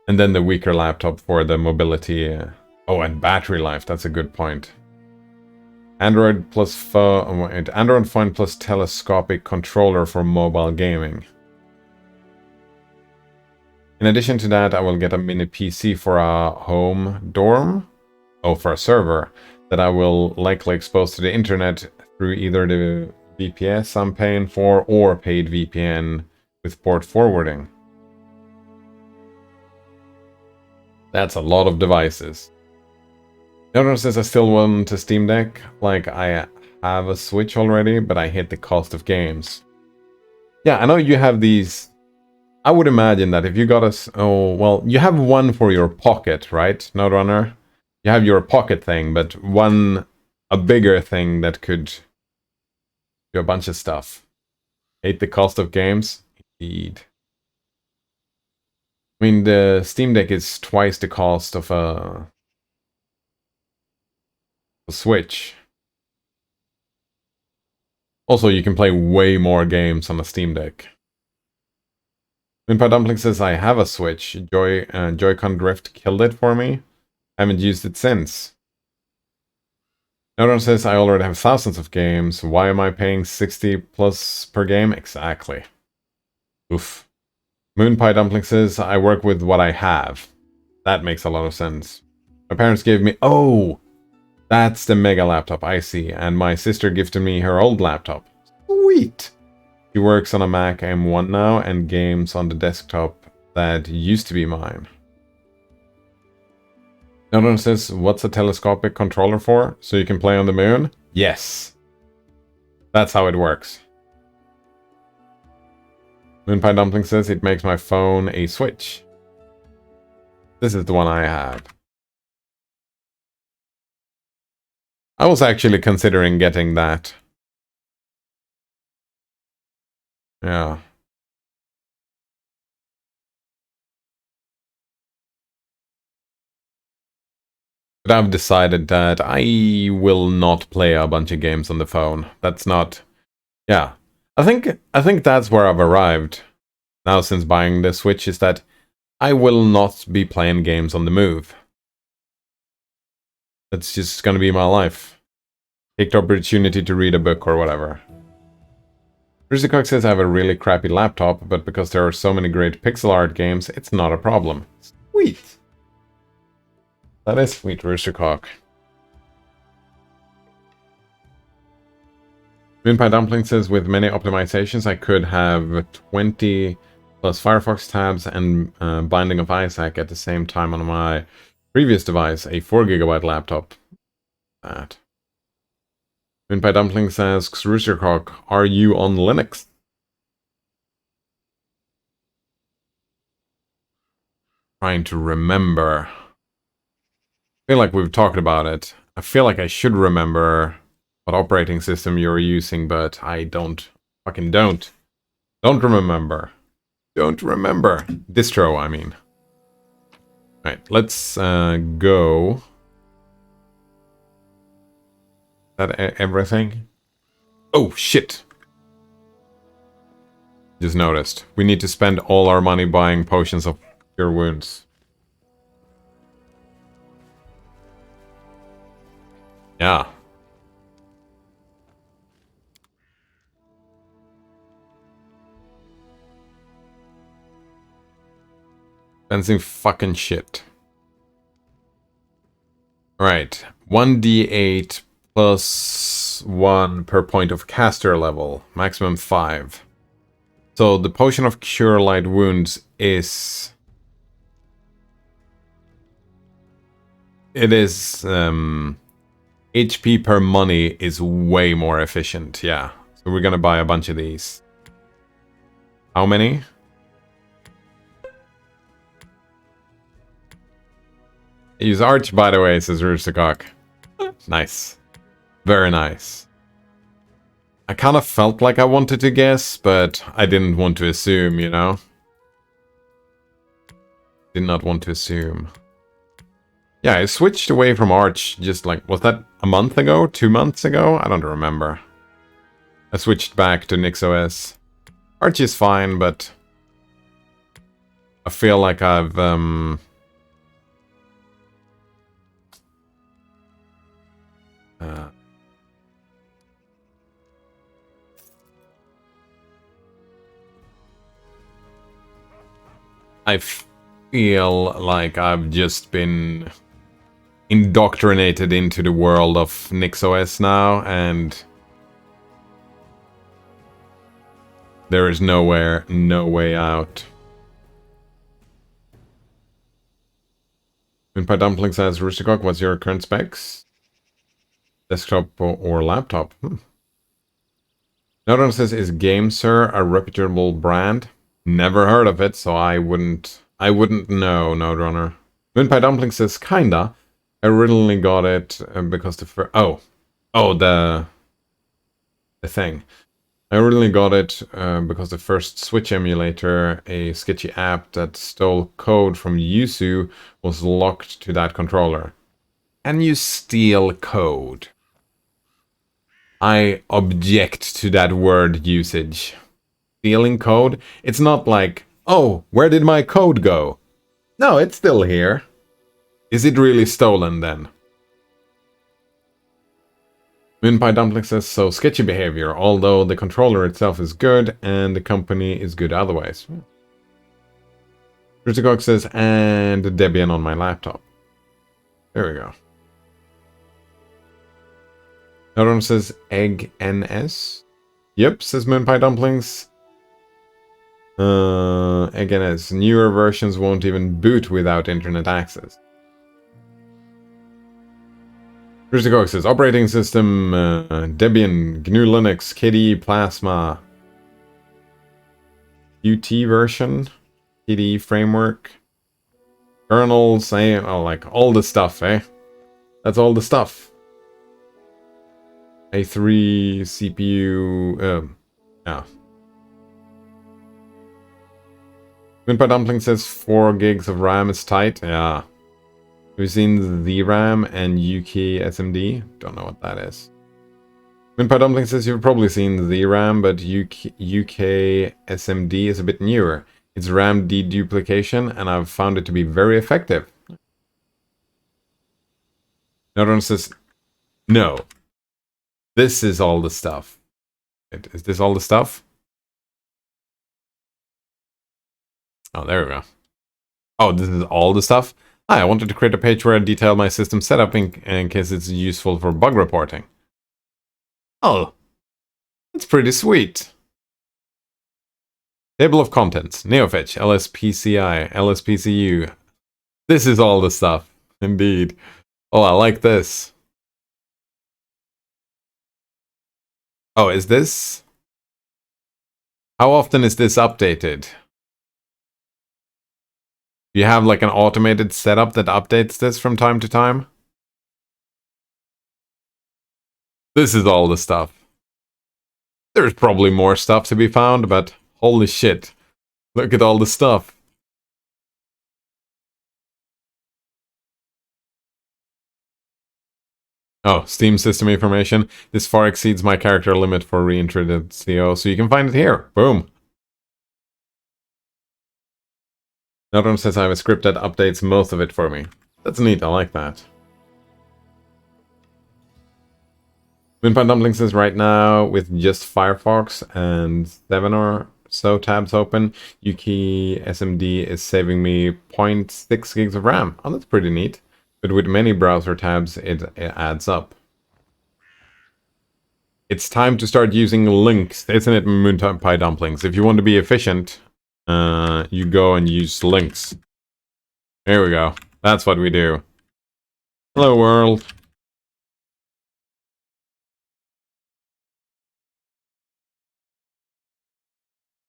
And then the weaker laptop for the mobility. Oh, and battery life, that's a good point. Android plus phone, Android phone plus telescopic controller for mobile gaming. In addition to that, I will get a mini PC for a home dorm. Oh, for a server that I will likely expose to the internet through either the VPS I'm paying for or paid VPN with port forwarding. That's a lot of devices. Notice says I still want a Steam Deck. Like, I have a Switch already, but I hate the cost of games. Yeah, I know you have these... I would imagine that if you got a... Oh, well, you have one for your pocket, right, Noderunner? You have your pocket thing, but a bigger thing that could do a bunch of stuff. Hate the cost of games? Indeed. I mean, the Steam Deck is twice the cost of a Switch. Also, you can play way more games on a Steam Deck. Moonpie Dumpling says, I have a Switch. Joy-Con Drift killed it for me. I haven't used it since. Nodon says, I already have thousands of games. Why am I paying 60 plus per game? Exactly. Oof. Moonpie Dumpling says, I work with what I have. That makes a lot of sense. My parents gave me... Oh! That's the mega laptop, I see. And my sister gifted me her old laptop. Sweet! She works on a Mac M1 now and games on the desktop that used to be mine. Another one says, what's a telescopic controller for? So you can play on the moon? Yes. That's how it works. Moonpie Dumpling says, it makes my phone a Switch. This is the one I have. I was actually considering getting that. Yeah. But I've decided that I will not play a bunch of games on the phone. That's not... Yeah. I think that's where I've arrived now since buying the Switch, is that I will not be playing games on the move. That's just gonna be my life. Take the opportunity to read a book or whatever. Rizikok says I have a really crappy laptop, but because there are so many great pixel art games, it's not a problem. Sweet! That is sweet, Rizikok. Moonpie Dumpling says, with many optimizations, I could have 20 plus Firefox tabs and Binding of Isaac at the same time on my previous device, a 4GB laptop. That. Moonpie Dumpling says, Rizikok, are you on Linux? Trying to remember. I feel like we've talked about it. I feel like I should remember what operating system you're using, but I don't. Fucking don't. Don't remember. Don't remember. Distro, I mean. Alright, let's go. Is that everything? Oh, shit. Just noticed. We need to spend all our money buying potions of cure wounds. Yeah. Expensive fucking shit. Alright. 1d8 plus 1 per point of caster level. Maximum 5. So the potion of cure light wounds is... It is... HP per money is way more efficient, yeah. So we're gonna buy a bunch of these. How many? Use Arch, by the way, says Roostercock. Nice. Very nice. I kind of felt like I wanted to guess, but I didn't want to assume, you know? Did not want to assume. Yeah, I switched away from Arch just like, was that a month ago? 2 months ago? I don't remember. I switched back to NixOS. Arch is fine, but I feel like I've, I feel like I've just been indoctrinated into the world of NixOS now, and there is no way out. Minpie Dumpling says, Roostercock, what's your current specs? Desktop or laptop? Nodron says, is GameSir a reputable brand? Never heard of it, so I wouldn't know, Nodrunner. Minpie Dumpling says, kinda. I originally got it because the thing. I originally got it because the first Switch emulator, a sketchy app that stole code from Yuzu, was locked to that controller. Can you steal code? I object to that word usage. Stealing code? It's not like, oh, where did my code go? No, it's still here. Is it really stolen then? Moonpie Dumpling says, so sketchy behavior, although the controller itself is good and the company is good otherwise. Criticog says, and Debian on my laptop. There we go. Another one says, Egg NS. Yep, says Moonpie Dumplings. Egg NS. Newer versions won't even boot without internet access. Criticog says, operating system, Debian, GNU Linux, KDE Plasma, Qt version, KDE framework, kernels, like all the stuff, eh? That's all the stuff. A3 CPU, yeah. Moonpie Dumpling says 4 gigs of RAM is tight, yeah. Have you seen the RAM and UK SMD? Don't know what that is. Moonpie Dumpling says you've probably seen the RAM, but UK SMD is a bit newer. It's RAM deduplication, and I've found it to be very effective. Another one says, no. This is all the stuff. Is this all the stuff? Oh, there we go. Oh, this is all the stuff? I wanted to create a page where I detail my system setup in case it's useful for bug reporting. Oh, that's pretty sweet. Table of contents, Neofetch, LSPCI, LSPCU. This is all the stuff, indeed. Oh, I like this. Oh, is this? How often is this updated? Do you have like an automated setup that updates this from time to time? This is all the stuff. There's probably more stuff to be found, but holy shit. Look at all the stuff. Oh, Steam system information. This far exceeds my character limit for reintroduced CO, so you can find it here. Boom. Another one says I have a script that updates most of it for me. That's neat, I like that. Moonpie Dumpling says right now, with just Firefox and 7 or so tabs open, Yuki SMD is saving me 0.6 gigs of RAM. Oh, that's pretty neat. But with many browser tabs, it adds up. It's time to start using links, isn't it, Moonpie Dumplings? If you want to be efficient, you go and use links. There we go. That's what we do. Hello, world.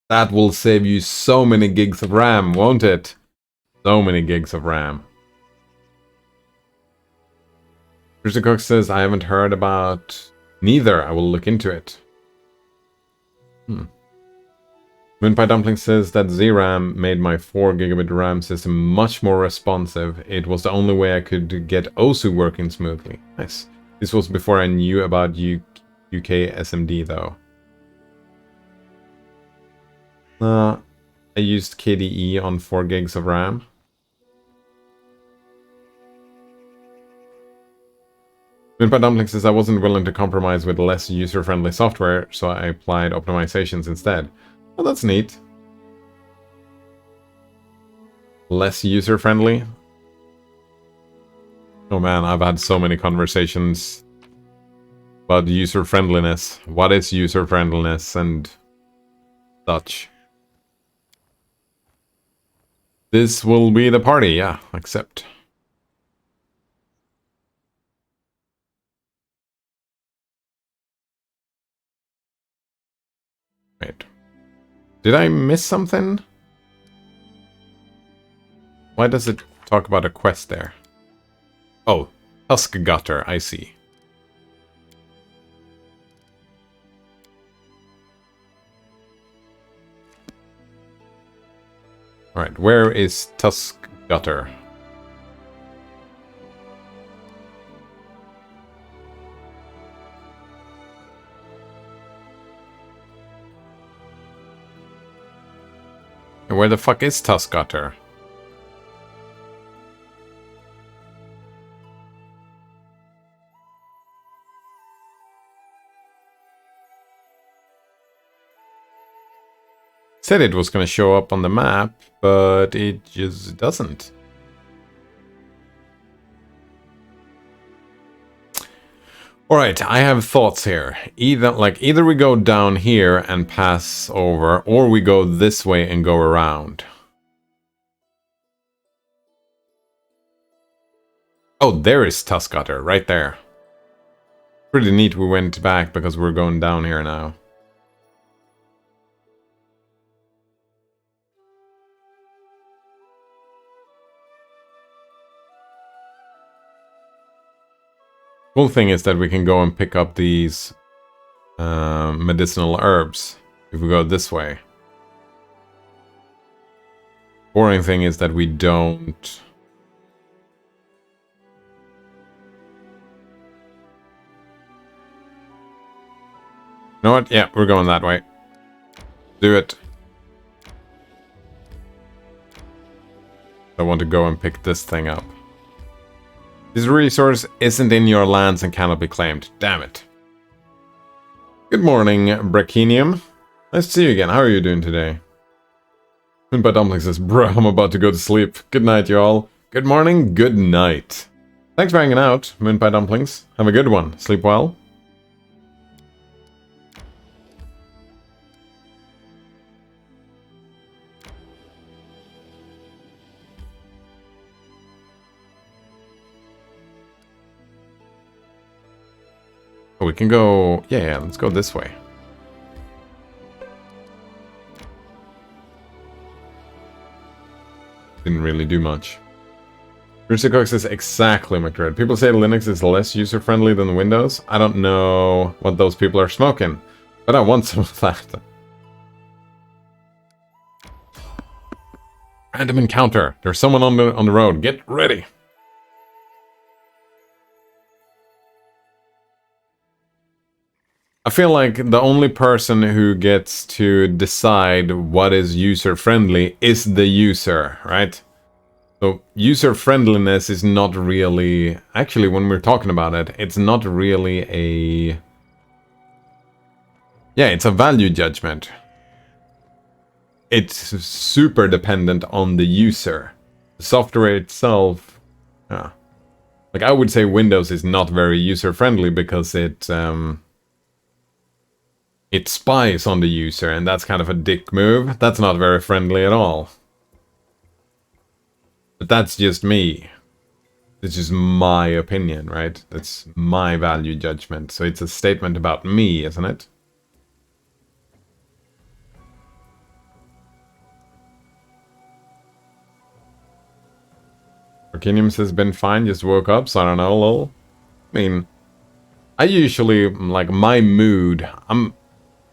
That will save you so many gigs of RAM, won't it? So many gigs of RAM. Christian Cook says, I haven't heard about neither. I will look into it. Moonpie Dumpling says that ZRAM made my 4 gigabit RAM system much more responsive. It was the only way I could get OSU working smoothly. Nice. This was before I knew about UK SMD though. I used KDE on 4 gigs of RAM. Moonpie Dumpling says I wasn't willing to compromise with less user-friendly software, so I applied optimizations instead. Well, that's neat. Less user-friendly? Oh man, I've had so many conversations about user-friendliness. What is user-friendliness and such? This will be the party, yeah, accept. Wait. Did I miss something? Why does it talk about a quest there? Oh, Tusk Gutter, I see. Alright, where is Tusk Gutter? And where the fuck is Tusk Gutter? Said it was going to show up on the map, but it just doesn't. Alright, I have thoughts here. Either we go down here and pass over, or we go this way and go around. Oh, there is Tusk Gutter, right there. Pretty neat we went back because we're going down here now. Cool thing is that we can go and pick up these medicinal herbs if we go this way. Boring thing is that we don't. You know what? Yeah, we're going that way. Do it. I want to go and pick this thing up. This resource isn't in your lands and cannot be claimed. Damn it. Good morning, Brachinium. Nice to see you again. How are you doing today? Moonpie Dumpling says, bruh, I'm about to go to sleep. Good night, y'all. Good morning, good night. Thanks for hanging out, Moonpie Dumplings. Have a good one. Sleep well. Oh, we can go. Yeah, let's go this way. Didn't really do much. Rooster Cook says exactly, McDread. People say Linux is less user-friendly than Windows. I don't know what those people are smoking, but I want some of that. Random encounter. There's someone on the road. Get ready. I feel like the only person who gets to decide what is user-friendly is the user, right? So user-friendliness is not really... Actually, when we're talking about it, it's not really a... Yeah, it's a value judgment. It's super dependent on the user. The software itself... Like, I would say Windows is not very user-friendly because it spies on the user, and that's kind of a dick move. That's not very friendly at all. But that's just me. It's just my opinion, right? That's my value judgment. So it's a statement about me, isn't it? Arcanium says, been fine, just woke up, so I don't know, lol. I mean, I usually, like, my mood, I'm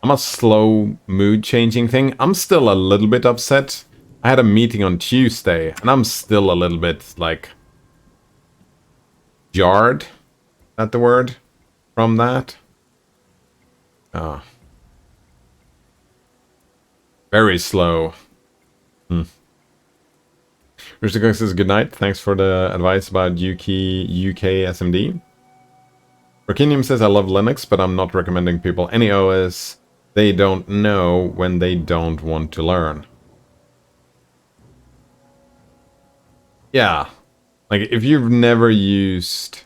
a slow mood changing thing. I'm still a little bit upset. I had a meeting on Tuesday, and I'm still a little bit, like, jarred. Is that the word? From that? Very slow. Mr. Cook says, good night. Thanks for the advice about UK SMD. Rocinium says, I love Linux, but I'm not recommending people any OS they don't know when they don't want to learn. Yeah. Like, if you've never used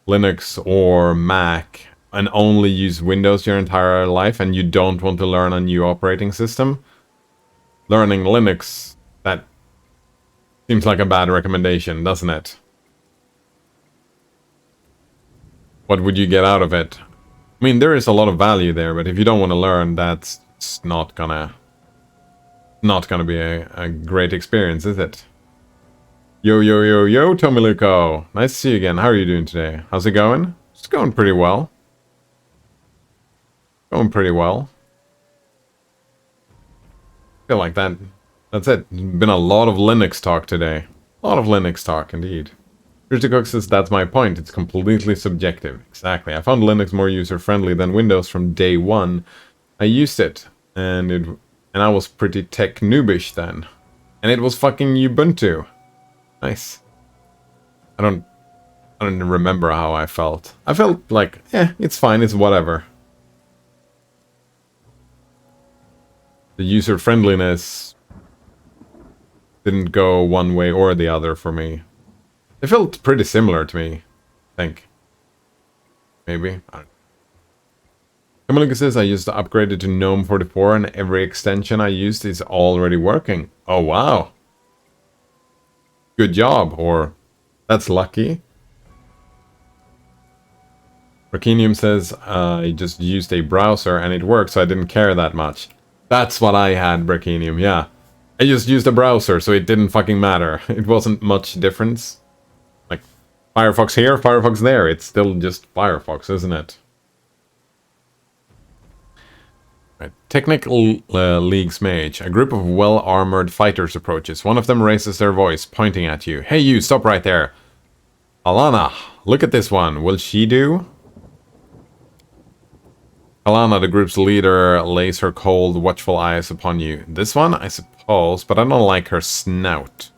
Linux or Mac and only use Windows your entire life and you don't want to learn a new operating system, learning Linux, that seems like a bad recommendation, doesn't it? What would you get out of it? I mean, there is a lot of value there, but if you don't want to learn, that's not gonna be a great experience, is it? Yo, yo, yo, yo, Tommy Luco. Nice to see you again. How are you doing today? How's it going? It's going pretty well. Going pretty well. Feel like that's it. Been a lot of Linux talk today. A lot of Linux talk, indeed. Mr. Cook says, that's my point. It's completely subjective. Exactly. I found Linux more user-friendly than Windows from day one. I used it, and I was pretty tech noobish then. And it was fucking Ubuntu. Nice. I don't remember how I felt. I felt like, it's fine, it's whatever. The user-friendliness didn't go one way or the other for me. It felt pretty similar to me, I think. Maybe. I don't know. Kamalika says, I used to upgrade it to GNOME 44 and every extension I used is already working. Oh, wow. Good job, or that's lucky. Racinium says, I just used a browser and it worked, so I didn't care that much. That's what I had, Brachinium, yeah. I just used a browser, so it didn't fucking matter. It wasn't much difference. Like, Firefox here, Firefox there. It's still just Firefox, isn't it? Right. Technical League's Mage. A group of well-armored fighters approaches. One of them raises their voice, pointing at you. Hey you, stop right there. Alana, look at this one. Will she do? Alana, the group's leader, lays her cold, watchful eyes upon you. This one, I suppose, but I don't like her snout.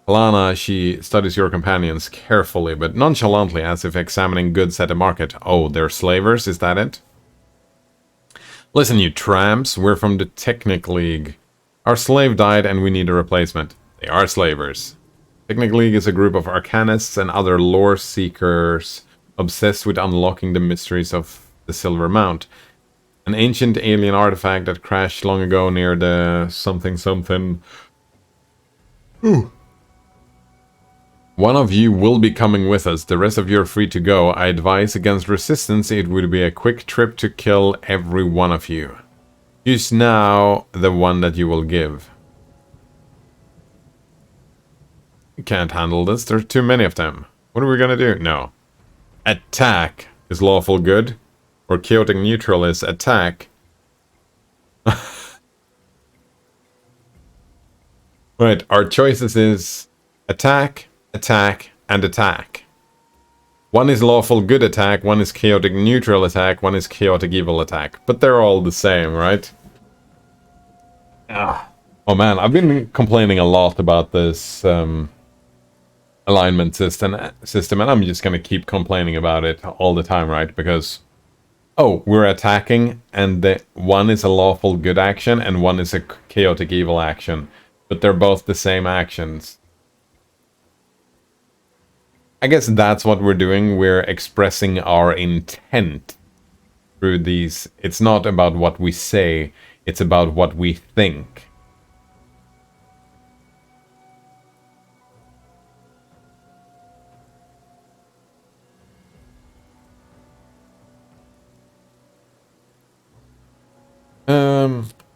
Alana, she studies your companions carefully, but nonchalantly, as if examining goods at a market. Oh, they're slavers, is that it? Listen, you tramps, we're from the Technic League. Our slave died and we need a replacement. They are slavers. Technic League is a group of arcanists and other lore seekers obsessed with unlocking the mysteries of the Silver Mount. An ancient alien artifact that crashed long ago near the something. Ooh. One of you will be coming with us. The rest of you are free to go. I advise against resistance. It would be a quick trip to kill every one of you. Choose now the one that you will give. You can't handle this. There's too many of them. What are we gonna do? No. Attack is lawful good. Or chaotic neutral is attack. Right, our choices is attack, attack, and attack. One is lawful good attack, one is chaotic neutral attack, one is chaotic evil attack. But they're all the same, right? Ah. Oh man, I've been complaining a lot about this alignment system, and I'm just gonna keep complaining about it all the time, right? Because, oh, we're attacking, and the one is a lawful good action, and one is a chaotic evil action. But they're both the same actions. I guess that's what we're doing. We're expressing our intent through these. It's not about what we say, it's about what we think.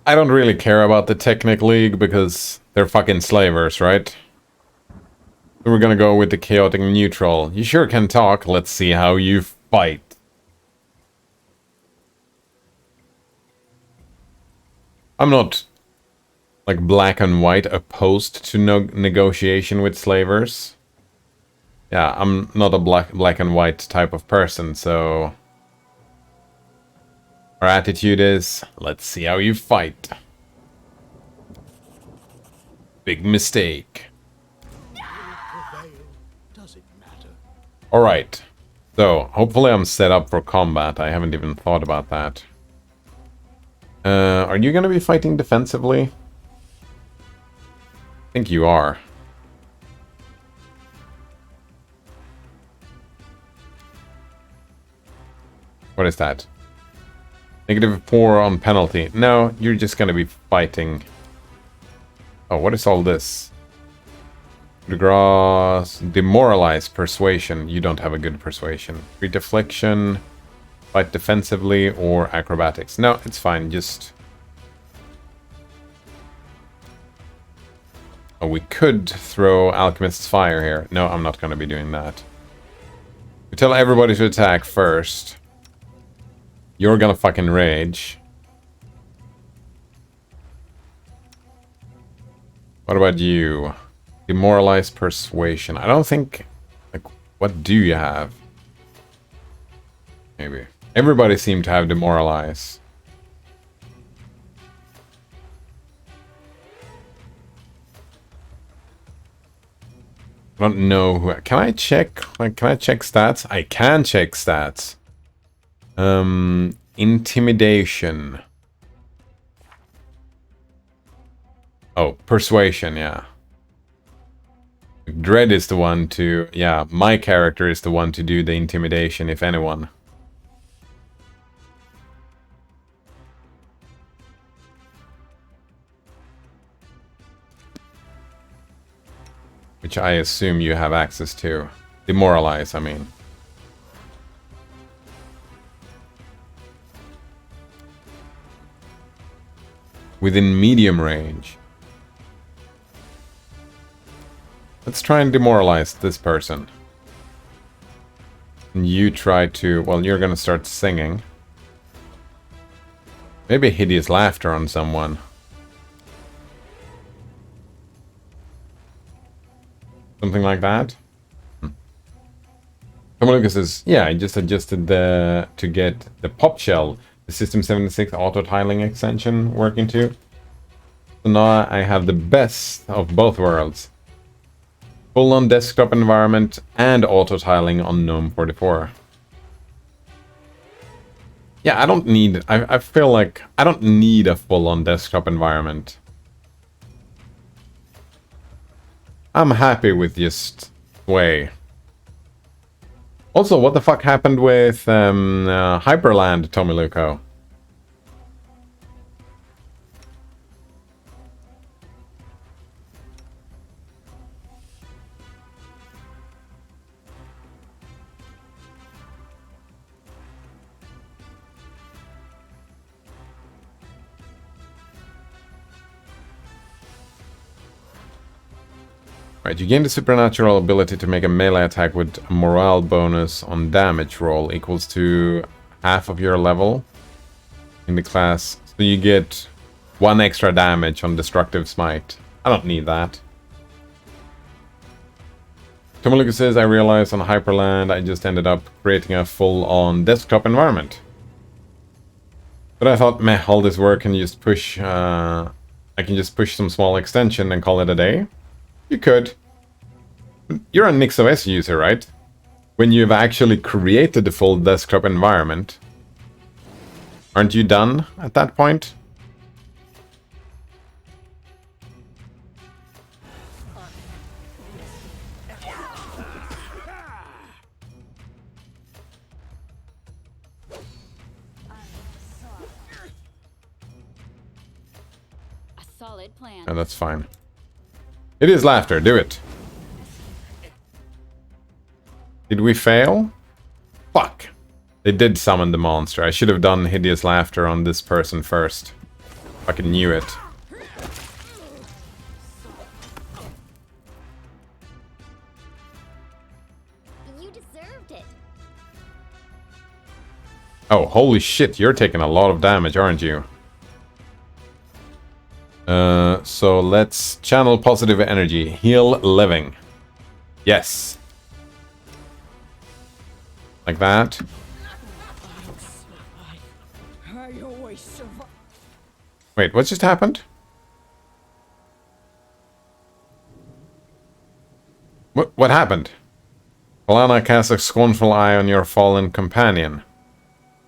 I don't really care about the Technic League because they're fucking slavers, right? So we're gonna go with the chaotic neutral. You sure can talk. Let's see how you fight. I'm not, like, black and white opposed to no negotiation with slavers. Yeah, I'm not a black and white type of person, so our attitude is, let's see how you fight. Big mistake. Alright, so hopefully I'm set up for combat. I haven't even thought about that. Are you gonna be fighting defensively? I think you are. What is that? -4 on penalty. No, you're just gonna be fighting. Oh, what is all this? Gross, demoralize, persuasion. You don't have a good persuasion. Free deflection, fight defensively, or acrobatics. No, it's fine. Just. Oh, we could throw Alchemist's Fire here. No, I'm not going to be doing that. We tell everybody to attack first. You're gonna fucking rage. What about you? Demoralize, persuasion. I don't think... Like, what do you have? Maybe. Everybody seemed to have demoralize. I don't know who... Can I check? Like, can I check stats? I can check stats. Intimidation. Oh, persuasion, yeah. Dread is the one to... Yeah, my character is the one to do the intimidation, if anyone. Which I assume you have access to. Demoralize, I mean. Within medium range. Let's try and demoralize this person. And you try to... Well, you're gonna start singing. Maybe hideous laughter on someone. Something like that? Lucas says, yeah, I just adjusted the... to get the pop shell, the System 76 auto-tiling extension working too. So now I have the best of both worlds. Full-on desktop environment and auto-tiling on GNOME 44. Yeah, I don't need... I feel like I don't need a full-on desktop environment. I'm happy with just Sway. Also, what the fuck happened with Hyperland, Tomiluko? Right, you gain the supernatural ability to make a melee attack with a morale bonus on damage roll equals to half of your level in the class. So you get 1 extra damage on destructive smite. I don't need that. Tomaluka says, I realized on Hyperland I just ended up creating a full-on desktop environment. But I thought, meh, all this work can just push, I can just push some small extension and call it a day. You could. You're a NixOS user, right? When you've actually created the full desktop environment, aren't you done at that point? A solid plan. Oh, that's fine. It is laughter, do it. Did we fail? Fuck. They did summon the monster. I should have done hideous laughter on this person first. Fucking knew it. You deserved it. Oh, holy shit, you're taking a lot of damage, aren't you? So let's channel positive energy. Heal living. Yes. Like that. Wait, what just happened? What happened? Alana casts a scornful eye on your fallen companion.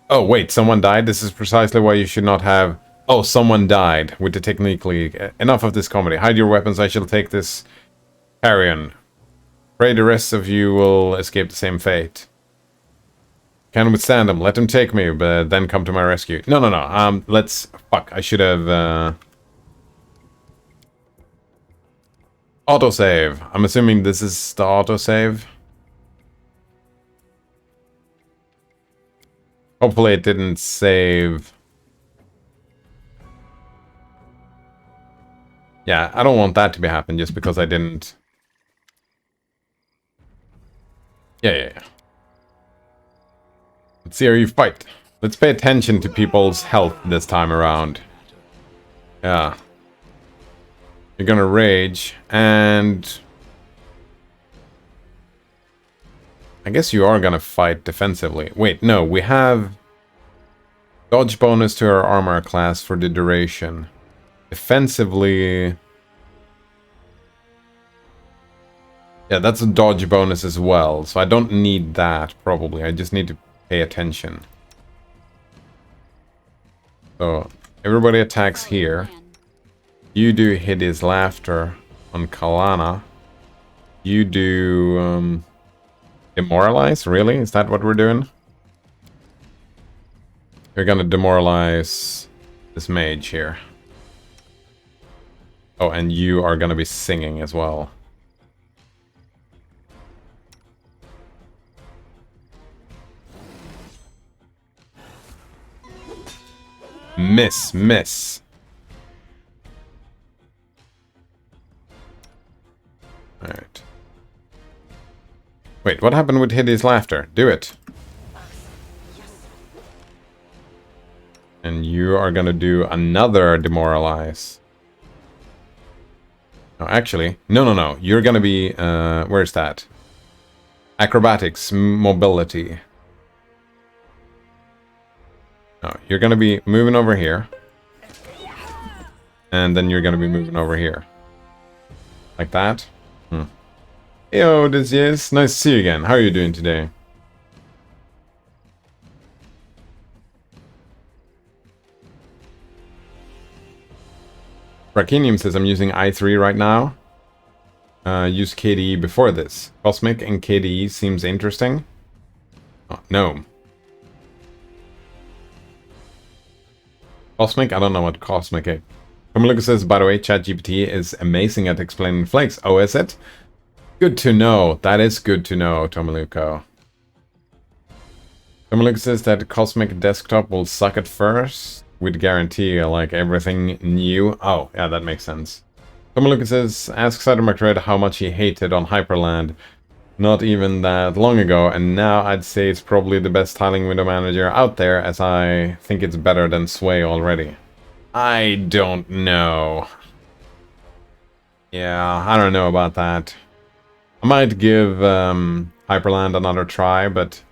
Oh, wait, someone died? This is precisely why you should not have... Oh, someone died with the technically... Enough of this comedy. Hide your weapons, I shall take this carrion. Pray the rest of you will escape the same fate. Can withstand them. Let them take me, but then come to my rescue. No. Let's... Fuck, I should have... Autosave. I'm assuming this is the autosave. Hopefully it didn't save... Yeah, I don't want that to be happen just because I didn't... Yeah. Let's see how you fight. Let's pay attention to people's health this time around. Yeah. You're gonna rage, and... I guess you are gonna fight defensively. Wait, no, we have... Dodge bonus to our armor class for the duration. Defensively... Yeah, that's a dodge bonus as well, so I don't need that, probably. I just need to pay attention. So, everybody attacks here. You do hideous laughter on Kalana. You do... demoralize? Really? Is that what we're doing? We're gonna demoralize this mage here. Oh, and you are gonna be singing as well. Miss. Alright. Wait, what happened with hideous laughter? Do it. And you are gonna do another demoralize. No, actually, no. You're gonna be, where's that? Acrobatics, mobility. No, you're gonna be moving over here. And then you're gonna be moving over here. Like that. Hey, Odysseus. Nice to see you again. How are you doing today? Rakinium says, I'm using i3 right now. Use KDE before this. Cosmic and KDE seems interesting. Oh, no. Cosmic? I don't know what Cosmic is. Tomaluka says, by the way, ChatGPT is amazing at explaining flakes. Oh, is it? Good to know. That is good to know, Tomaluka. Tomaluka says that Cosmic Desktop will suck at first. With guarantee, like everything new. Oh, yeah, that makes sense. Tomaluka says, ask Cybermark how much he hated on Hyperland. Not even that long ago, and now I'd say it's probably the best tiling window manager out there, as I think it's better than Sway already. I don't know. Yeah, I don't know about that. I might give Hyperland another try, but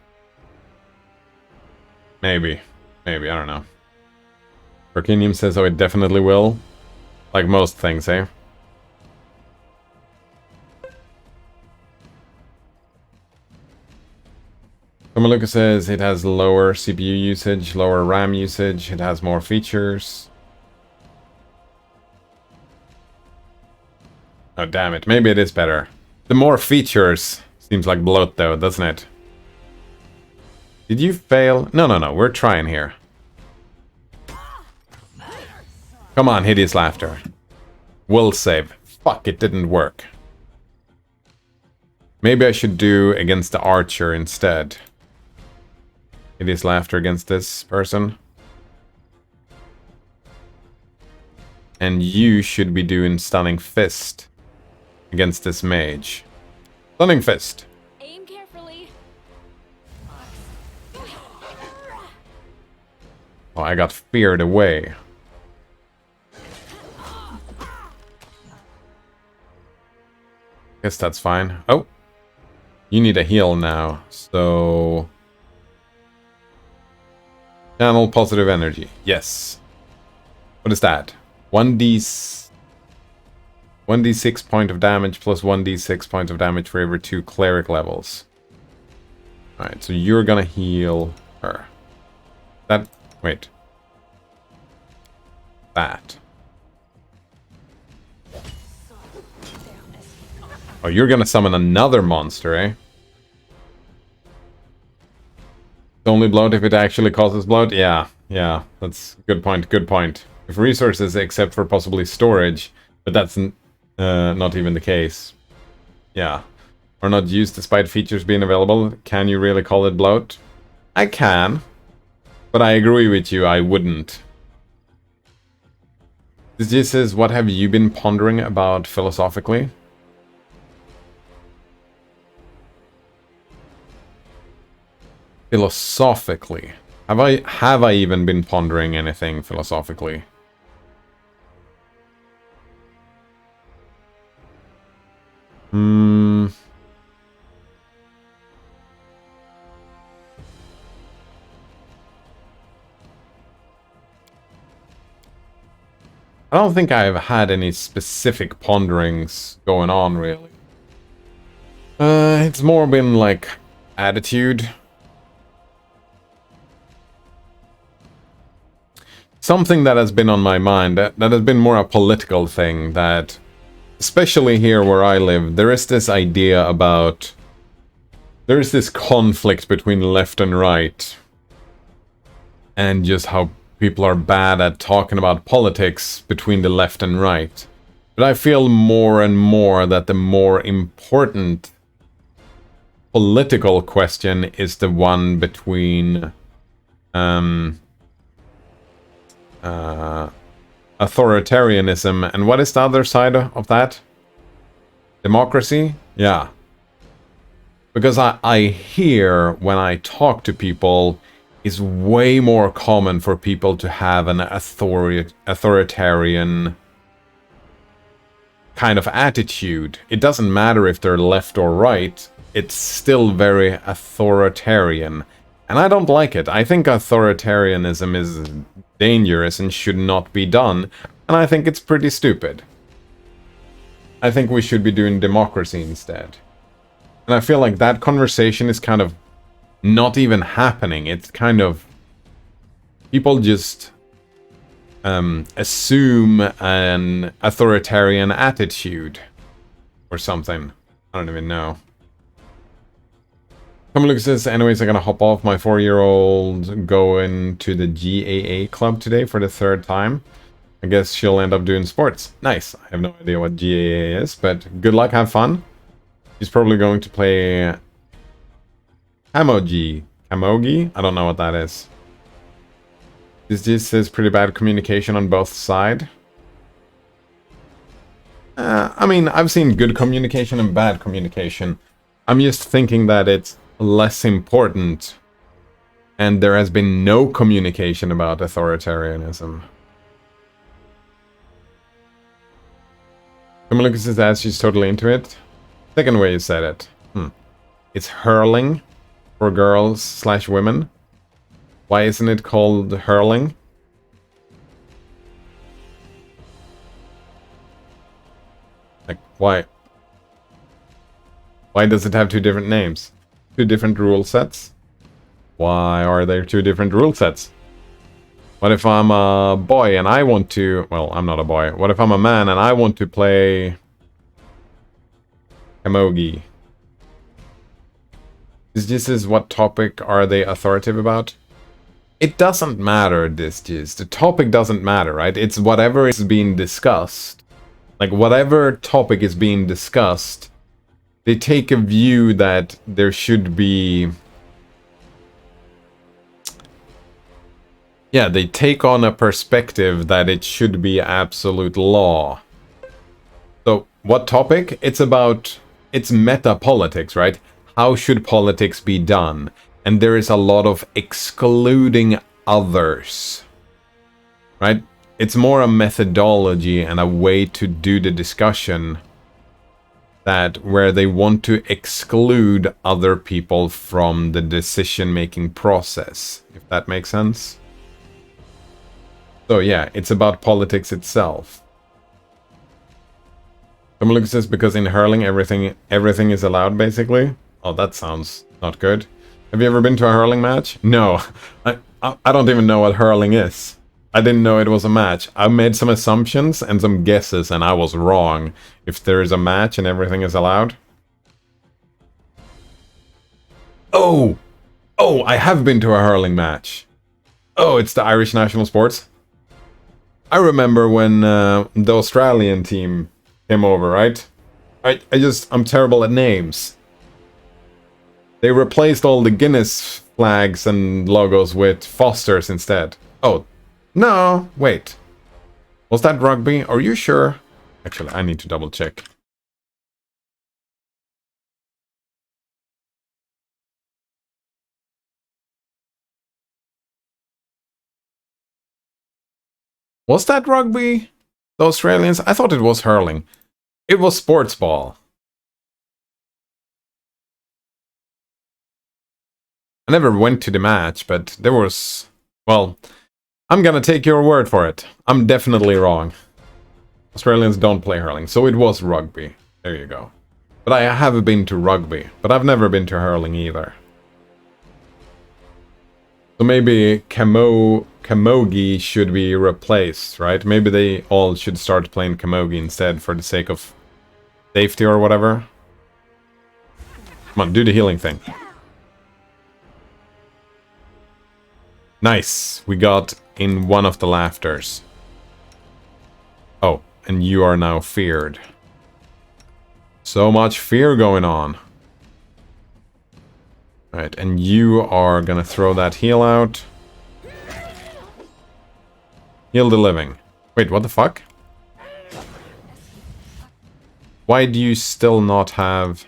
maybe, I don't know. Burkinium says, oh, it definitely will. Like most things, eh? Tomaluka says it has lower CPU usage, lower RAM usage, it has more features. Oh, damn it. Maybe it is better. The more features seems like bloat, though, doesn't it? Did you fail? No, we're trying here. Come on, hideous laughter. Will save. Fuck, it didn't work. Maybe I should do against the archer instead. Hideous laughter against this person. And you should be doing stunning fist against this mage. Stunning fist. Aim carefully. Oh, I got feared away. Guess that's fine. Oh, you need a heal now, so channel positive energy. Yes. What is that? 1d6 point of damage plus 1d6 points of damage for every 2 cleric levels. Alright, so you're gonna heal her. That... wait. That. Oh, you're gonna summon another monster, eh? Only bloat if it actually causes bloat? Yeah, that's good point, good point. If resources except for possibly storage, but that's not even the case. Yeah. Or not used despite features being available, can you really call it bloat? I can, but I agree with you, I wouldn't. This says, what have you been pondering about philosophically? Philosophically. Have I even been pondering anything philosophically? I don't think I've had any specific ponderings going on, really. It's more been like attitude. Something that has been on my mind, that has been more a political thing, that, especially here where I live, there is this idea about... there is this conflict between left and right. And just how people are bad at talking about politics between the left and right. But I feel more and more that the more important political question is the one between authoritarianism and what is the other side of that? Democracy? Yeah. Because I hear when I talk to people, it's way more common for people to have an authoritarian kind of attitude. It doesn't matter if they're left or right, it's still very authoritarian. And I don't like it. I think authoritarianism is dangerous and should not be done, and I think it's pretty stupid. I think we should be doing democracy instead. And I feel like that conversation is kind of not even happening. It's kind of... people just assume an authoritarian attitude. Or something. I don't even know. Someone says, anyways, I'm gonna hop off. My 4-year-old going to the GAA club today for the 3rd time. I guess she'll end up doing sports. Nice. I have no idea what GAA is, but good luck, have fun. She's probably going to play Camogi. Camogi? I don't know what that is. This says pretty bad communication on both sides. I mean, I've seen good communication and bad communication. I'm just thinking that it's less important, and there has been no communication about authoritarianism. Someone looks at that, she's totally into it. Second way you said it. It's hurling for girls/women. Why isn't it called hurling? Like, why? Why does it have two different names? Two different rule sets? Why are there two different rule sets? What if I'm a boy and I want to... Well, I'm not a boy. What if I'm a man and I want to play... Camogie? This is what topic are they authoritative about? It doesn't matter, this just. The topic doesn't matter, right? It's whatever is being discussed. Like, whatever topic is being discussed, they take a view that there should be... Yeah, they take on a perspective that it should be absolute law. So, what topic? It's about... It's meta-politics, right? How should politics be done? And there is a lot of excluding others. Right? It's more a methodology and a way to do the discussion that where they want to exclude other people from the decision-making process, if that makes sense. So yeah, it's about politics itself. Someone looks at this because in hurling everything is allowed basically. Oh, that sounds not good. Have you ever been to a hurling match? No. I don't even know what hurling is. I didn't know it was a match. I made some assumptions and some guesses and I was wrong. If there is a match and everything is allowed. Oh! Oh, I have been to a hurling match. Oh, it's the Irish national sports. I remember when the Australian team came over, right? I'm terrible at names. They replaced all the Guinness flags and logos with Fosters instead. Oh, no, wait. Was that rugby? Are you sure? Actually, I need to double check. Was that rugby? The Australians? I thought it was hurling. It was sports ball. I never went to the match, but there was... Well, I'm gonna take your word for it. I'm definitely wrong. Australians don't play hurling, so it was rugby. There you go. But I have been to rugby, but I've never been to hurling either. So maybe camogie should be replaced, right? Maybe they all should start playing camogie instead for the sake of safety or whatever. Come on, do the healing thing. Nice! We got in one of the laughters. Oh, and you are now feared. So much fear going on. Right, and you are gonna throw that heal out. Heal the living. Wait, what the fuck? Why do you still not have...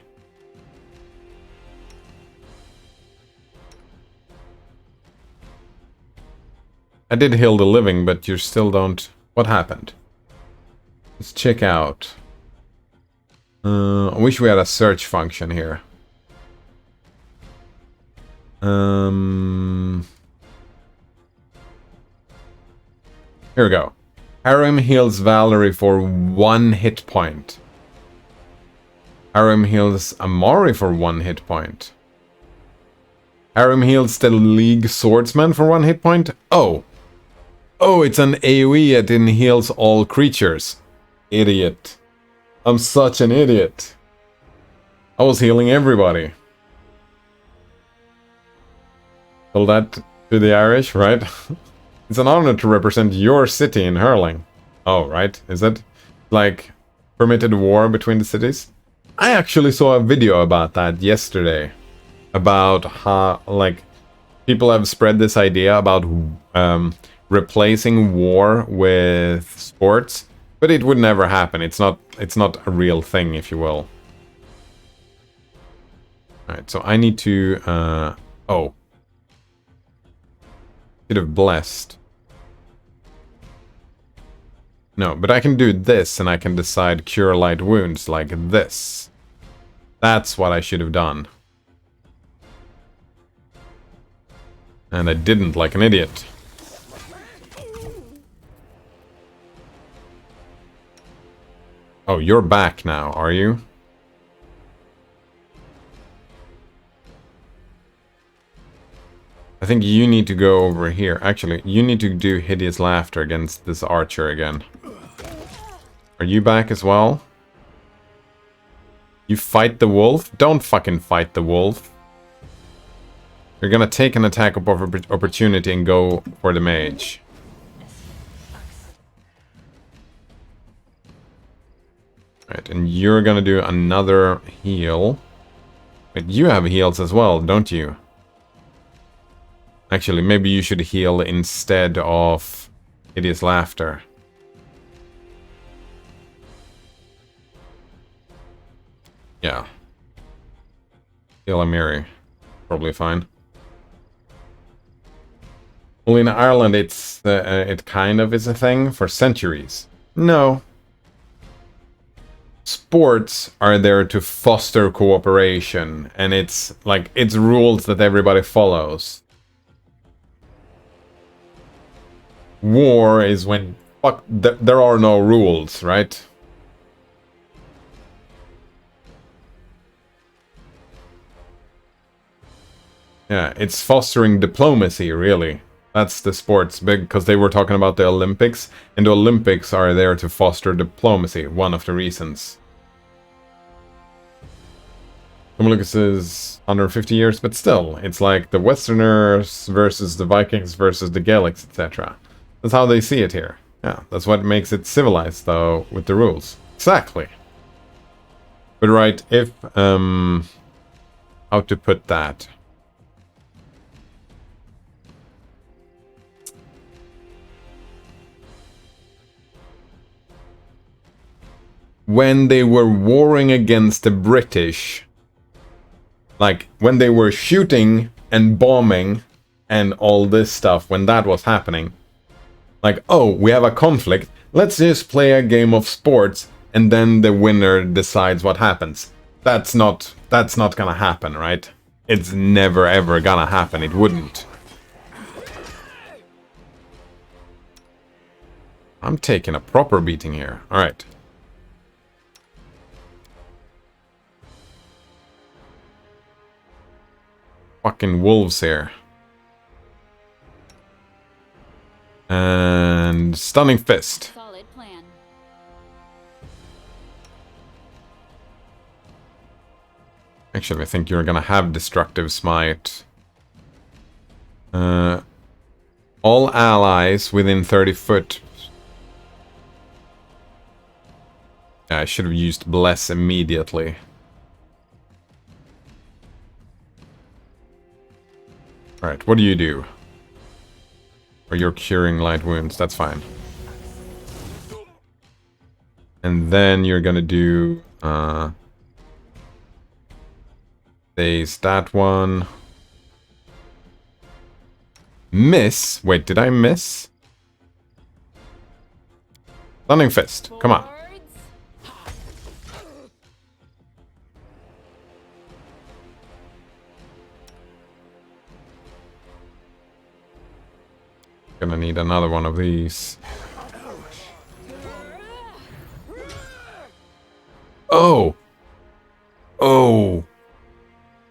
I did heal the living, but you still don't... What happened? Let's check out. I wish we had a search function here. Here we go. Harem heals Valerie for 1 hit point. Harem heals Amari for 1 hit point. Harem heals the League Swordsman for 1 hit point. Oh! Oh, it's an AoE that then heals all creatures. Idiot. I'm such an idiot. I was healing everybody. Tell that to the Irish, right? It's an honor to represent your city in hurling. Oh, right? Is it like permitted war between the cities? I actually saw a video about that yesterday. About how, like, people have spread this idea about replacing war with sports, but it would never happen. It's not a real thing, if you will. Alright, so I need to oh. Should have blessed. No, but I can do this and I can decide cure light wounds like this. That's what I should have done. And I didn't, like an idiot. Oh, you're back now, are you? I think you need to go over here. Actually, you need to do hideous laughter against this archer again. Are you back as well? You fight the wolf? Don't fucking fight the wolf. You're gonna take an attack of opportunity and go for the mage. Right, and you're gonna do another heal. Wait, you have heals as well, don't you? Actually, maybe you should heal instead of hideous laughter. Yeah. Heal a Miri. Probably fine. Well, in Ireland, it kind of is a thing for centuries. No. Sports are there to foster cooperation, and it's rules that everybody follows. War is when there are no rules, right? Yeah, it's fostering diplomacy, really. That's the sports big, because they were talking about the Olympics, and the Olympics are there to foster diplomacy, one of the reasons. Lucas is 150 years, but still, it's like the Westerners versus the Vikings versus the Gaelics, etc. That's how they see it here. Yeah, that's what makes it civilized, though, with the rules. Exactly. But right, if, how to put that? When they were warring against the British, like when they were shooting and bombing and all this stuff, when that was happening, like, oh, we have a conflict, let's just play a game of sports and then the winner decides what happens. That's not gonna happen, right? It's never ever gonna happen, it wouldn't. I'm taking a proper beating here, alright. Fucking wolves here. And stunning fist. Solid plan. Actually, I think you're gonna have destructive smite. All allies within 30 foot. Yeah, I should have used bless immediately. Alright, what do you do? Or you're curing light wounds, that's fine. And then you're gonna do there's that one. Miss? Wait, did I miss? Stunning fist, come on. Gonna need another one of these. Oh! Oh!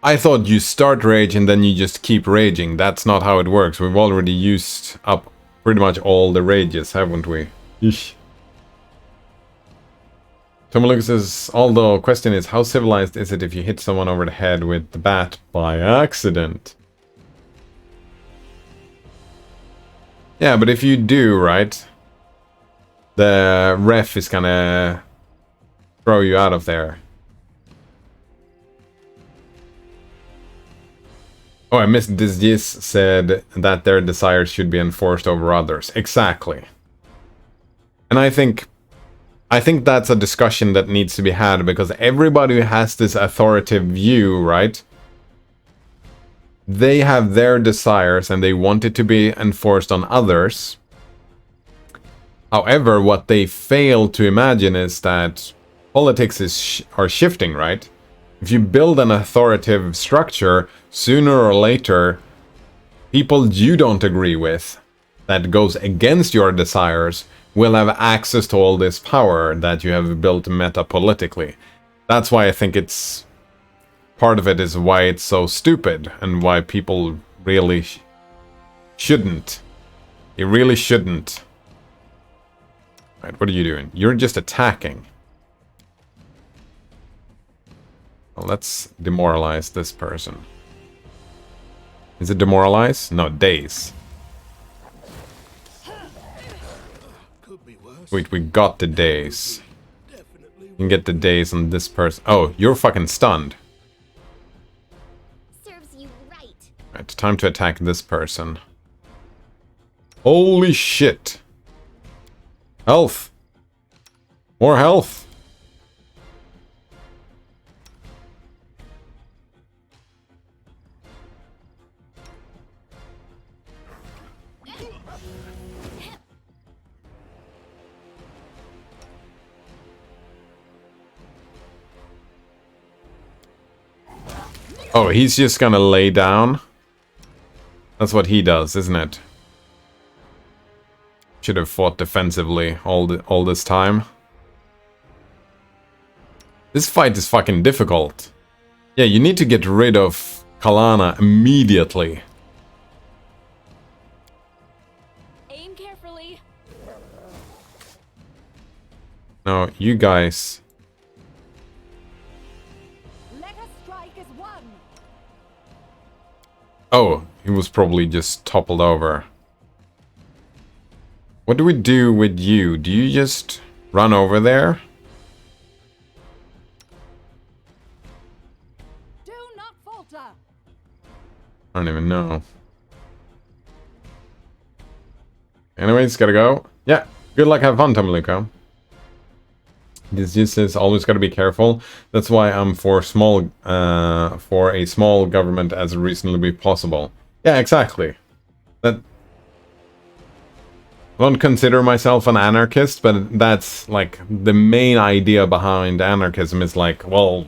I thought you start rage and then you just keep raging. That's not how it works. We've already used up pretty much all the rages, haven't we? Eesh. Tomoluk says, although question is, how civilized is it if you hit someone over the head with the bat by accident? Yeah, but if you do, right, the ref is gonna throw you out of there. Oh, I missed this. This said that their desires should be enforced over others. Exactly. And I think that's a discussion that needs to be had, because everybody who has this authoritative view, right? They have their desires and they want it to be enforced on others. However, what they fail to imagine is that politics are shifting, right? If you build an authoritative structure, sooner or later, people you don't agree with, that goes against your desires, will have access to all this power that you have built meta-politically. That's why I think it's... part of it is why it's so stupid, and why people really shouldn't. You really shouldn't. Right, what are you doing? You're just attacking. Well, let's demoralize this person. Is it demoralize? No, daze. Could be worse. Wait, we got the daze. You can get the daze on this person. Oh, you're fucking stunned. Serves you right. Right, time to attack this person. Holy shit. Health. More health. Oh, he's just gonna lay down? That's what he does, isn't it? Should have fought defensively all this time. This fight is fucking difficult. Yeah, you need to get rid of Kalana immediately. Aim carefully. No, you guys... Let us strike as one. Oh, he was probably just toppled over. What do we do with you? Do you just run over there? Do not falter. I don't even know. Anyways, gotta go. Yeah, good luck, have fun, Tamalika. This just says always gotta be careful. That's why I'm for a small government as reasonably possible. Yeah, exactly. That I don't consider myself an anarchist, but that's like the main idea behind anarchism is like, well,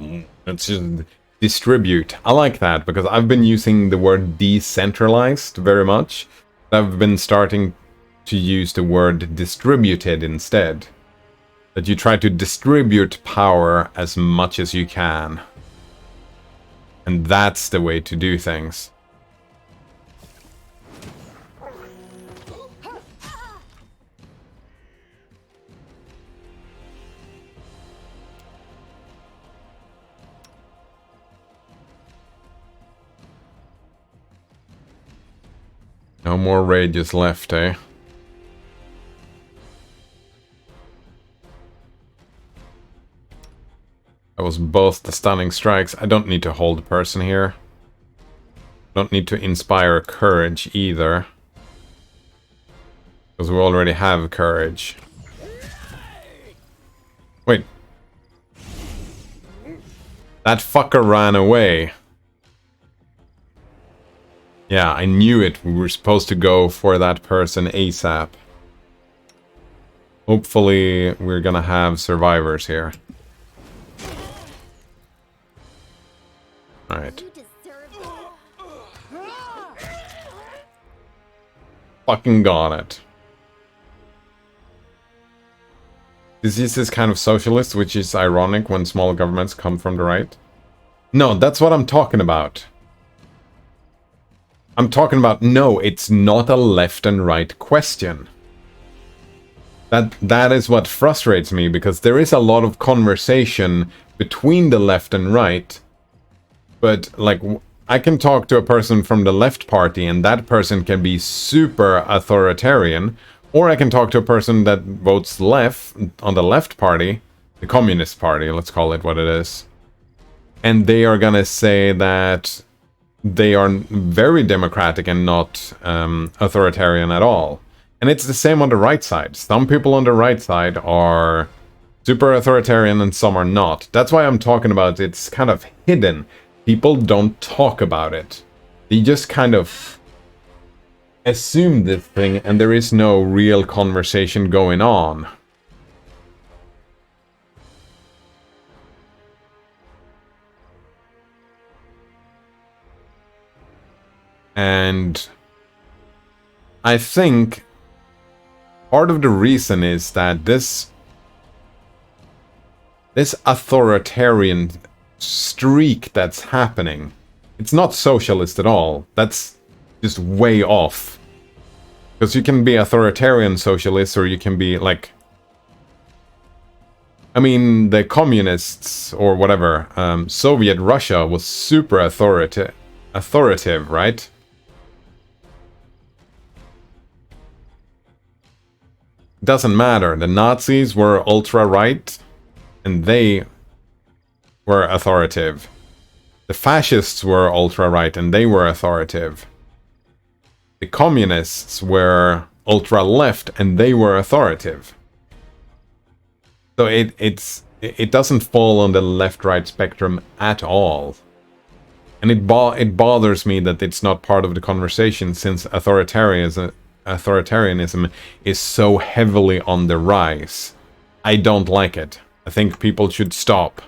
let's just distribute. I like that because I've been using the word decentralized very much. I've been starting to use the word distributed instead. That you try to distribute power as much as you can. And that's the way to do things. No more rages left, eh? That was both the stunning strikes. I don't need to hold a person here. Don't need to inspire courage either. Because we already have courage. Wait. That fucker ran away. Yeah, I knew it. We were supposed to go for that person ASAP. Hopefully, we're gonna have survivors here. Alright. You deserve Fucking got it. This is kind of socialist, which is ironic when small governments come from the right. No, that's what I'm talking about. I'm talking about, no, it's not a left and right question. That is what frustrates me, because there is a lot of conversation between the left and right. But, like, I can talk to a person from the left party, and that person can be super authoritarian. Or I can talk to a person that votes left, on the left party, the Communist Party, let's call it what it is. And they are gonna say that they are very democratic and not authoritarian at all. And it's the same on the right side. Some people on the right side are super authoritarian and some are not. That's why I'm talking about it's kind of hidden. People don't talk about it. They just kind of assume this thing and there is no real conversation going on. And I think part of the reason is that this authoritarian streak that's happening, it's not socialist at all. That's just way off. Because you can be authoritarian socialist, or you can be like... I mean, the communists, or whatever, Soviet Russia was super authoritative, right? Doesn't matter. The Nazis were ultra-right, and they were authoritative. The fascists were ultra-right, and they were authoritative. The communists were ultra-left, and they were authoritative. So it doesn't fall on the left-right spectrum at all. And it bothers me that it's not part of the conversation, since authoritarianism is so heavily on the rise. I don't like it. I think people should stop.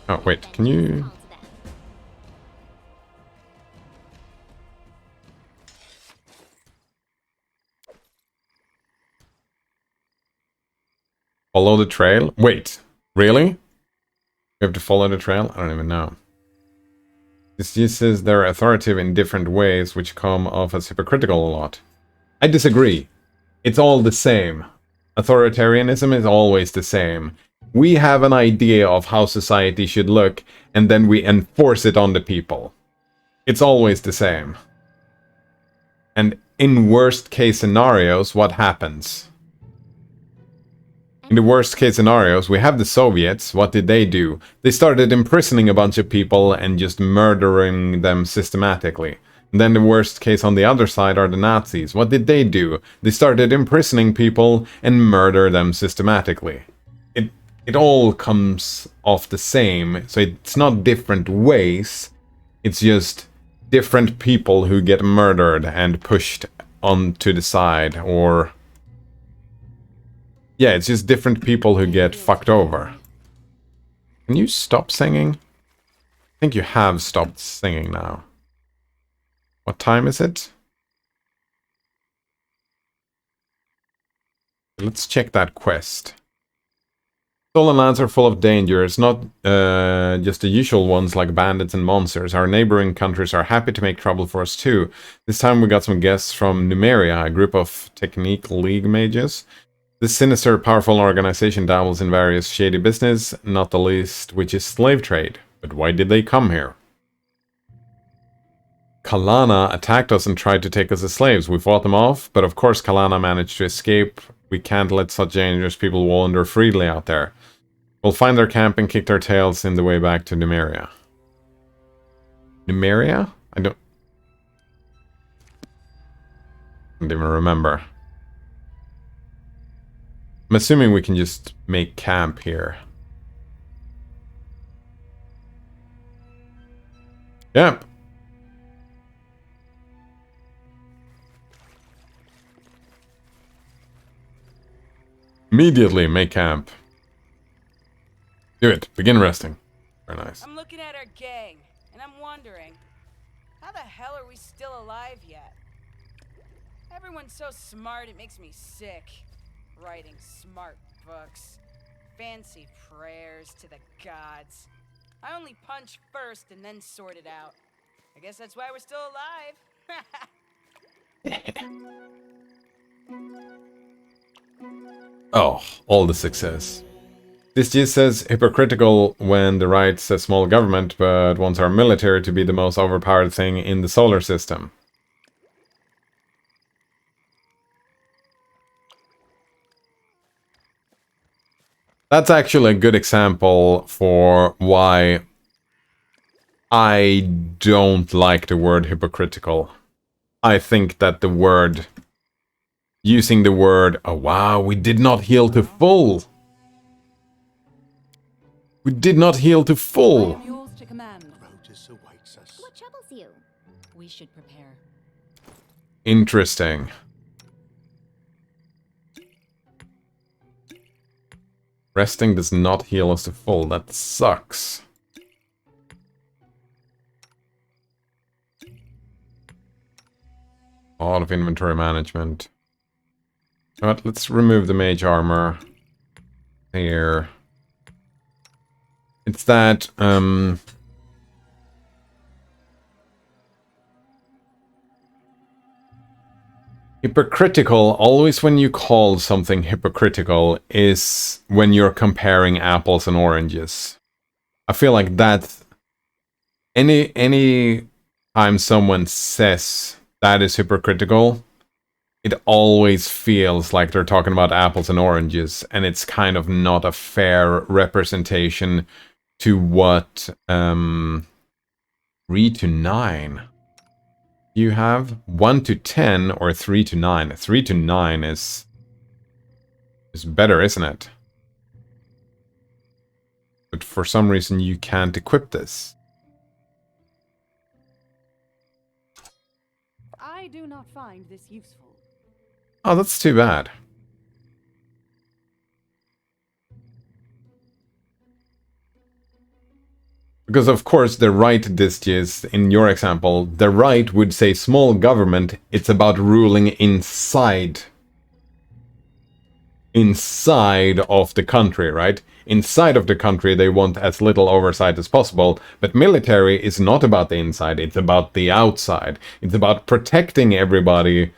Oh, wait, can you... Follow the trail? Wait, really? We have to follow the trail? I don't even know. This uses they're authoritative in different ways, which come off as hypocritical a lot. I disagree. It's all the same. Authoritarianism is always the same. We have an idea of how society should look, and then we enforce it on the people. It's always the same. And in worst case scenarios, what happens? In the worst case scenarios, we have the Soviets. What did they do? They started imprisoning a bunch of people and just murdering them systematically. And then the worst case on the other side are the Nazis. What did they do? They started imprisoning people and murder them systematically. It all comes off the same, so it's not different ways. It's just different people who get murdered and pushed onto the side, or... Yeah, it's just different people who get fucked over. Can you stop singing? I think you have stopped singing now. What time is it? Let's check that quest. Stolen lands are full of dangers, not just the usual ones like bandits and monsters. Our neighboring countries are happy to make trouble for us too. This time we got some guests from Numeria, a group of Technique League mages. This sinister, powerful organization dabbles in various shady business, not the least which is slave trade. But why did they come here? Kalana attacked us and tried to take us as slaves. We fought them off, but of course Kalana managed to escape. We can't let such dangerous people wander freely out there. We'll find their camp and kick their tails in the way back to Numeria. Numeria? I don't even remember. I'm assuming we can just make camp here. Yep. Immediately make camp. Do it. Begin resting. Very nice. I'm looking at our gang, and I'm wondering, how the hell are we still alive yet? Everyone's so smart, it makes me sick. Writing smart books, fancy prayers to the gods. I only punch first and then sort it out. I guess that's why we're still alive. Oh, all the success. This just says hypocritical when the right says small government, but wants our military to be the most overpowered thing in the solar system. That's actually a good example for why I don't like the word hypocritical. I think that the word... Using the word, oh wow, we did not heal to full. We did not heal to full. I'm yours to command. Rotus awaits us. What troubles you? We should prepare. Interesting. Resting does not heal us to full. That sucks. A lot of inventory management. But let's remove the mage armor. Here. It's that, hypocritical, always when you call something hypocritical, is when you're comparing apples and oranges. I feel like that any time someone says that is hypocritical, it always feels like they're talking about apples and oranges, and it's kind of not a fair representation to what 3 to 9 you have. 1 to 10 or 3 to 9. 3 to 9 is better, isn't it? But for some reason you can't equip this. I do not find this useful. Oh, that's too bad. Because of course the right disges, in your example, the right would say small government, it's about ruling inside of the country, right? Inside of the country they want as little oversight as possible, but military is not about the inside, it's about the outside. It's about protecting everybody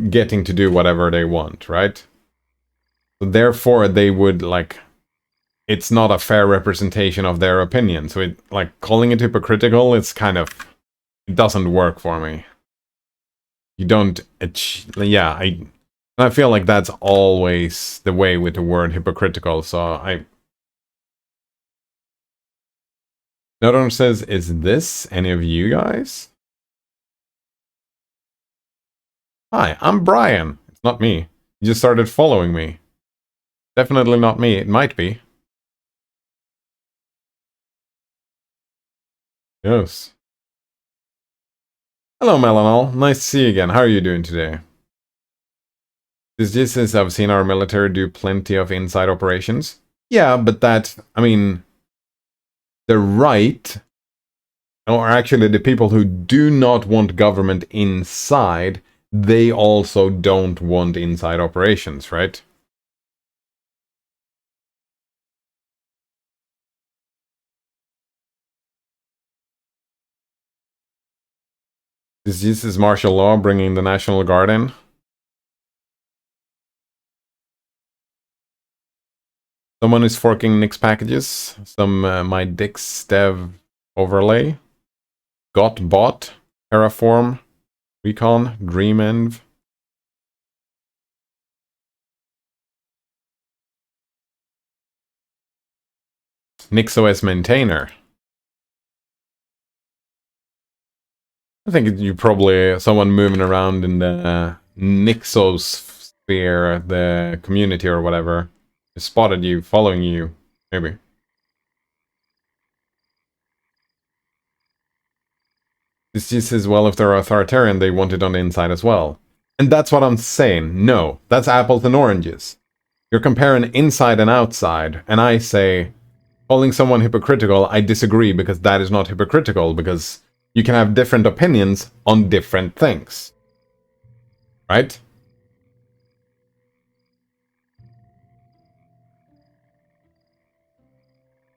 getting to do whatever they want, right? So therefore they would, like, it's not a fair representation of their opinion. So it, like, calling it hypocritical, it's kind of, it doesn't work for me. You don't yeah, I feel like that's always the way with the word hypocritical, so Nodon says, is this any of you guys? Hi, I'm Brian. It's not me. You just started following me. Definitely not me. It might be. Yes. Hello, Melanol. Nice to see you again. How are you doing today? This just says I've seen our military do plenty of inside operations. Yeah, but that, I mean, the right, or actually the people who do not want government inside, they also don't want inside operations, right? This is martial law bringing the National Guard in. Someone is forking Nick's packages. Some my Dick's dev overlay. Got bot. Terraform. Recon. DreamEnv. NixOS maintainer. I think you probably someone moving around in the Nixos sphere, the community or whatever, spotted you, following you, maybe. This just says, well, if they're authoritarian, they want it on the inside as well. And that's what I'm saying. No, that's apples and oranges. You're comparing inside and outside, and I say, calling someone hypocritical, I disagree, because that is not hypocritical, because you can have different opinions on different things. Right?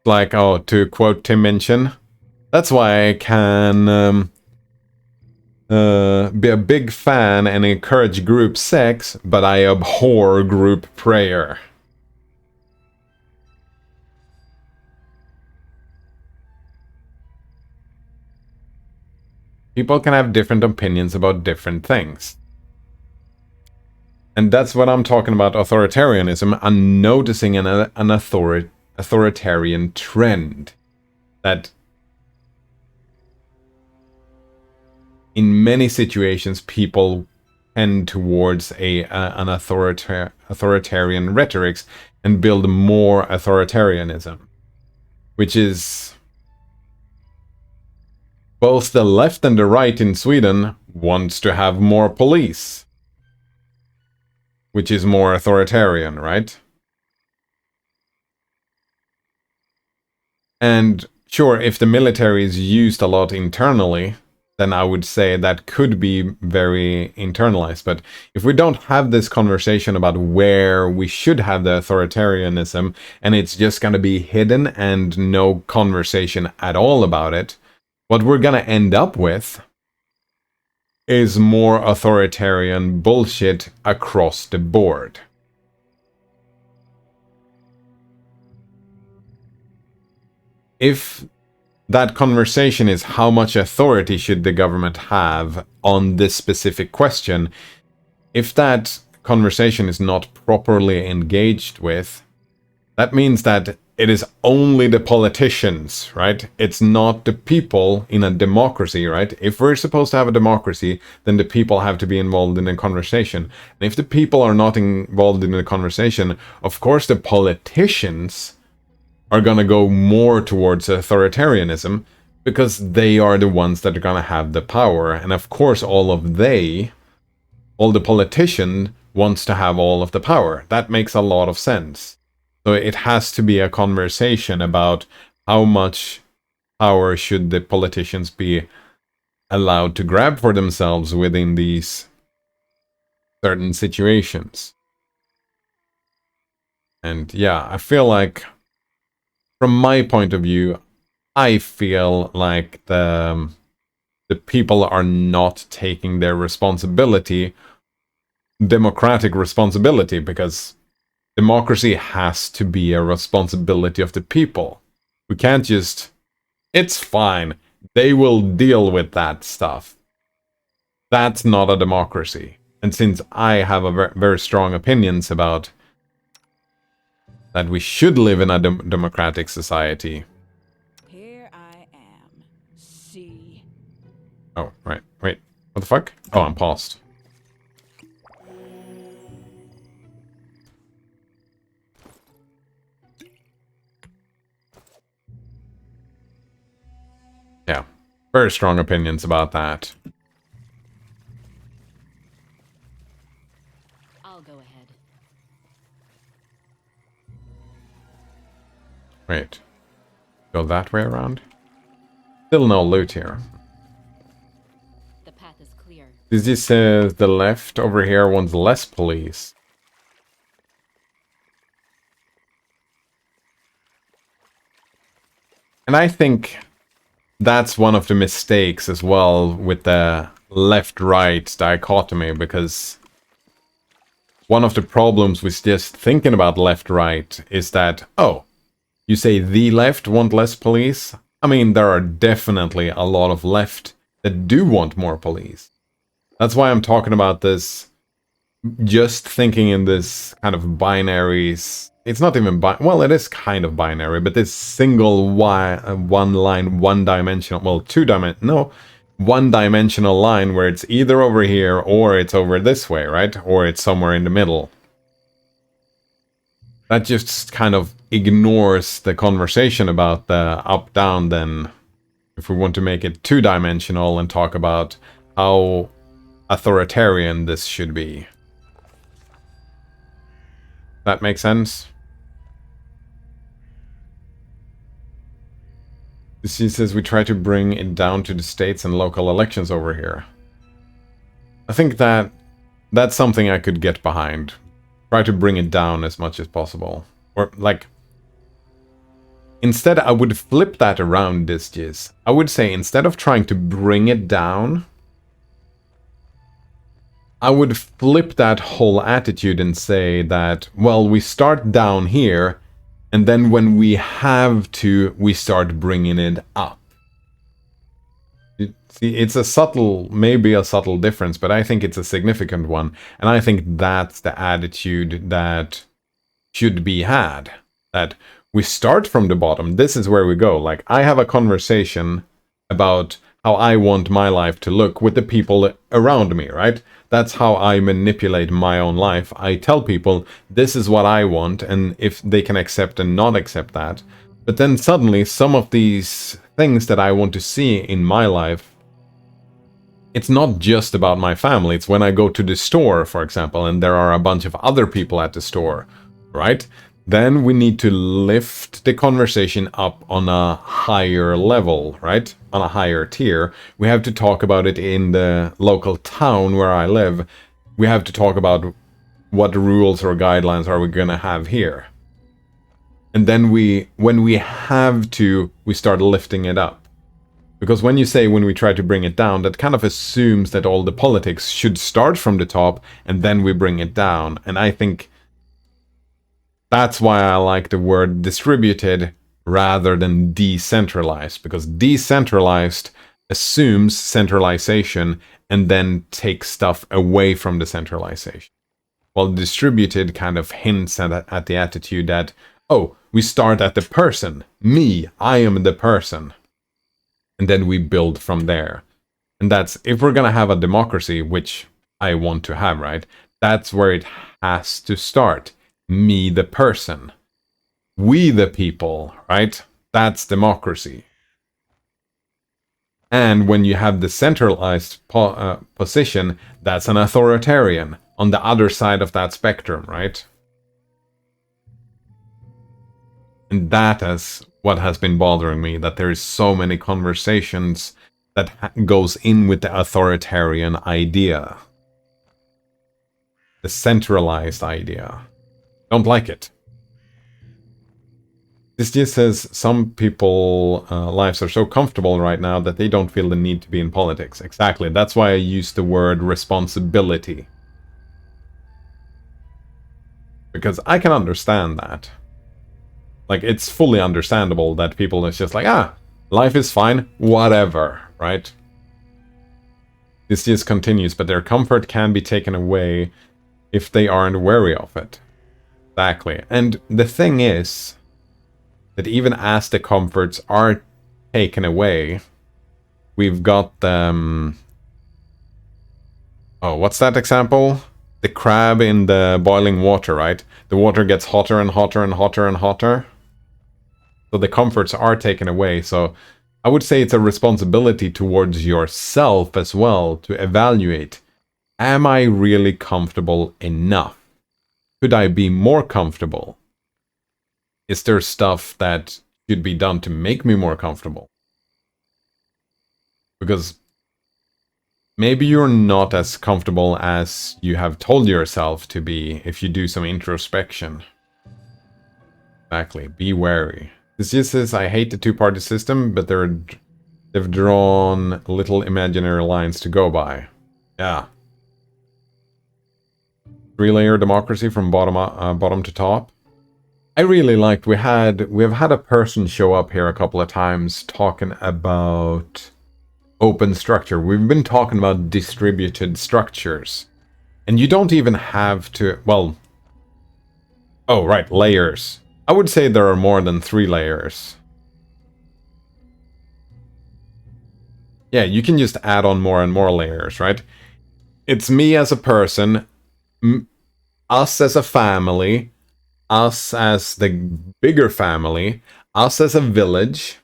Like, oh, to quote Tim Minchin, that's why I can be a big fan and encourage group sex, but I abhor group prayer. People can have different opinions about different things. And that's what I'm talking about, authoritarianism. I'm noticing an authoritarian trend. That in many situations, people tend towards an authoritarian rhetorics and build more authoritarianism. Which is... both the left and the right in Sweden wants to have more police. Which is more authoritarian, right? And sure, if the military is used a lot internally, then I would say that could be very internalized. But if we don't have this conversation about where we should have the authoritarianism, and it's just going to be hidden and no conversation at all about it, what we're going to end up with is more authoritarian bullshit across the board. If that conversation is how much authority should the government have on this specific question, if that conversation is not properly engaged with, that means that it is only the politicians, right? It's not the people in a democracy, right? If we're supposed to have a democracy, then the people have to be involved in the conversation. And if the people are not involved in the conversation, of course the politicians are going to go more towards authoritarianism because they are the ones that are going to have the power. And of course all the politician wants to have all of the power. That makes a lot of sense. So it has to be a conversation about how much power should the politicians be allowed to grab for themselves within these certain situations. And yeah, I feel like, from my point of view, I feel like the people are not taking their responsibility, democratic responsibility, because democracy has to be a responsibility of the people. We can't just, it's fine, they will deal with that stuff. That's not a democracy. And since I have a very strong opinions about that we should live in a democratic society. Here I am. See. Oh, right. Wait. What the fuck? Oh, I'm paused. Yeah. Very strong opinions about that. I'll go ahead. Wait. Go that way around? Still no loot here. The path is clear. This says the left over here wants less police. And I think that's one of the mistakes as well with the left-right dichotomy, because one of the problems with just thinking about left-right is that, oh, you say the left want less police? I mean, there are definitely a lot of left that do want more police. That's why I'm talking about this, just thinking in this kind of binaries. It's not even well, it is kind of binary, but this single one line, one-dimensional, well, one-dimensional line where it's either over here or it's over this way, right? Or it's somewhere in the middle. That just kind of ignores the conversation about the up-down then, if we want to make it two-dimensional and talk about how authoritarian this should be. That makes sense? She says we try to bring it down to the states and local elections over here. I think that's something I could get behind. Try to bring it down as much as possible. Or, like, instead I would flip that around, this Jizz. I would say instead of trying to bring it down, I would flip that whole attitude and say that, well, we start down here, and then when we have to, we start bringing it up. See, it's a subtle, maybe a subtle difference, but I think it's a significant one. And I think that's the attitude that should be had. That we start from the bottom. This is where we go. Like, I have a conversation about how I want my life to look with the people around me, right? That's how I manipulate my own life. I tell people, this is what I want, and if they can accept and not accept that. But then suddenly, some of these things that I want to see in my life, it's not just about my family. It's when I go to the store, for example, and there are a bunch of other people at the store, right? then we need to lift the conversation up on a higher level, right? On a higher tier. We have to talk about it in the local town where I live. We have to talk about what rules or guidelines are we going to have here. And then when we have to, we start lifting it up. Because when you say when we try to bring it down, that kind of assumes that all the politics should start from the top and then we bring it down. And I think that's why I like the word distributed rather than decentralized. Because decentralized assumes centralization and then takes stuff away from the centralization. While distributed kind of hints at the attitude that, oh, we start at the person. Me, I am the person. And then we build from there. And that's, if we're going to have a democracy, which I want to have, right? That's where it has to start. Me, the person. We, the people, right? That's democracy. And when you have the centralized position, that's an authoritarian on the other side of that spectrum, right? And that is what has been bothering me, that there is so many conversations that goes in with the authoritarian idea. The centralized idea. Don't like it. This just says some people lives are so comfortable right now that they don't feel the need to be in politics. Exactly. That's why I use the word responsibility. Because I can understand that. Like, it's fully understandable that people is just like, life is fine, whatever, right? This just continues, but their comfort can be taken away if they aren't wary of it. Exactly. And the thing is that even as the comforts are taken away, we've got them... Oh, what's that example? The crab in the boiling water, right? The water gets hotter and hotter and hotter and hotter. So the comforts are taken away. So I would say it's a responsibility towards yourself as well to evaluate. Am I really comfortable enough? Could I be more comfortable? Is there stuff that should be done to make me more comfortable? Because maybe you're not as comfortable as you have told yourself to be if you do some introspection. Exactly. Be wary. This just says, I hate the two-party system, but they've drawn little imaginary lines to go by. Yeah. Three-layer democracy from bottom to top. I really liked, we have had a person show up here a couple of times talking about open structure. We've been talking about distributed structures. And you don't even have to, well... Oh, right, layers. I would say there are more than 3 layers. Yeah, you can just add on more and more layers, right? It's me as a person, us as a family, us as the bigger family, us as a village.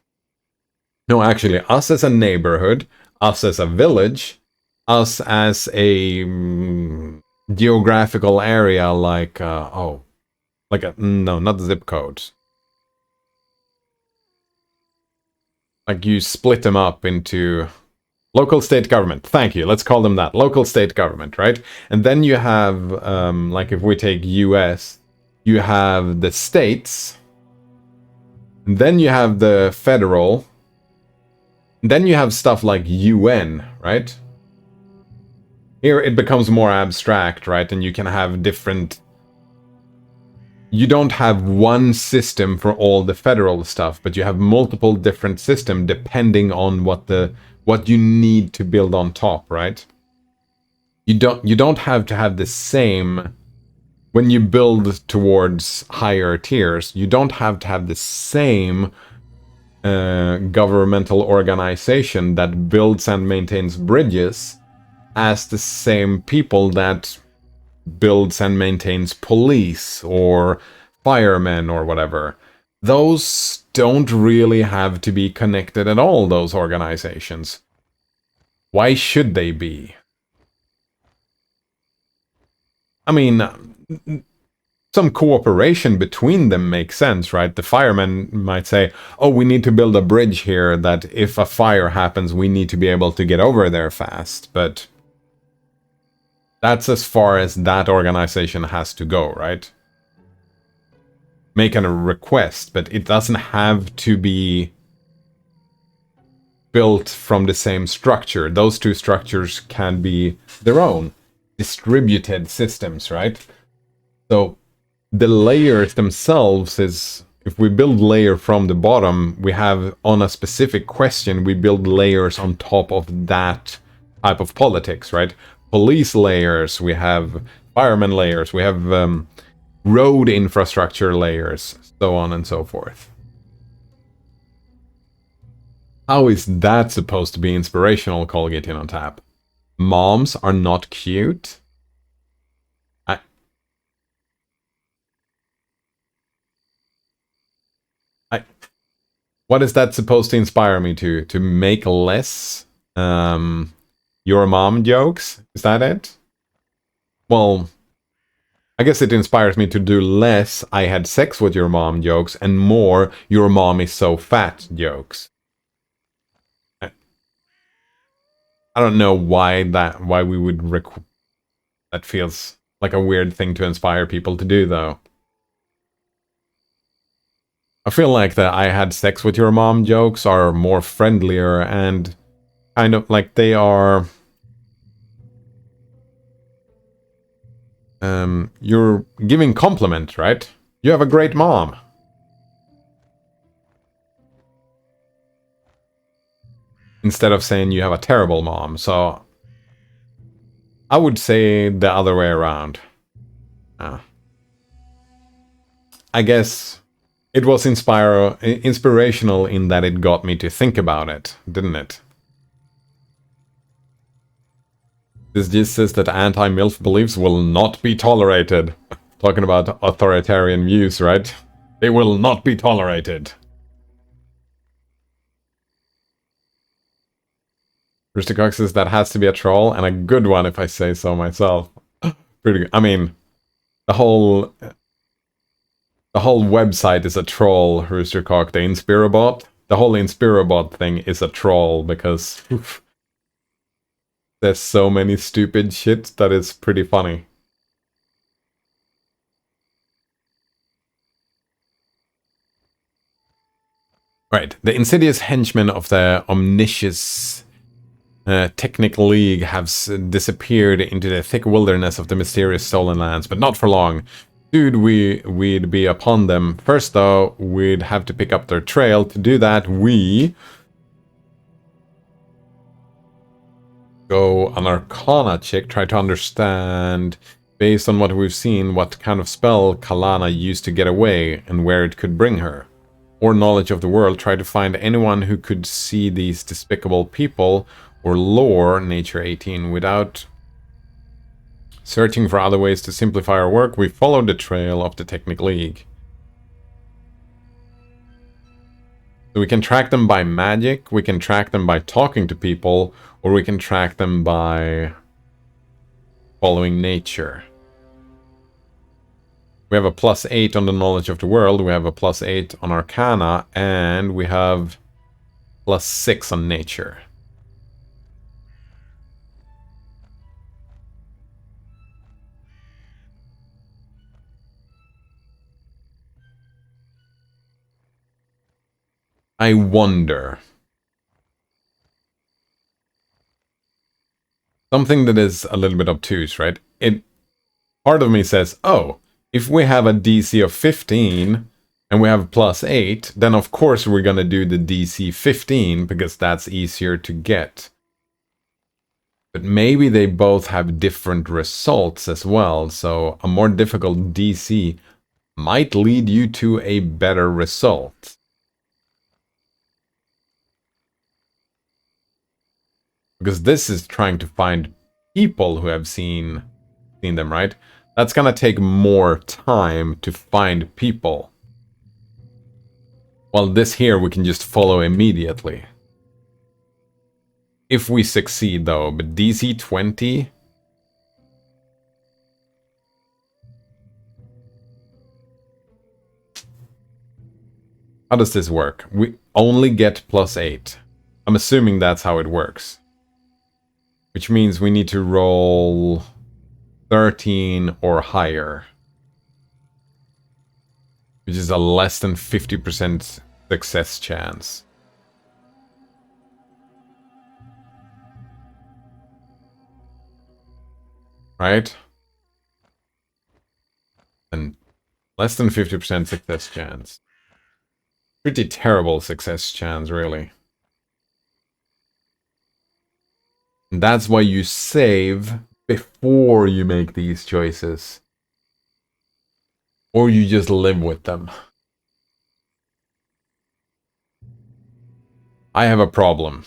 No, actually, us as a neighborhood, us as a village, us as a geographical area like, no, not zip codes. Like you split them up into local state government. Thank you. Let's call them that. Local state government, right? And then you have, like if we take US, you have the states. And then you have the federal. And then you have stuff like UN, right? Here it becomes more abstract, right? And you can have different... You don't have one system for all the federal stuff, but you have multiple different systems depending on what you need to build on top, right? You don't have to have the same when you build towards higher tiers. You don't have to have the same governmental organization that builds and maintains bridges as the same people that builds and maintains police or firemen or whatever. Those don't really have to be connected at all, those organizations. Why should they be? I mean, some cooperation between them makes sense, right? The firemen might say, oh, we need to build a bridge here that if a fire happens, we need to be able to get over there fast. But that's as far as that organization has to go, right? Make a request, but it doesn't have to be built from the same structure. Those two structures can be their own distributed systems, right? So the layers themselves is, if we build layer from the bottom, we have on a specific question, we build layers on top of that type of politics, right? Police layers, we have fireman layers, we have road infrastructure layers, so on and so forth. How is that supposed to be inspirational, Colgate in on tap? Moms are not cute? What is that supposed to inspire me to? To make less your mom jokes? Is that it? Well, I guess it inspires me to do less I had sex with your mom jokes and more your mom is so fat jokes. I don't know why we would that feels like a weird thing to inspire people to do, though. I feel like the I had sex with your mom jokes are more friendlier and kind of like they are... you're giving compliment, right? You have a great mom. Instead of saying you have a terrible mom, so... I would say the other way around. I guess it was inspirational in that it got me to think about it, didn't it? This just says that anti-MILF beliefs will not be tolerated. Talking about authoritarian views, right? They will not be tolerated. Rooster Cox says that has to be a troll, and a good one if I say so myself. Pretty good. I mean, the whole website is a troll, Rooster Cock. The Inspirabot. The whole Inspirabot thing is a troll because there's so many stupid shit that it's pretty funny. Right, the insidious henchmen of the omniscious Technic League have disappeared into the thick wilderness of the mysterious stolen lands, but not for long. Dude, we'd be upon them. First, though, we'd have to pick up their trail. To do that, we go an Arcana check, try to understand, based on what we've seen, what kind of spell Kalana used to get away and where it could bring her. Or knowledge of the world, try to find anyone who could see these despicable people, or lore, nature 18, without searching for other ways to simplify our work. We followed the trail of the Technic League. So we can track them by magic, we can track them by talking to people, or we can track them by following nature. We have a +8 on the knowledge of the world, we have a +8 on Arcana, and we have +6 on nature. I wonder. Something that is a little bit obtuse, right? Part of me says, oh, if we have a DC of 15 and we have +8, then of course we're gonna do the DC 15 because that's easier to get. But maybe they both have different results as well, so a more difficult DC might lead you to a better result. Because this is trying to find people who have seen them, right? That's gonna take more time to find people. While this here we can just follow immediately. If we succeed though, but DC 20? How does this work? We only get +8. I'm assuming that's how it works. Which means we need to roll 13 or higher. Which is a less than 50% success chance. Right? And less than 50% success chance. Pretty terrible success chance, really. And that's why you save before you make these choices. Or you just live with them. I have a problem.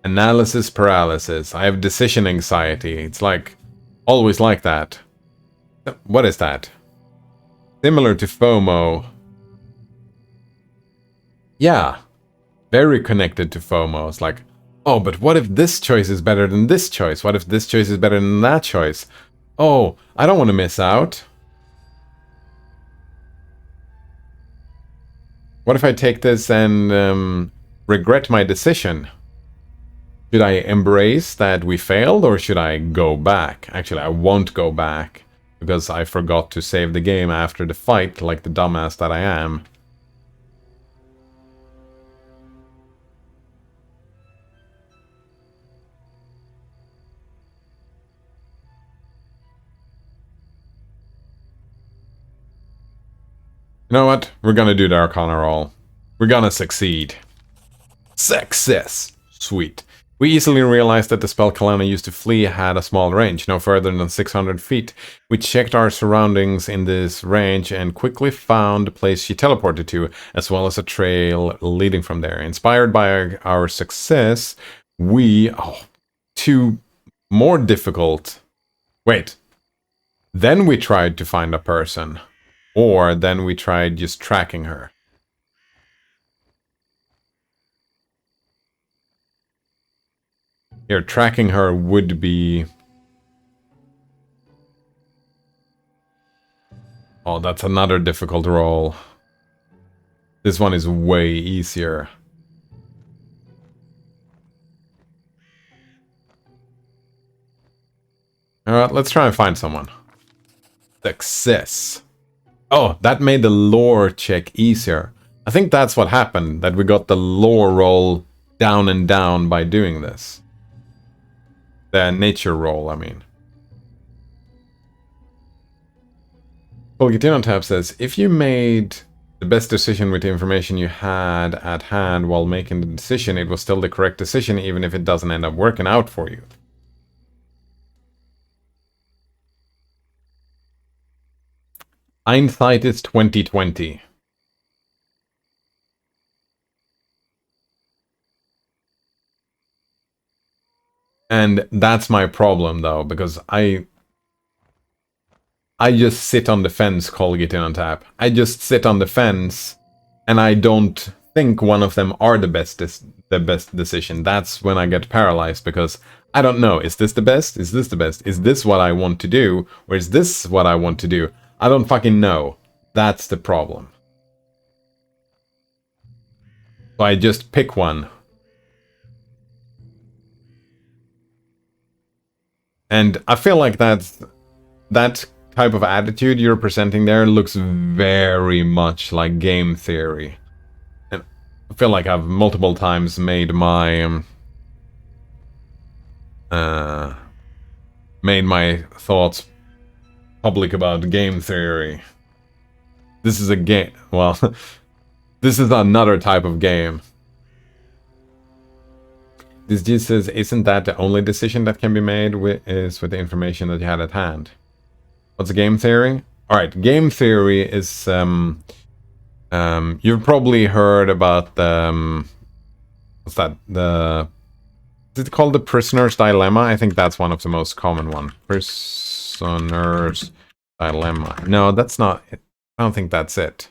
Analysis paralysis. I have decision anxiety. It's like, always like that. What is that? Similar to FOMO. Yeah. Very connected to FOMO. It's like, oh, but what if this choice is better than this choice? What if this choice is better than that choice? Oh, I don't want to miss out. What if I take this and regret my decision? Should I embrace that we failed, or should I go back? Actually, I won't go back, because I forgot to save the game after the fight, like the dumbass that I am. You know what? We're gonna do the Arcana roll. We're gonna succeed. Success! Sweet. We easily realized that the spell Kalana used to flee had a small range, no further than 600 feet. We checked our surroundings in this range and quickly found the place she teleported to, as well as a trail leading from there. Inspired by our success, we... Oh, two more difficult... Wait. Then we tried to find a person. Or then we tried just tracking her. Here, tracking her would be... Oh, that's another difficult roll. This one is way easier. Alright, let's try and find someone. Success. Oh, that made the lore check easier. I think that's what happened, that we got the lore roll down and down by doing this. The nature roll, I mean. Polgetino Tab says, if you made the best decision with the information you had at hand while making the decision, it was still the correct decision, even if it doesn't end up working out for you. Hindsight is 2020. And that's my problem, though, because I just sit on the fence, Colgate on tap. I just sit on the fence, and I don't think one of them are the best decision. That's when I get paralyzed, because I don't know. Is this the best? Is this the best? Is this what I want to do? Or is this what I want to do? I don't fucking know. That's the problem. So I just pick one. And I feel like that type of attitude you're presenting there looks very much like game theory. And I feel like I've multiple times made my thoughts public about game theory. This is a game. Well, this is another type of game. This just says, isn't that the only decision that can be made with the information that you had at hand? What's a game theory? Alright, game theory is... you've probably heard about the... what's that? Is it called the prisoner's dilemma? I think that's one of the most common one. Prisoner's dilemma. No, that's not it. I don't think that's it.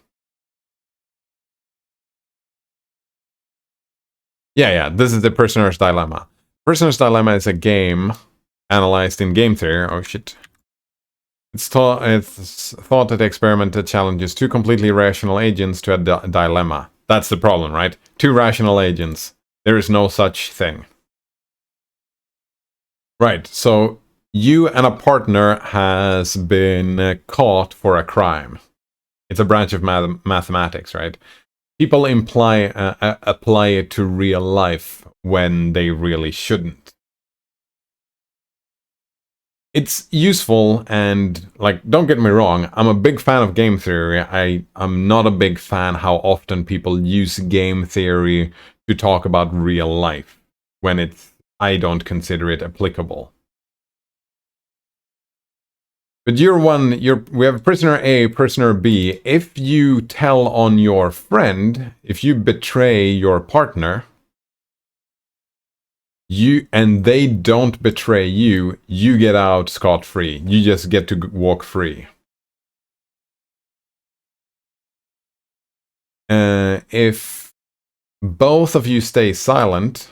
Yeah, this is the prisoner's dilemma. Prisoner's dilemma is a game analyzed in game theory. Oh shit. It's thought that the experiment challenges two completely rational agents to a dilemma. That's the problem, right? Two rational agents. There is no such thing. Right, so you and a partner has been caught for a crime. It's a branch of mathematics, right? People apply it to real life when they really shouldn't. It's useful, and, like, don't get me wrong, I'm a big fan of game theory. I'm not a big fan how often people use game theory to talk about real life when I don't consider it applicable. But we have prisoner A, prisoner B. If you tell on your friend, if you betray your partner, and they don't betray you, you get out scot-free. You just get to walk free. If both of you stay silent,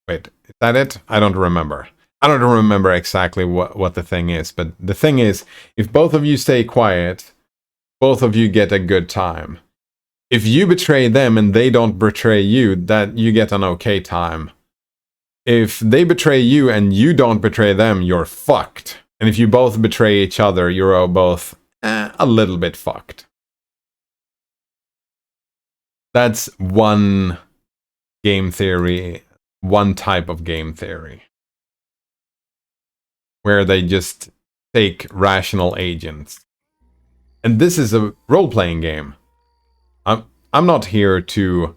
wait, is that it? I don't remember. I don't remember exactly what the thing is, but the thing is, if both of you stay quiet, both of you get a good time. If you betray them and they don't betray you, that you get an okay time. If they betray you and you don't betray them, you're fucked. And if you both betray each other, you're both a little bit fucked. That's one game theory, one type of game theory, where they just take rational agents. And this is a role-playing game. I'm not here to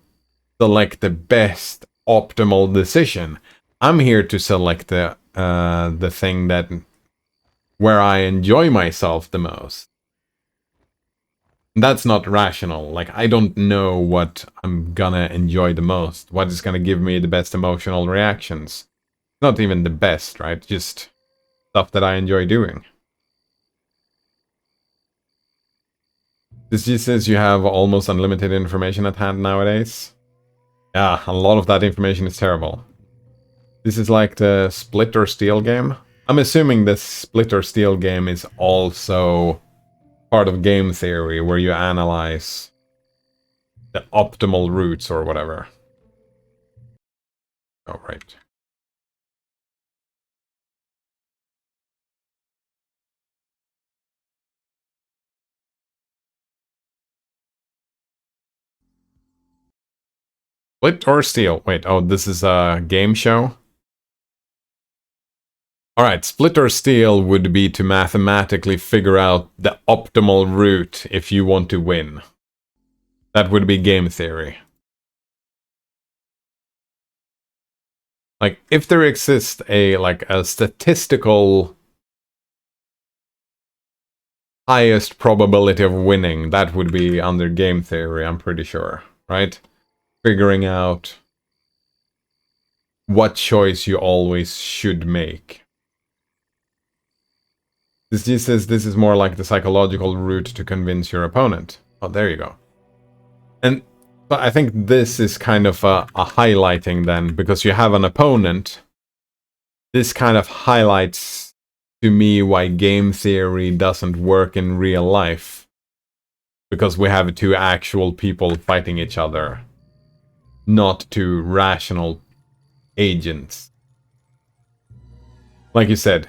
select the best optimal decision. I'm here to select the thing where I enjoy myself the most. That's not rational. Like, I don't know what I'm gonna enjoy the most. What is gonna give me the best emotional reactions. Not even the best, right? Just stuff that I enjoy doing. This just says you have almost unlimited information at hand nowadays. Yeah, a lot of that information is terrible. This is like the Split or Steal game. I'm assuming this Split or Steal game is also part of game theory, where you analyze the optimal routes or whatever. Oh, right. Split or Steal? Wait, oh, this is a game show? Alright, Split or Steal would be to mathematically figure out the optimal route if you want to win. That would be game theory. Like, if there exists a statistical highest probability of winning, that would be under game theory, I'm pretty sure, right? Figuring out what choice you always should make. This just says this is more like the psychological route to convince your opponent. Oh, there you go. And but I think this is kind of a highlighting then, because you have an opponent. This kind of highlights to me why game theory doesn't work in real life. Because we have two actual people fighting each other, not two rational agents. Like you said,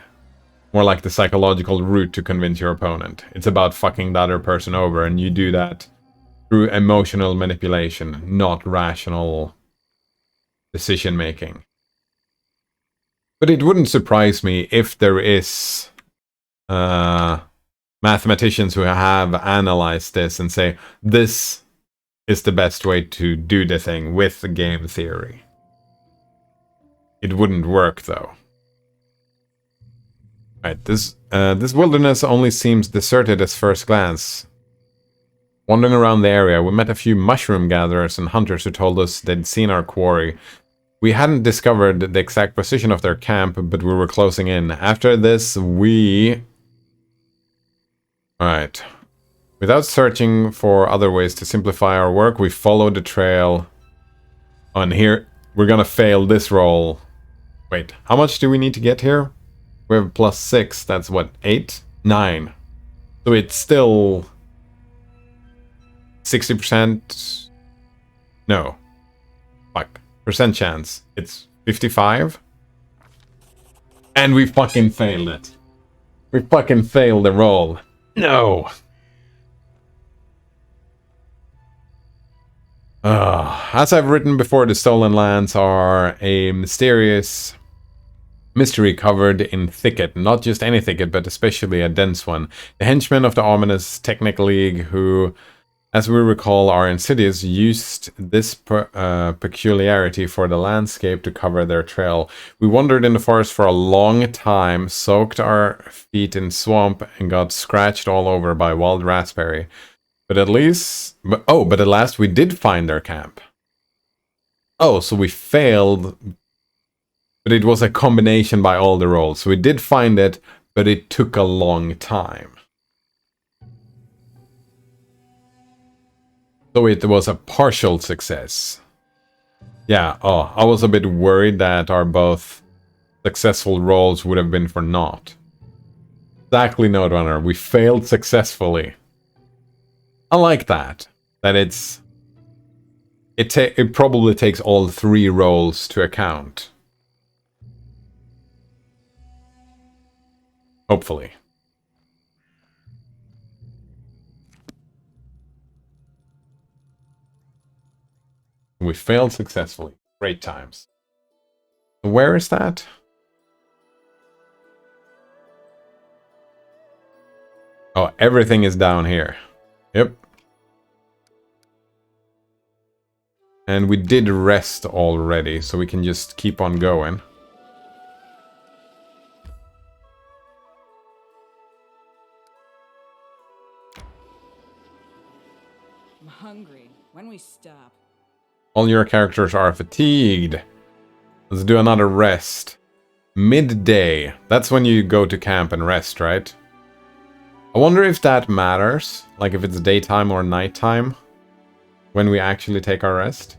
more like the psychological route to convince your opponent. It's about fucking the other person over, and you do that through emotional manipulation, not rational decision making. But it wouldn't surprise me if there is mathematicians who have analyzed this and say, this is the best way to do the thing with the game theory. It wouldn't work, though. Right, this wilderness only seems deserted at first glance. Wandering around the area, we met a few mushroom gatherers and hunters who told us they'd seen our quarry. We hadn't discovered the exact position of their camp, but we were closing in. After this, Alright. Without searching for other ways to simplify our work, we followed the trail. On here, we're gonna fail this roll. Wait, how much do we need to get here? We have +6, that's what, 8? 9. So it's still 60%. No. Fuck. Percent chance. It's 55. And we fucking failed it. We fucking failed the roll. No. As I've written before, the Stolen Lands are a mysterious mystery covered in thicket. Not just any thicket, but especially a dense one. The henchmen of the ominous Technic League, who, as we recall, are insidious, used this peculiarity for the landscape to cover their trail. We wandered in the forest for a long time, soaked our feet in swamp, and got scratched all over by wild raspberry. But at last we did find their camp. Oh, so we failed, but it was a combination by all the rolls. So we did find it, but it took a long time. So it was a partial success. Yeah, I was a bit worried that our both successful rolls would have been for naught. Exactly, Node Runner. We failed successfully. I like that. That it probably takes all 3 rolls to account. Hopefully. We failed successfully. Great times. Where is that? Oh, everything is down here. Yep. And we did rest already, so we can just keep on going. I'm hungry. When we stop? All your characters are fatigued. Let's do another rest. Midday. That's when you go to camp and rest, right? I wonder if that matters. Like if it's daytime or nighttime. When we actually take our rest.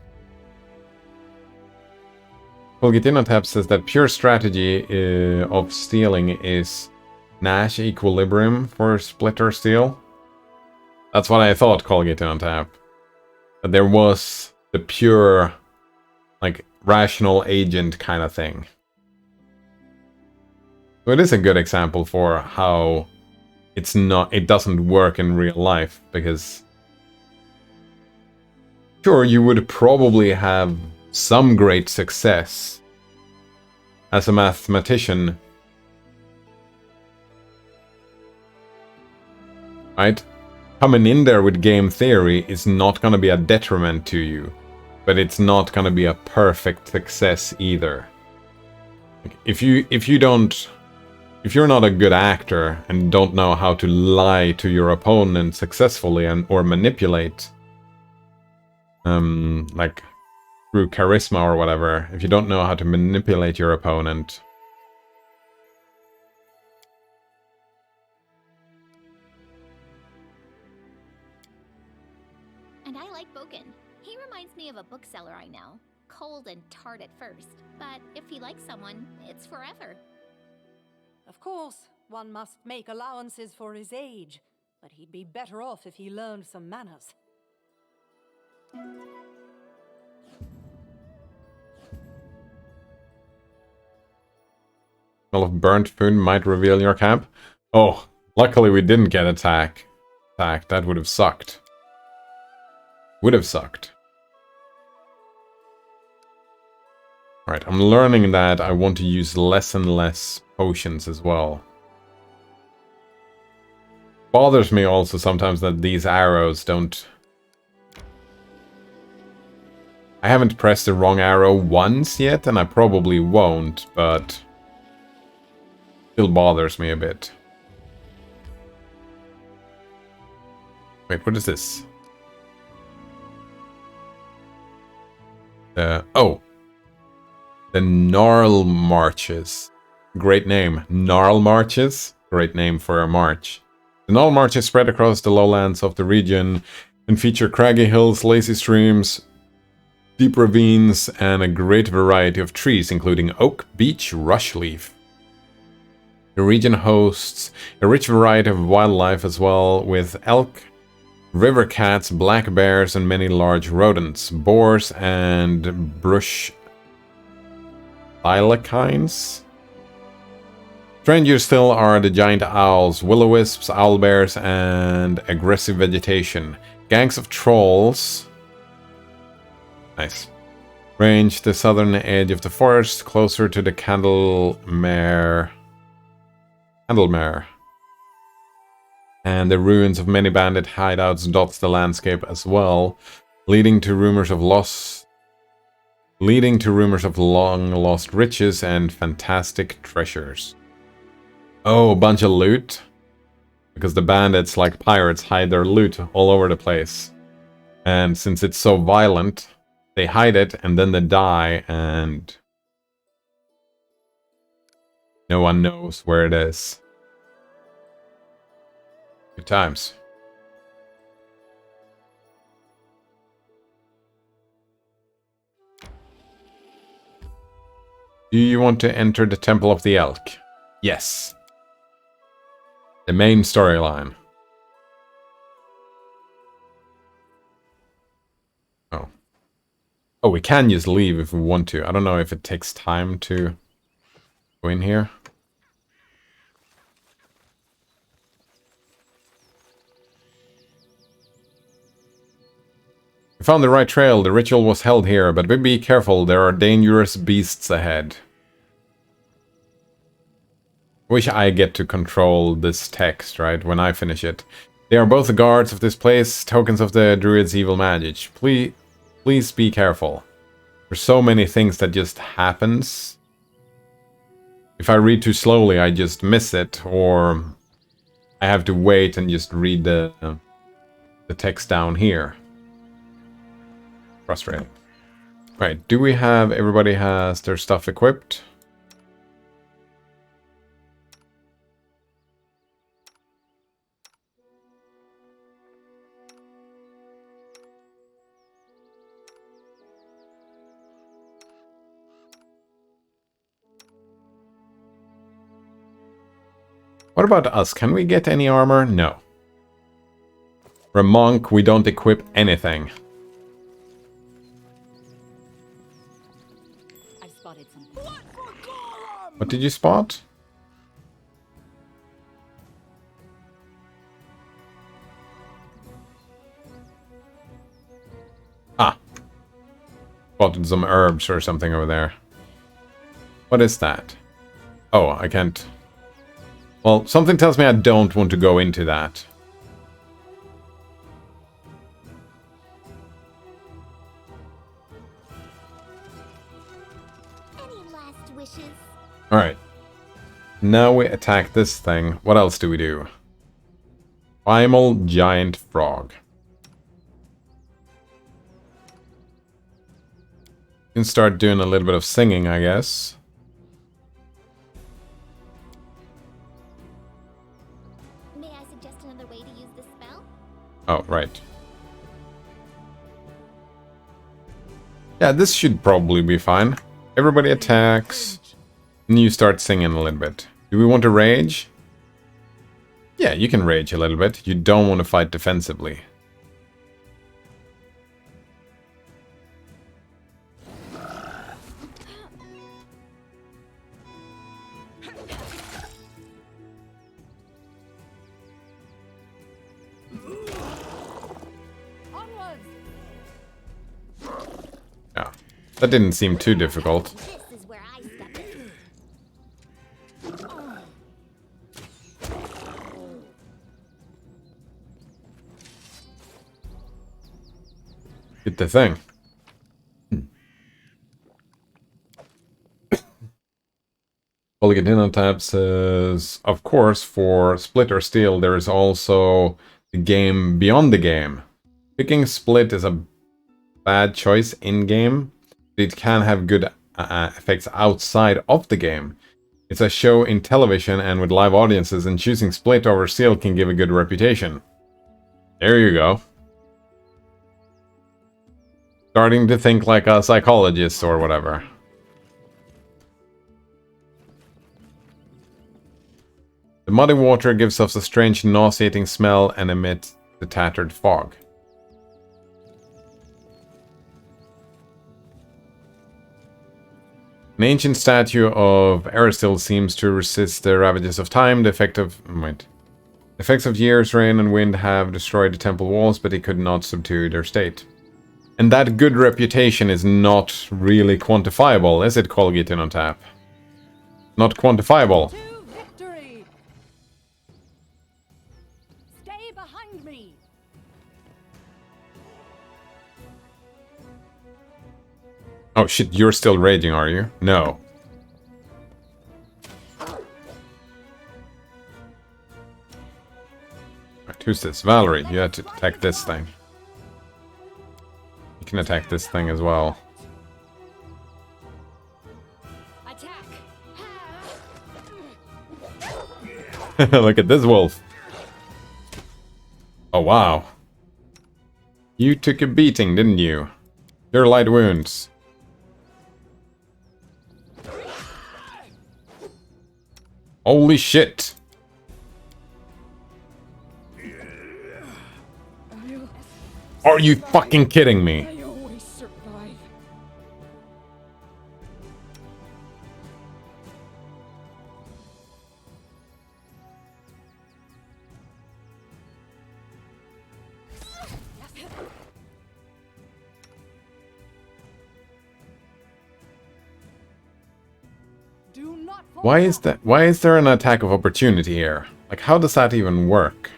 Polgitinotep says that pure strategy of stealing is Nash equilibrium for splitter steal. That's what I thought, Colgitinotep. That there was the pure, like, rational agent kind of thing. So it is a good example for how it doesn't work in real life, because sure, you would probably have some great success as a mathematician, right? Coming in there with game theory is not going to be a detriment to you, but it's not going to be a perfect success either. If you're not a good actor and don't know how to lie to your opponent successfully or manipulate, like through charisma or whatever, if you don't know how to manipulate your opponent, And I like Bogan. He reminds me of a bookseller I know. Cold and tart at first, but if he likes someone, it's forever. Of course, one must make allowances for his age, but he'd be better off if he learned some manners. smell of burnt food might reveal your camp. Oh, luckily we didn't get attacked. That would have sucked. Would have sucked. Alright, I'm learning that I want to use less and less potions as well. Bothers me also sometimes that these arrows don't... I haven't pressed the wrong arrow once yet, and I probably won't, but... still bothers me a bit. Wait, what is this? Oh! The Gnarl Marches. Great name. Gnarl Marches? Great name for a march. The Gnarl Marches spread across the lowlands of the region and feature craggy hills, lazy streams, deep ravines, and a great variety of trees, including oak, beech, rush leaf. The region hosts a rich variety of wildlife as well, with elk, river cats, black bears, and many large rodents, boars, and brush thylacines. Strangers still are the giant owls, will-o-wisps, owlbears, and aggressive vegetation. Gangs of trolls. Nice. Range the southern edge of the forest, closer to the Candlemere. And the ruins of many bandit hideouts dots the landscape as well, leading to rumors of long lost riches and fantastic treasures. Oh, a bunch of loot. Because the bandits, like pirates, hide their loot all over the place. And since it's so violent, they hide it and then they die and no one knows where it is. Good times. Do you want to enter the Temple of the Elk? Yes. The main storyline. Oh. Oh, we can just leave if we want to. I don't know if it takes time to go in here. We found the right trail. The ritual was held here, but be careful. There are dangerous beasts ahead. Wish I get to control this text, right, when I finish it. They are both the guards of this place, tokens of the druid's evil magic. Please be careful. There's so many things that just happens. If I read too slowly, I just miss it, or I have to wait and just read the text down here. Frustrating. Right, do we have... everybody has their stuff equipped? What about us? Can we get any armor? No. For a monk, we don't equip anything. I spotted something. What did you spot? Ah. Spotted some herbs or something over there. What is that? Oh, I can't... well, something tells me I don't want to go into that. Any last wishes? Alright. Now we attack this thing. What else do we do? Primal giant frog. You can start doing a little bit of singing, I guess. May I suggest another way to use this spell? Oh, right. Yeah, this should probably be fine. Everybody attacks. And you start singing a little bit. Do we want to rage? Yeah, you can rage a little bit. You don't want to fight defensively. Yeah, that didn't seem too difficult. This is where I step in. Get the thing. Polygon tab says, of course, for Split or Steal, there is also the game beyond the game. Picking Split is a bad choice in-game, but it can have good effects outside of the game. It's a show in television and with live audiences, and choosing Split over Steal can give a good reputation. There you go. Starting to think like a psychologist or whatever. The muddy water gives off a strange nauseating smell and emits the tattered fog. An ancient statue of Aristotle seems to resist the ravages of time. The effects of years, rain and wind have destroyed the temple walls, but he could not subdue their state. And that good reputation is not really quantifiable, is it, Colgate on tap? Not quantifiable. To victory! Stay behind me! Oh shit, you're still raging, are you? No. Right, who's this? Valerie, you had to attack this thing. You can attack this thing as well. Attack! Look at this wolf. Oh wow. You took a beating, didn't you? Your light wounds. Holy shit! Are you fucking kidding me? I always survive. Do not fall Why is that? Why is there an attack of opportunity here? Like, how does that even work?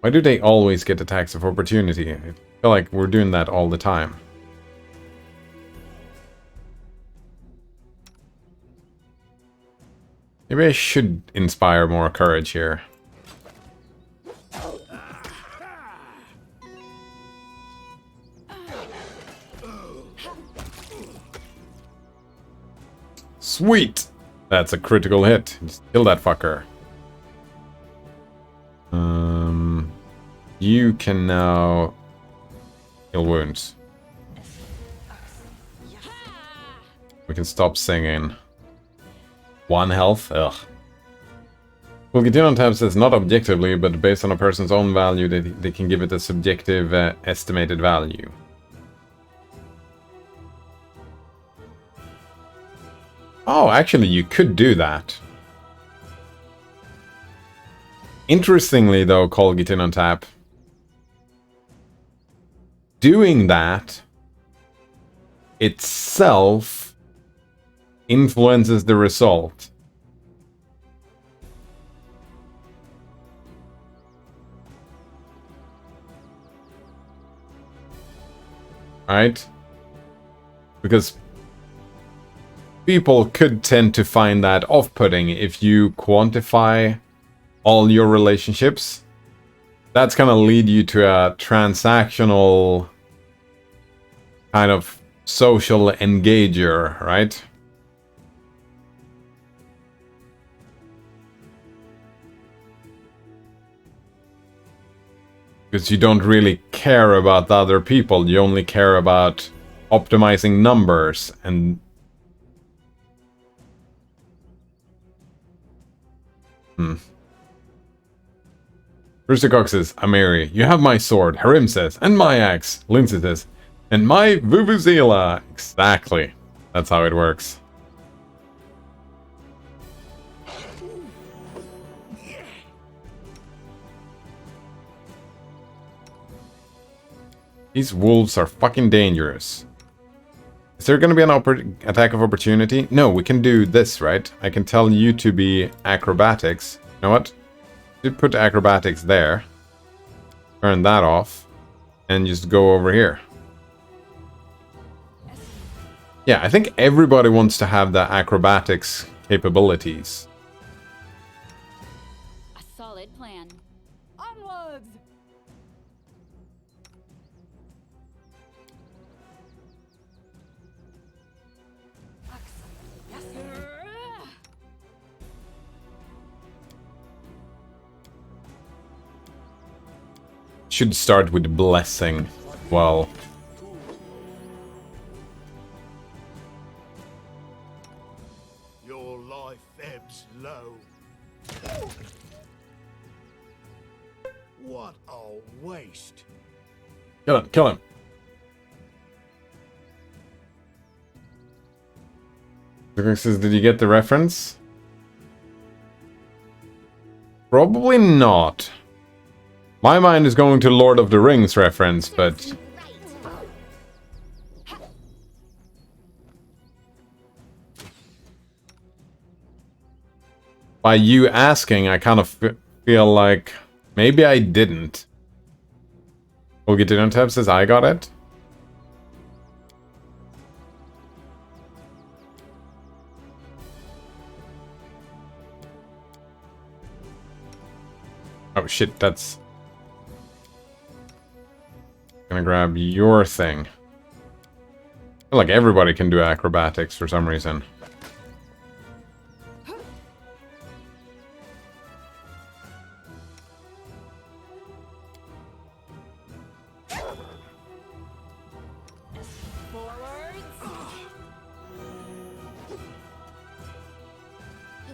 Why do they always get attacks of opportunity? I feel like we're doing that all the time. Maybe I should inspire more courage here. Sweet! That's a critical hit. Just kill that fucker. You can now heal wounds. We can stop singing. 1 health? Ugh. Well, Gideon Tab says not objectively, but based on a person's own value, they can give it a subjective estimated value. Oh, actually, you could do that. Interestingly, though, Colgate on tap, doing that itself influences the result. Right? Because people could tend to find that off-putting if you quantify all your relationships. That's gonna lead you to a transactional kind of social engager, right? Because you don't really care about the other people, you only care about optimizing numbers and... Rooster Cox says, Amiri, you have my sword. Harim says, and my axe. Lindsay says, and my Vuvuzela. Exactly. That's how it works. These wolves are fucking dangerous. Is there gonna be an attack of opportunity? No, we can do this, right? I can tell you to be acrobatics. You know what? Should put acrobatics there. Turn that off. And just go over here. Yeah, I think everybody wants to have the acrobatics capabilities. A solid plan. Onwards! Should start with blessing. Well, Your life ebbs low. Kill him, kill him. Says, did you get the reference? Probably not. My mind is going to Lord of the Rings reference, but... by you asking, I kind of feel like maybe I didn't. Olga says I got it. Oh shit, that's... gonna grab your thing. I feel like everybody can do acrobatics for some reason.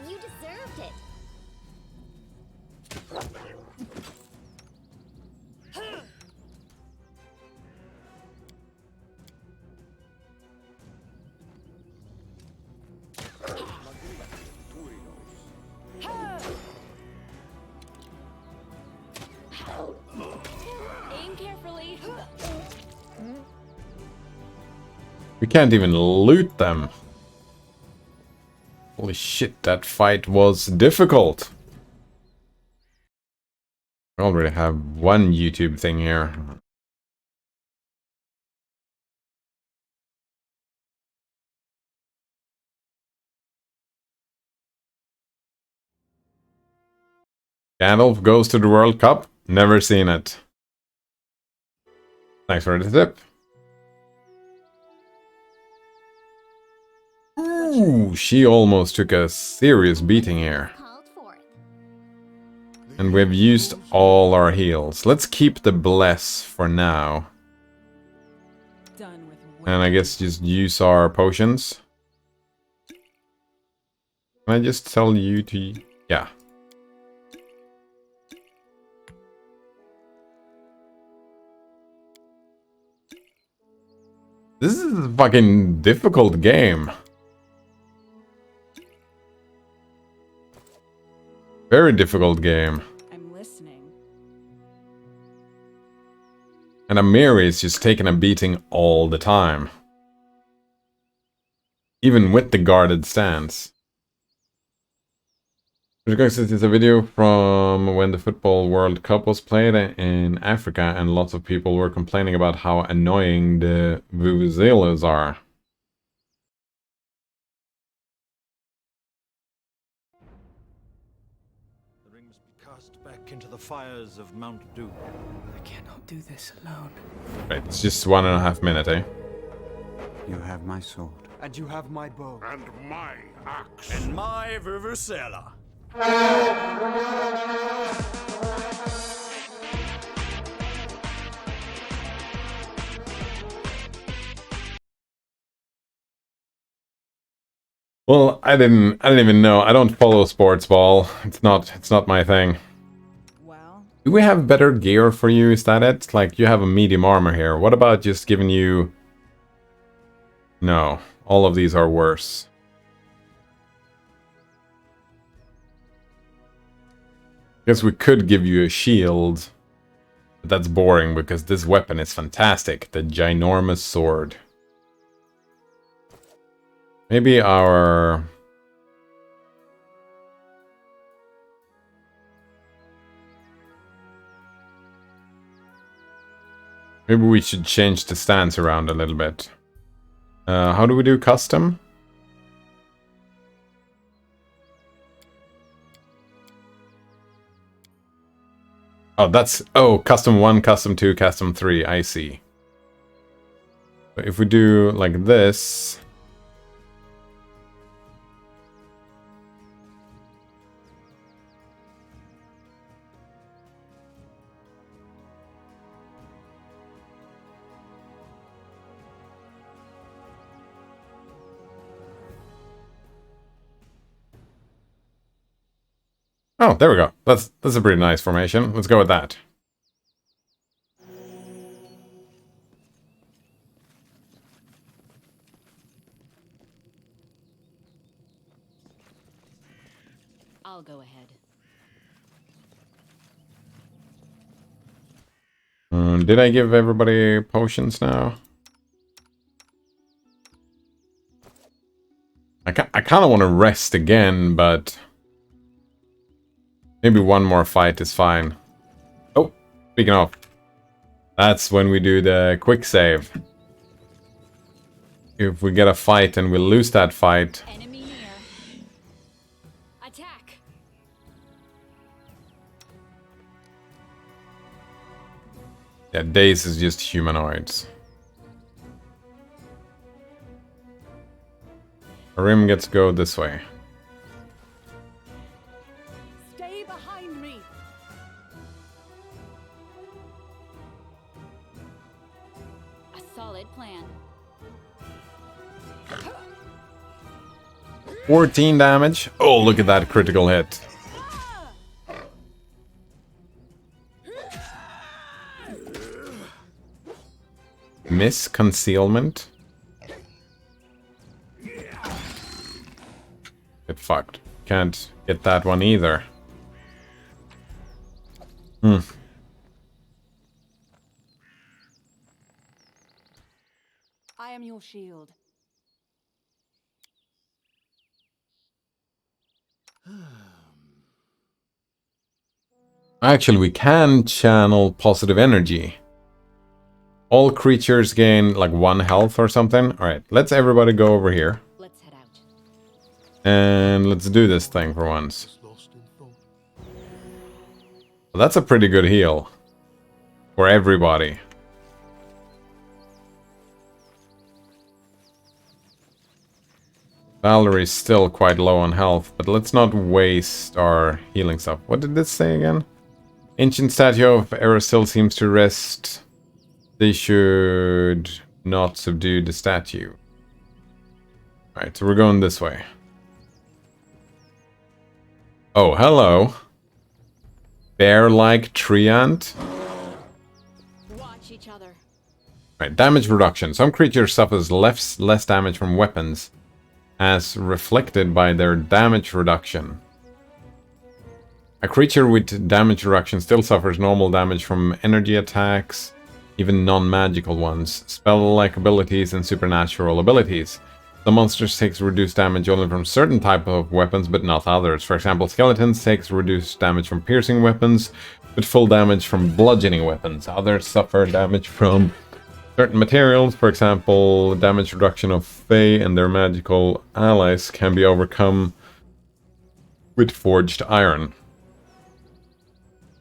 You deserved it. Aim carefully. We can't even loot them. Holy shit, that fight was difficult. I already have one YouTube thing here. Gandalf goes to the World Cup. Never seen it. Thanks for the tip. Ooh, she almost took a serious beating here. Called forth. And we've used all our heals. Let's keep the bless for now. Done with And I guess just use our potions. Can I just tell you to... yeah. This is a fucking difficult game. Very difficult game. I'm listening. And Amiri is just taking a beating all the time. Even with the guarded stance. This is a video from when the Football World Cup was played in Africa and lots of people were complaining about how annoying the vuvuzelas are. The ring must be cast back into the fires of Mount Doom. I cannot do this alone. Right, it's just 1.5 minutes, eh? You have my sword. And you have my bow. And my axe. And my vuvuzela. Well, I didn't even know. I don't follow sports ball. It's not my thing. Well, Do we have better gear for you? Is that it? Like, you have a medium armor here. What about just giving you... no. All of these are worse. Guess we could give you a shield. But that's boring because this weapon is fantastic. The ginormous sword. Maybe our... maybe we should change the stance around a little bit. How do we do custom? Oh, that's... oh, custom 1, custom 2, custom 3. I see. But if we do like this... oh, there we go. That's a pretty nice formation. Let's go with that. I'll go ahead. Did I give everybody potions now? I kind of want to rest again, but maybe one more fight is fine. Oh, speaking of, that's when we do the quick save. If we get a fight and we lose that fight, Enemy near. Attack. yeah, Days is just humanoids. Rim gets to go this way. Stay behind me! A solid plan. 14 damage. Oh, look at that critical hit. Miss concealment. Get fucked. Can't get that one either. I am your shield. Actually, we can channel positive energy. All creatures gain like 1 health or something. Alright, let's everybody go over here. Let's head out. And let's do this thing for once. Lost in thought. Well, that's a pretty good heal. For everybody. Valerie's still quite low on health, but let's not waste our healing stuff. What did this say again? Ancient statue of Era still seems to rest. They should not subdue the statue. Alright, so we're going this way. Oh, hello. Bear-like tree ant. Watch each other. Right, damage reduction. Some creatures suffers less damage from weapons, as reflected by their damage reduction. A creature with damage reduction still suffers normal damage from energy attacks, even non-magical ones, spell-like abilities, and supernatural abilities. The monsters takes reduced damage only from certain type of weapons, but not others. For example, skeletons takes reduced damage from piercing weapons, but full damage from bludgeoning weapons. Others suffer damage from certain materials. For example, damage reduction of Fae and their magical allies can be overcome with forged iron.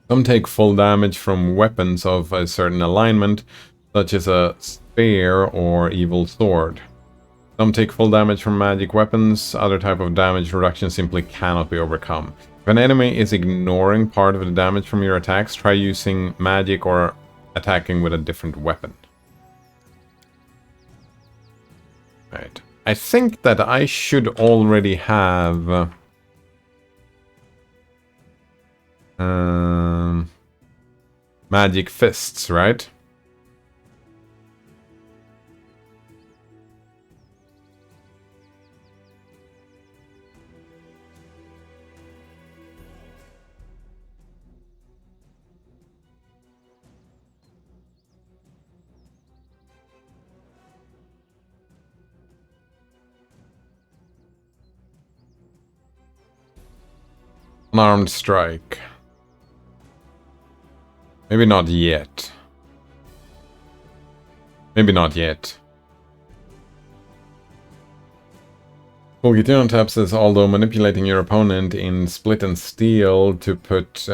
Some take full damage from weapons of a certain alignment, such as a spear or evil sword. Some take full damage from magic weapons. Other type of damage reduction simply cannot be overcome. If an enemy is ignoring part of the damage from your attacks, try using magic or attacking with a different weapon. Right. I think that I should already have magic fists, right? Unarmed strike. Maybe not yet. Maybe not yet. Fulgitino Tap says, although manipulating your opponent in Split and Steal to put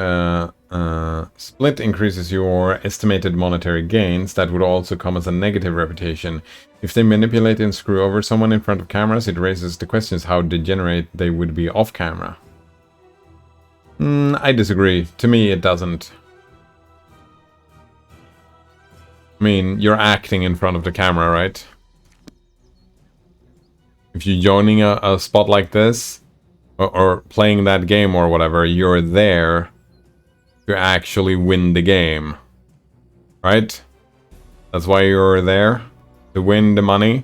Split increases your estimated monetary gains, that would also come as a negative reputation. If they manipulate and screw over someone in front of cameras, it raises the questions how degenerate they would be off camera. I disagree. To me, it doesn't. I mean, you're acting in front of the camera, right? If you're joining a spot like this, or playing that game or whatever, you're there to actually win the game. Right? That's why you're there? To win the money?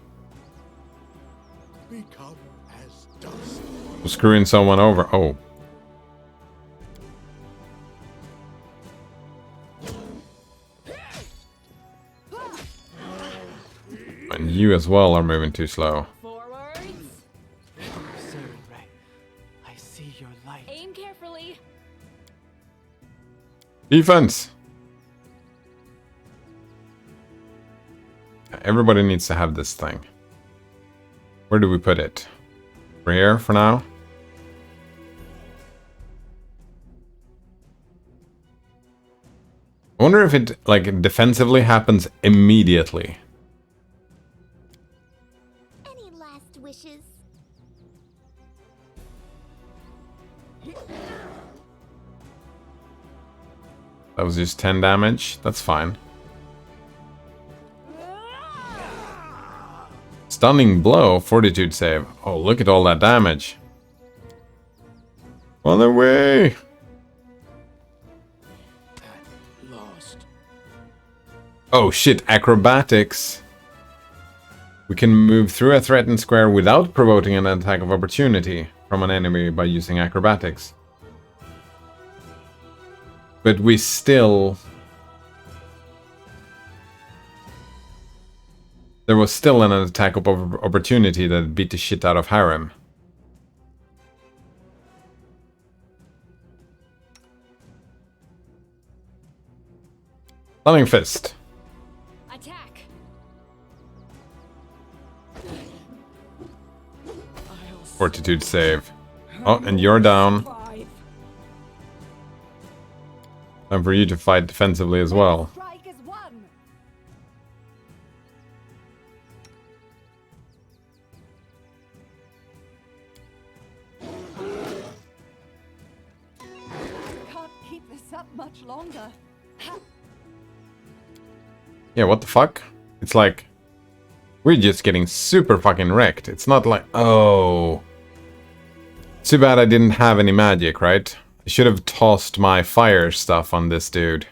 Become as dust. Screwing someone over. Oh. you as well are moving too slow. Forwards. Ray, I see your light. Aim carefully. Defense! Everybody needs to have this thing. Where do we put it? Over here for now? I wonder if it, like, defensively happens immediately. Any last wishes? That was just 10 damage. That's fine. Stunning blow, fortitude save. Oh, look at all that damage. On their way! Lost. Oh shit, acrobatics. We can move through a threatened square without provoking an attack of opportunity from an enemy by using acrobatics. But we still... There was still an attack of opportunity that beat the shit out of Harem. Stunning Fist. Attack. Fortitude save. Oh, and you're down. Time for you to fight defensively as well. Strike is one. Can't keep this up much longer. Yeah, what the fuck? It's like... We're just getting super fucking wrecked. It's not like... Oh... Too bad I didn't have any magic, right? I should have tossed my fire stuff on this dude.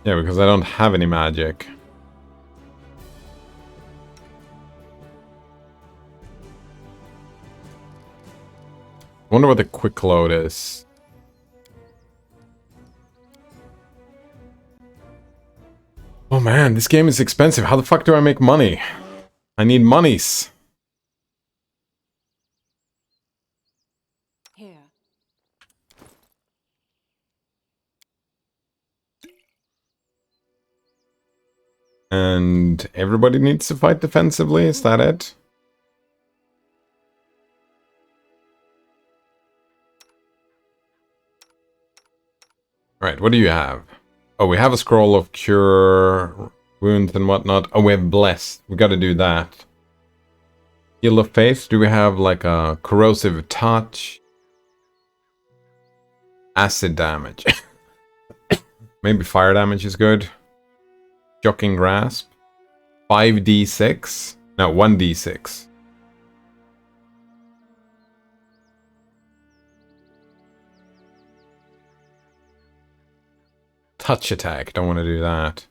Yeah, because I don't have any magic. Wonder what the quick load is. Oh man, this game is expensive. How the fuck do I make money? I need monies. Here. And everybody needs to fight defensively, is that it? Alright, what do you have? Oh, we have a scroll of cure wounds and whatnot. Oh, we have blessed. We gotta do that. Heal of faith. Do we have like a corrosive touch? Acid damage. Maybe fire damage is good. Shocking grasp. 5d6. No, 1d6. Touch attack. Don't want to do that.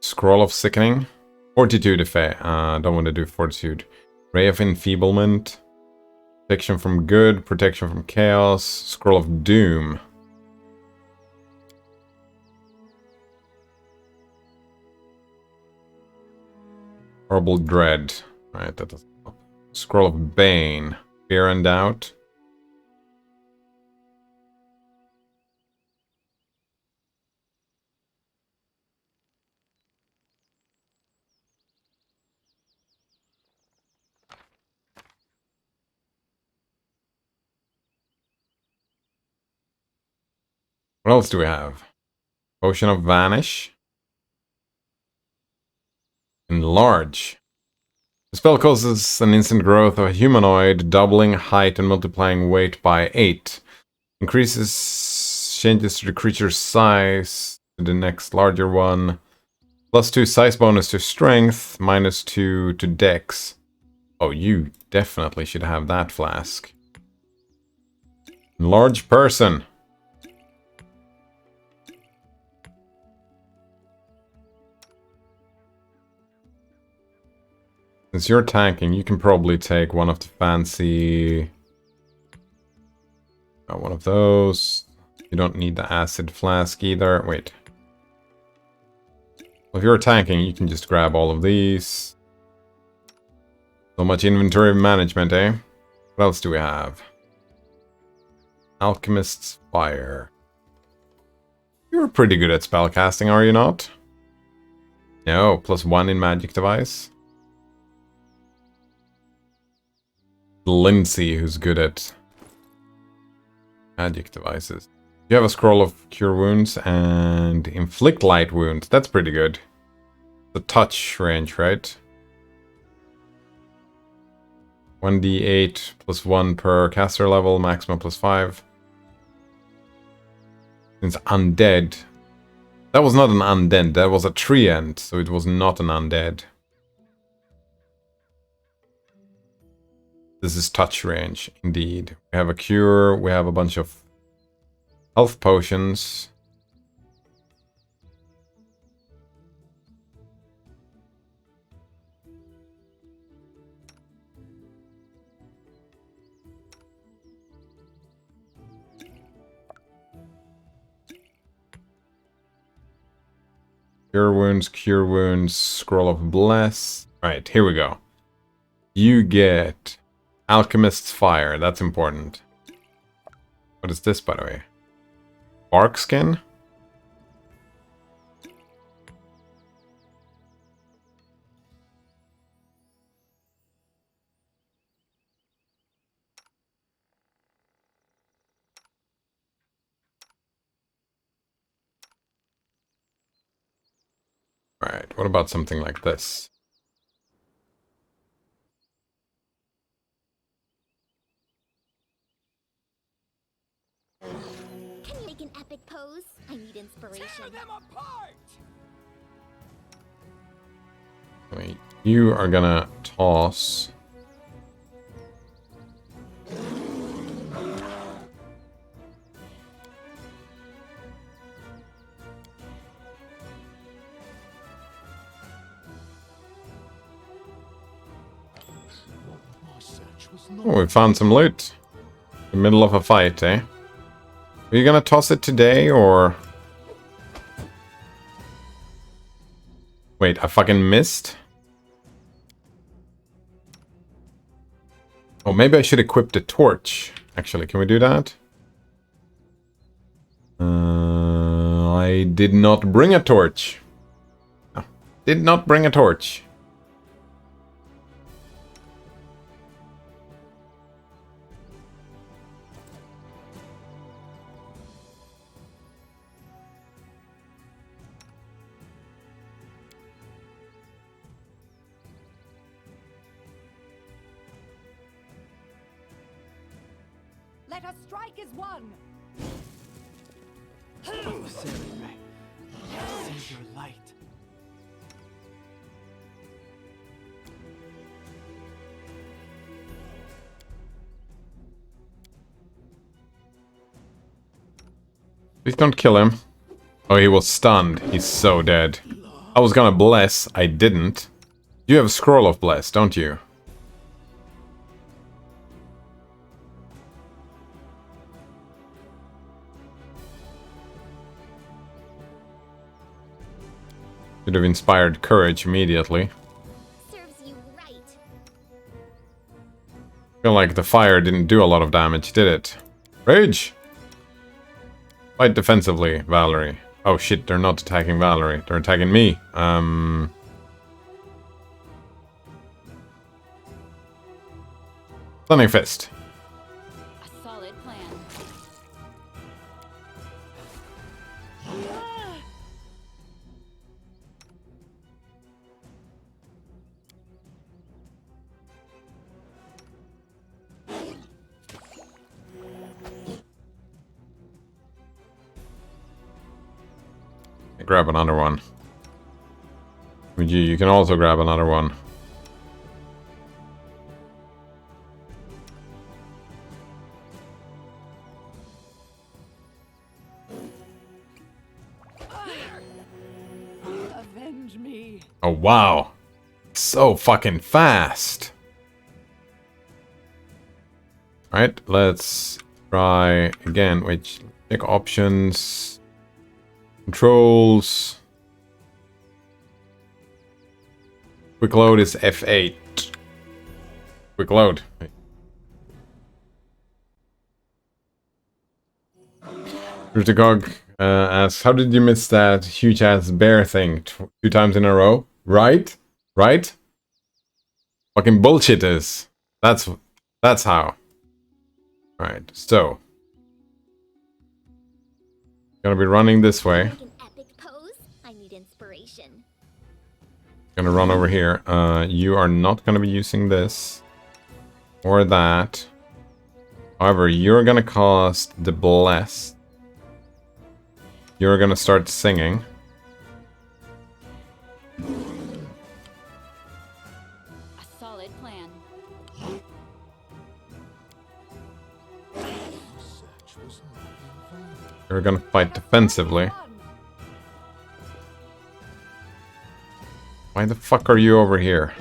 Scroll of sickening. Fortitude effect. Don't want to do fortitude. Ray of enfeeblement. Protection from good. Protection from chaos. Scroll of doom. Horrible dread. Right, that doesn't help. Scroll of bane. Fear and doubt. What else do we have? Potion of Vanish. Enlarge. The spell causes an instant growth of a humanoid, doubling height and multiplying weight by 8. Changes to the creature's size to the next larger one. +2 size bonus to strength, -2 to dex. Oh, you definitely should have that flask. Enlarge person. Since you're tanking, you can probably take one of the fancy... one of those. You don't need the acid flask either. Wait. Well, if you're tanking, you can just grab all of these. So much inventory management, eh? What else do we have? Alchemist's Fire. You're pretty good at spellcasting, are you not? No, +1 in magic device. Lindsay, who's good at magic devices. You have a scroll of cure wounds and inflict light wounds. That's pretty good. The touch range, right? 1d8 +1 per caster level, maximum +5. Since undead. That was not an undead, that was a tree end, so it was not an undead. This is touch range, indeed. We have a cure, we have a bunch of health potions. Cure wounds, scroll of bless. Alright, here we go. You get Alchemist's Fire, that's important. What is this, by the way? Bark skin? Alright, what about something like this? Can you make an epic pose? I need inspiration. Tear them apart! Wait, you are gonna toss... Oh, we found some loot. In the middle of a fight, eh? Are you gonna toss it today, or... Wait, I fucking missed? Oh, maybe I should equip the torch. Actually, can we do that? I did not bring a torch. No, did not bring a torch. Let us strike as one! Samurai, see your light. Please don't kill him. Oh, he was stunned. He's so dead. I was gonna bless. I didn't. You have a scroll of bless, don't you? Should have inspired courage immediately. Serves you right. Feel like the fire didn't do a lot of damage, did it? Rage! Fight defensively, Valerie. Oh shit, they're not attacking Valerie. They're attacking me. Stunning Fist. A solid plan. Grab another one. You can also grab another one. Avenge me! Oh wow! So fucking fast. Alright, let's try again. Wait, check options. Controls. Quick load is F8. Quick load. Rutagog asks, how did you miss that huge ass bear thing 2 times in a row? Right? Right? Fucking bullshit is. That's how. Alright, so. Gonna be running this way. Make an epic pose. I need inspiration. Gonna run over here. You are not gonna be using this. Or that. However, you're gonna cast the Bless. You're gonna start singing. A solid plan. You're gonna fight defensively. Why the fuck are you over here?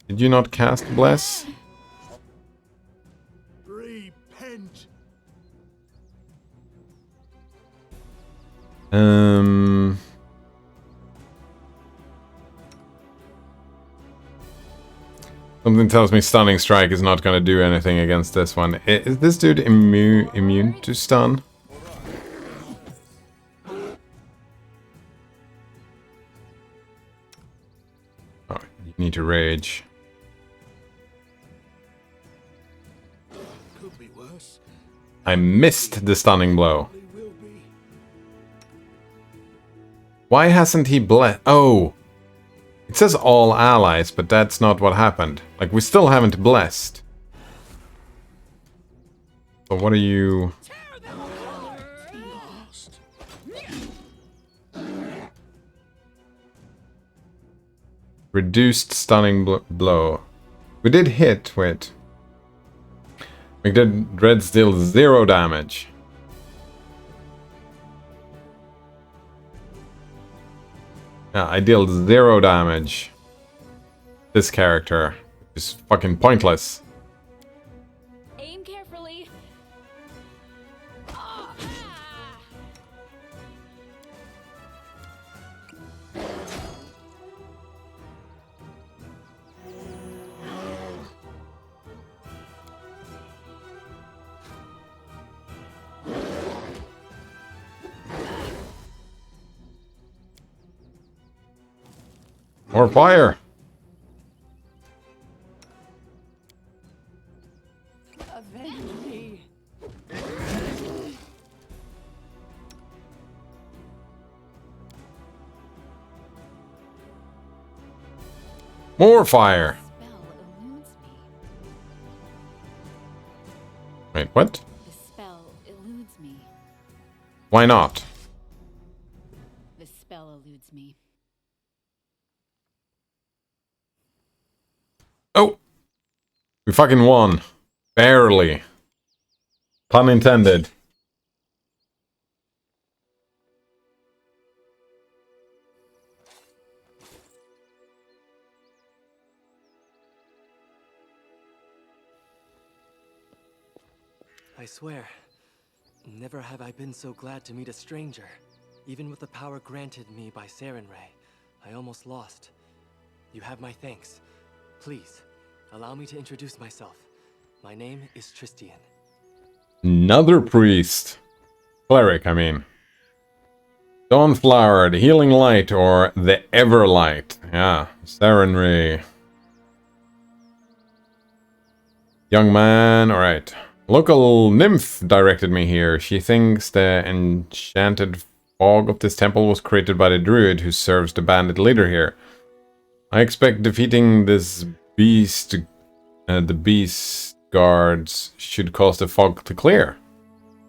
Did you not cast Bless? Repent. Something tells me Stunning Strike is not gonna do anything against this one. Is this dude immune to stun? Oh, you need to rage. Could be worse. I missed the stunning blow. They will be. Why hasn't he blessed? Oh! It says all allies, but that's not what happened. Like, we still haven't blessed. So what are you... Lost. Reduced stunning blow. We did hit, wait. We did Dread deal 0 damage. Yeah, I dealt 0 damage. This character is fucking pointless. Aim carefully. More fire! Avenge me. More fire! Spell eludes me. Wait, what? The spell eludes me. Why not? The spell eludes me. Oh! We fucking won. Barely. Pun intended. I swear, never have I been so glad to meet a stranger. Even with the power granted me by Sarenrae, I almost lost. You have my thanks. Please, allow me to introduce myself. My name is Tristian. Another priest. Cleric, I mean. Dawnflower, the Healing Light, or the Everlight. Yeah, Sarenrae. Young man, alright. Local nymph directed me here. She thinks the enchanted fog of this temple was created by the druid who serves the bandit leader here. I expect defeating this beast, the beast guards, should cause the fog to clear.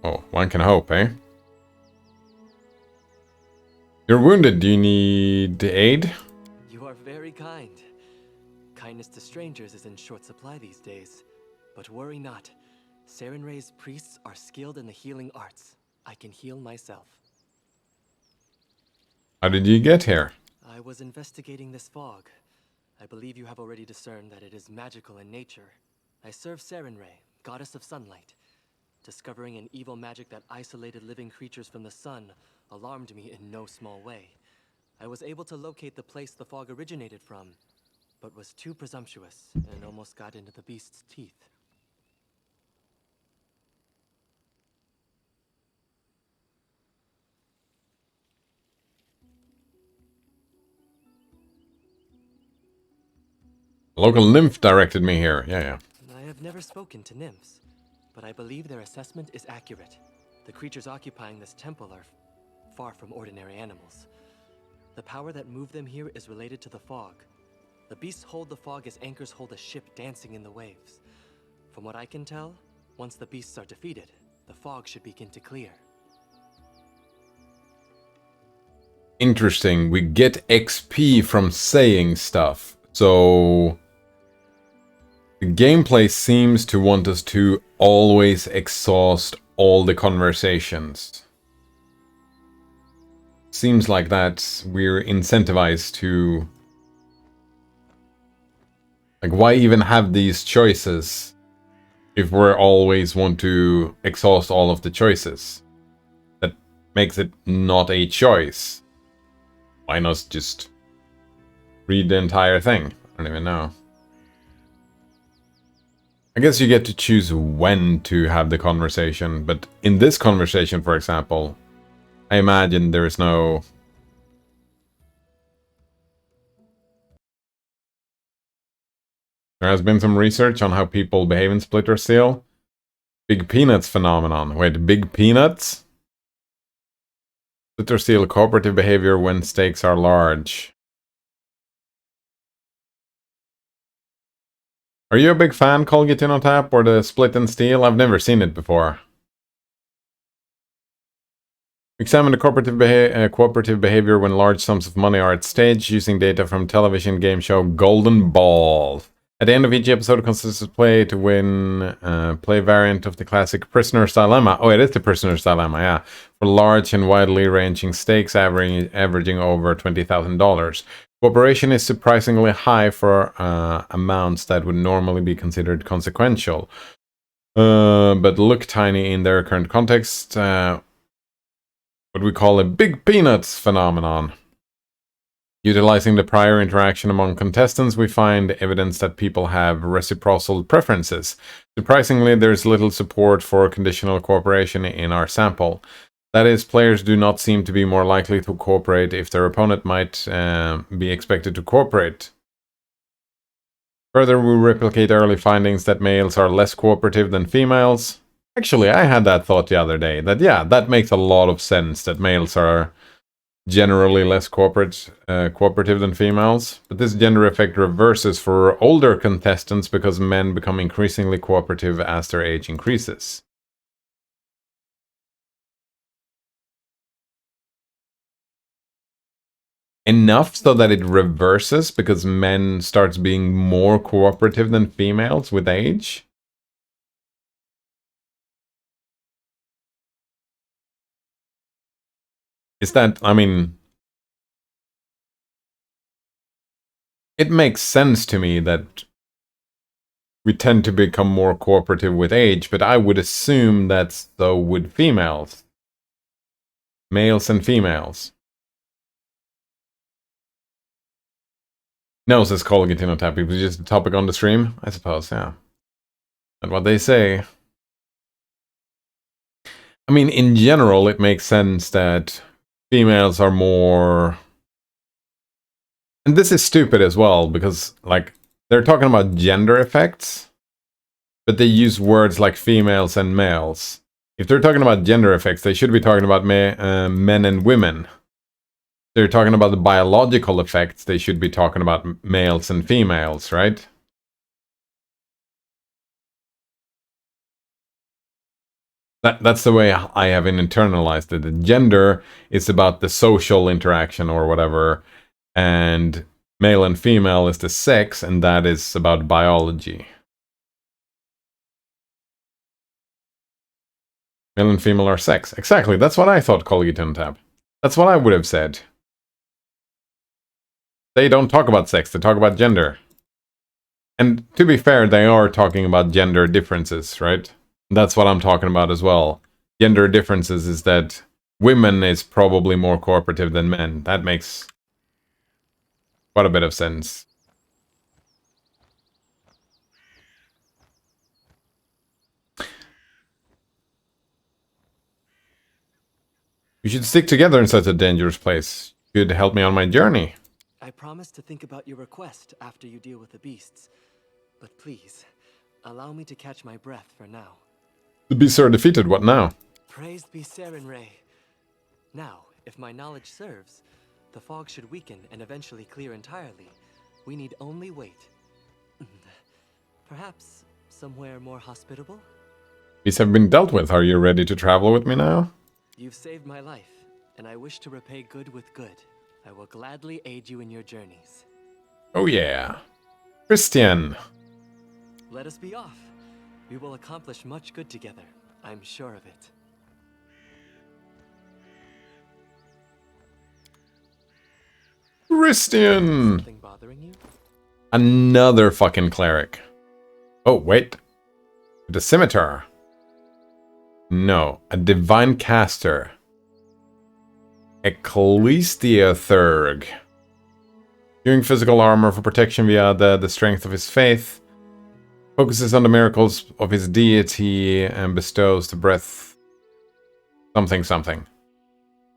Oh, one can hope, eh? You're wounded. Do you need aid? You are very kind. Kindness to strangers is in short supply these days. But worry not. Sarenrae's priests are skilled in the healing arts. I can heal myself. How did you get here? I was investigating this fog. I believe you have already discerned that it is magical in nature. I serve Sarenrae, goddess of sunlight. Discovering an evil magic that isolated living creatures from the sun alarmed me in no small way. I was able to locate the place the fog originated from, but was too presumptuous and almost got into the beast's teeth. A local nymph directed me here. Yeah. I have never spoken to nymphs, but I believe their assessment is accurate. The creatures occupying this temple are far from ordinary animals. The power that moved them here is related to the fog. The beasts hold the fog as anchors hold a ship dancing in the waves. From what I can tell, once the beasts are defeated, the fog should begin to clear. Interesting. We get XP from saying stuff. So the gameplay seems to want us to always exhaust all the conversations. Seems like that we're incentivized to... Like, why even have these choices if we always want to exhaust all of the choices? That makes it not a choice. Why not just read the entire thing? I don't even know. I guess you get to choose when to have the conversation, but in this conversation, for example, I imagine there is no... There has been some research on how people behave in Splinter Cell. Big Peanuts phenomenon. Wait, Big Peanuts? Splinter Cell cooperative behavior when stakes are large. Are you a big fan, Colgate-Tap, or the Split and Steel? I've never seen it before. Examine the cooperative behavior when large sums of money are at stake using data from television game show Golden Ball. At the end of each episode, consists of play to win play variant of the classic Prisoner's Dilemma. Oh, it is the Prisoner's Dilemma, yeah. For large and widely ranging stakes averaging over $20,000. Cooperation is surprisingly high for amounts that would normally be considered consequential. But look tiny in their current context. What we call a Big Peanuts phenomenon. Utilizing the prior interaction among contestants, we find evidence that people have reciprocal preferences. Surprisingly, there's little support for conditional cooperation in our sample. That is, players do not seem to be more likely to cooperate if their opponent might be expected to cooperate. Further, we replicate early findings that males are less cooperative than females. Actually, I had that thought the other day, that yeah, that makes a lot of sense, that males are generally less cooperative than females. But this gender effect reverses for older contestants because men become increasingly cooperative as their age increases. Enough so that it reverses because men starts being more cooperative than females with age? Is that, I mean, it makes sense to me that we tend to become more cooperative with age, but I would assume that's so with females. Males and females. No, says Colgate-Tap. It was just a topic on the stream, I suppose, yeah. And what they say. I mean, in general, it makes sense that females are more... And this is stupid as well, because, like, they're talking about gender effects, but they use words like females and males. If they're talking about gender effects, they should be talking about men and women. They're talking about the biological effects, they should be talking about males and females, right? That's the way I have internalized it. The gender is about the social interaction or whatever, and male and female is the sex, and that is about biology. Male and female are sex. Exactly, that's what I thought, Colgate-Tap. That's what I would have said. they don't talk about sex, they talk about gender. And to be fair, they are talking about gender differences, right? That's what I'm talking about as well. Gender differences is that women is probably more cooperative than men. That makes quite a bit of sense. You should stick together in such a dangerous place. You could help me on my journey. I promise to think about your request after you deal with the beasts. But please, allow me to catch my breath for now. The beasts are defeated, what now? Praised be Sarenrae. Now, if my knowledge serves, the fog should weaken and eventually clear entirely. We need only wait. Perhaps somewhere more hospitable? Beasts have been dealt with. Are you ready to travel with me now? You've saved my life, and I wish to repay good with good. I will gladly aid you in your journeys. Oh yeah. Christian. Let us be off. We will accomplish much good together. I'm sure of it. Christian! Something bothering you? Another fucking cleric. Oh, wait. The scimitar. No, a divine caster. Ecclesiathurg. Using physical armor for protection via the strength of his faith. Focuses on the miracles of his deity and bestows the breath. Something, something.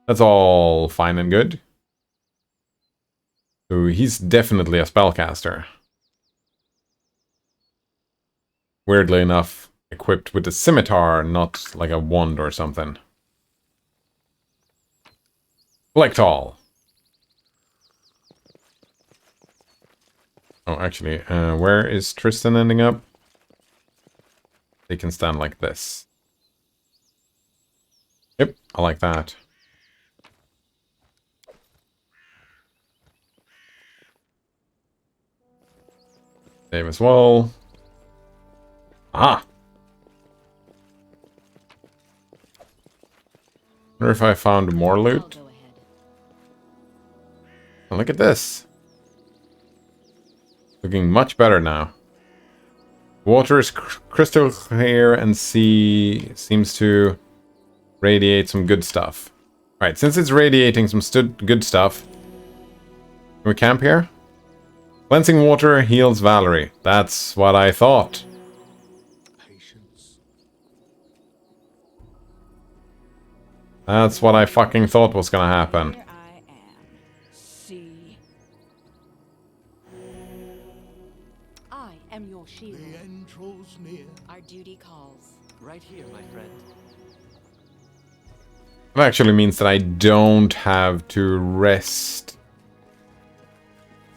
That's all fine and good. So he's definitely a spellcaster. Weirdly enough, equipped with a scimitar, not like a wand or something. Collect all. Oh, actually, where is Tristan ending up? They can stand like this. Yep, I like that. Save as well. Ah! Wonder if I found more loot. I'll go ahead. Oh, look at this. Looking much better now. Water is crystal clear and sea seems to radiate some good stuff. Alright, since it's radiating some good stuff, can we camp here? Cleansing water heals Valerie. That's what I thought. Patience. That's what I fucking thought was gonna happen. Here I am. See. I am your shield. The end draws near. Our duty calls. Right here, my friend. That actually means that I don't have to rest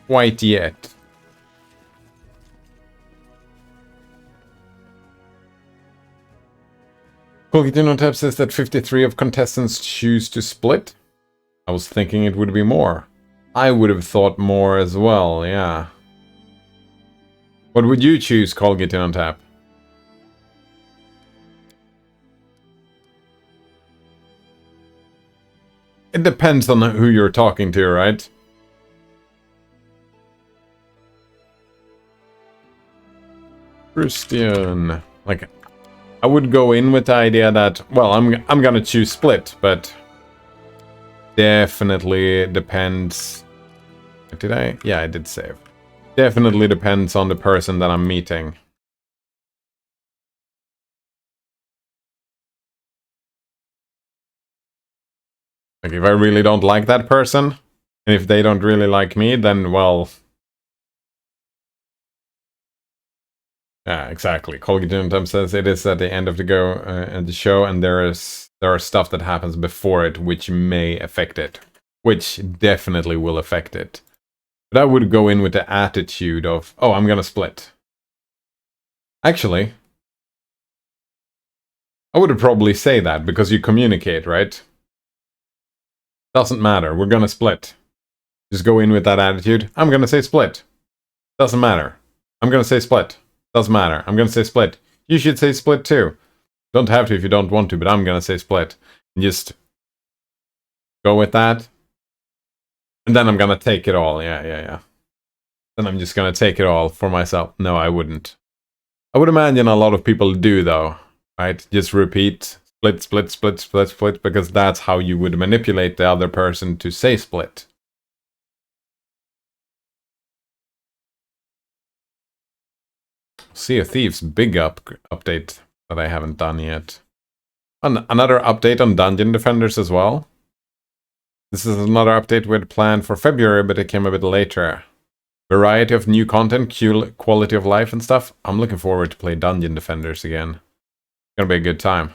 quite yet. Colgate says that 53 of contestants choose to split. I was thinking it would be more. I would have thought more as well, yeah. What would you choose, Colgate on tap? It depends on who you're talking to, right? Christian. Like, I would go in with the idea that, well, I'm gonna choose split, but definitely depends. Did I? Yeah, I did save. Definitely depends on the person that I'm meeting. Like, if I really don't like that person, and if they don't really like me, then, well... Yeah, exactly. Colgate says it is at the end of the show, and there are stuff that happens before it which may affect it. Which definitely will affect it. But I would go in with the attitude of, oh, I'm gonna split. Actually, I would probably say that, because you communicate, right? Doesn't matter, we're gonna split. Just go in with that attitude. I'm gonna say split. Doesn't matter. I'm gonna say split. Doesn't matter. I'm gonna say split. You should say split too. Don't have to if you don't want to, but I'm gonna say split. And just go with that. And then I'm gonna take it all. Yeah. Then I'm just gonna take it all for myself. No, I wouldn't. I would imagine a lot of people do, though. Right? Just repeat. Split, because that's how you would manipulate the other person to say split. Sea of Thieves, big update that I haven't done yet. Another update on Dungeon Defenders as well. This is another update we had planned for February, but it came a bit later. Variety of new content, quality of life and stuff. I'm looking forward to play Dungeon Defenders again. Gonna be a good time.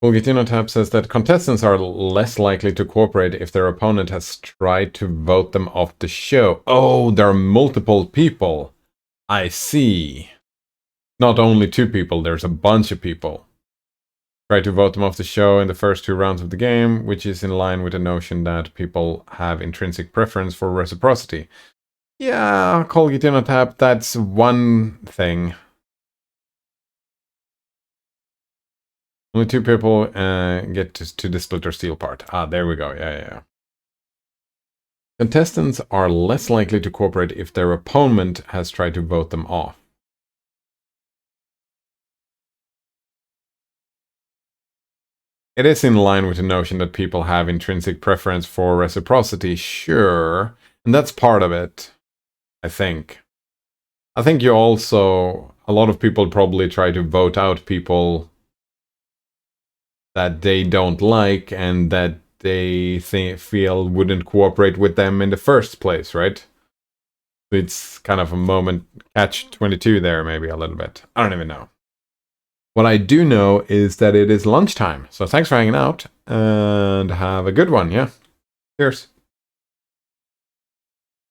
Tap says that contestants are less likely to cooperate if their opponent has tried to vote them off the show. Oh, there are multiple people. I see. Not only 2 people, there's a bunch of people. Try to vote them off the show in the first 2 rounds of the game, which is in line with the notion that people have intrinsic preference for reciprocity. Yeah, Tap, that's one thing. Only 2 people get to the split or steal part. Ah, there we go. Yeah. Contestants are less likely to cooperate if their opponent has tried to vote them off. It is in line with the notion that people have intrinsic preference for reciprocity, sure. And that's part of it, I think. I think you also... A lot of people probably try to vote out people that they don't like and that they feel wouldn't cooperate with them in the first place, right? It's kind of a moment catch-22 there, maybe a little bit. I don't even know. What I do know is that it is lunchtime, so thanks for hanging out, and have a good one, yeah? Cheers.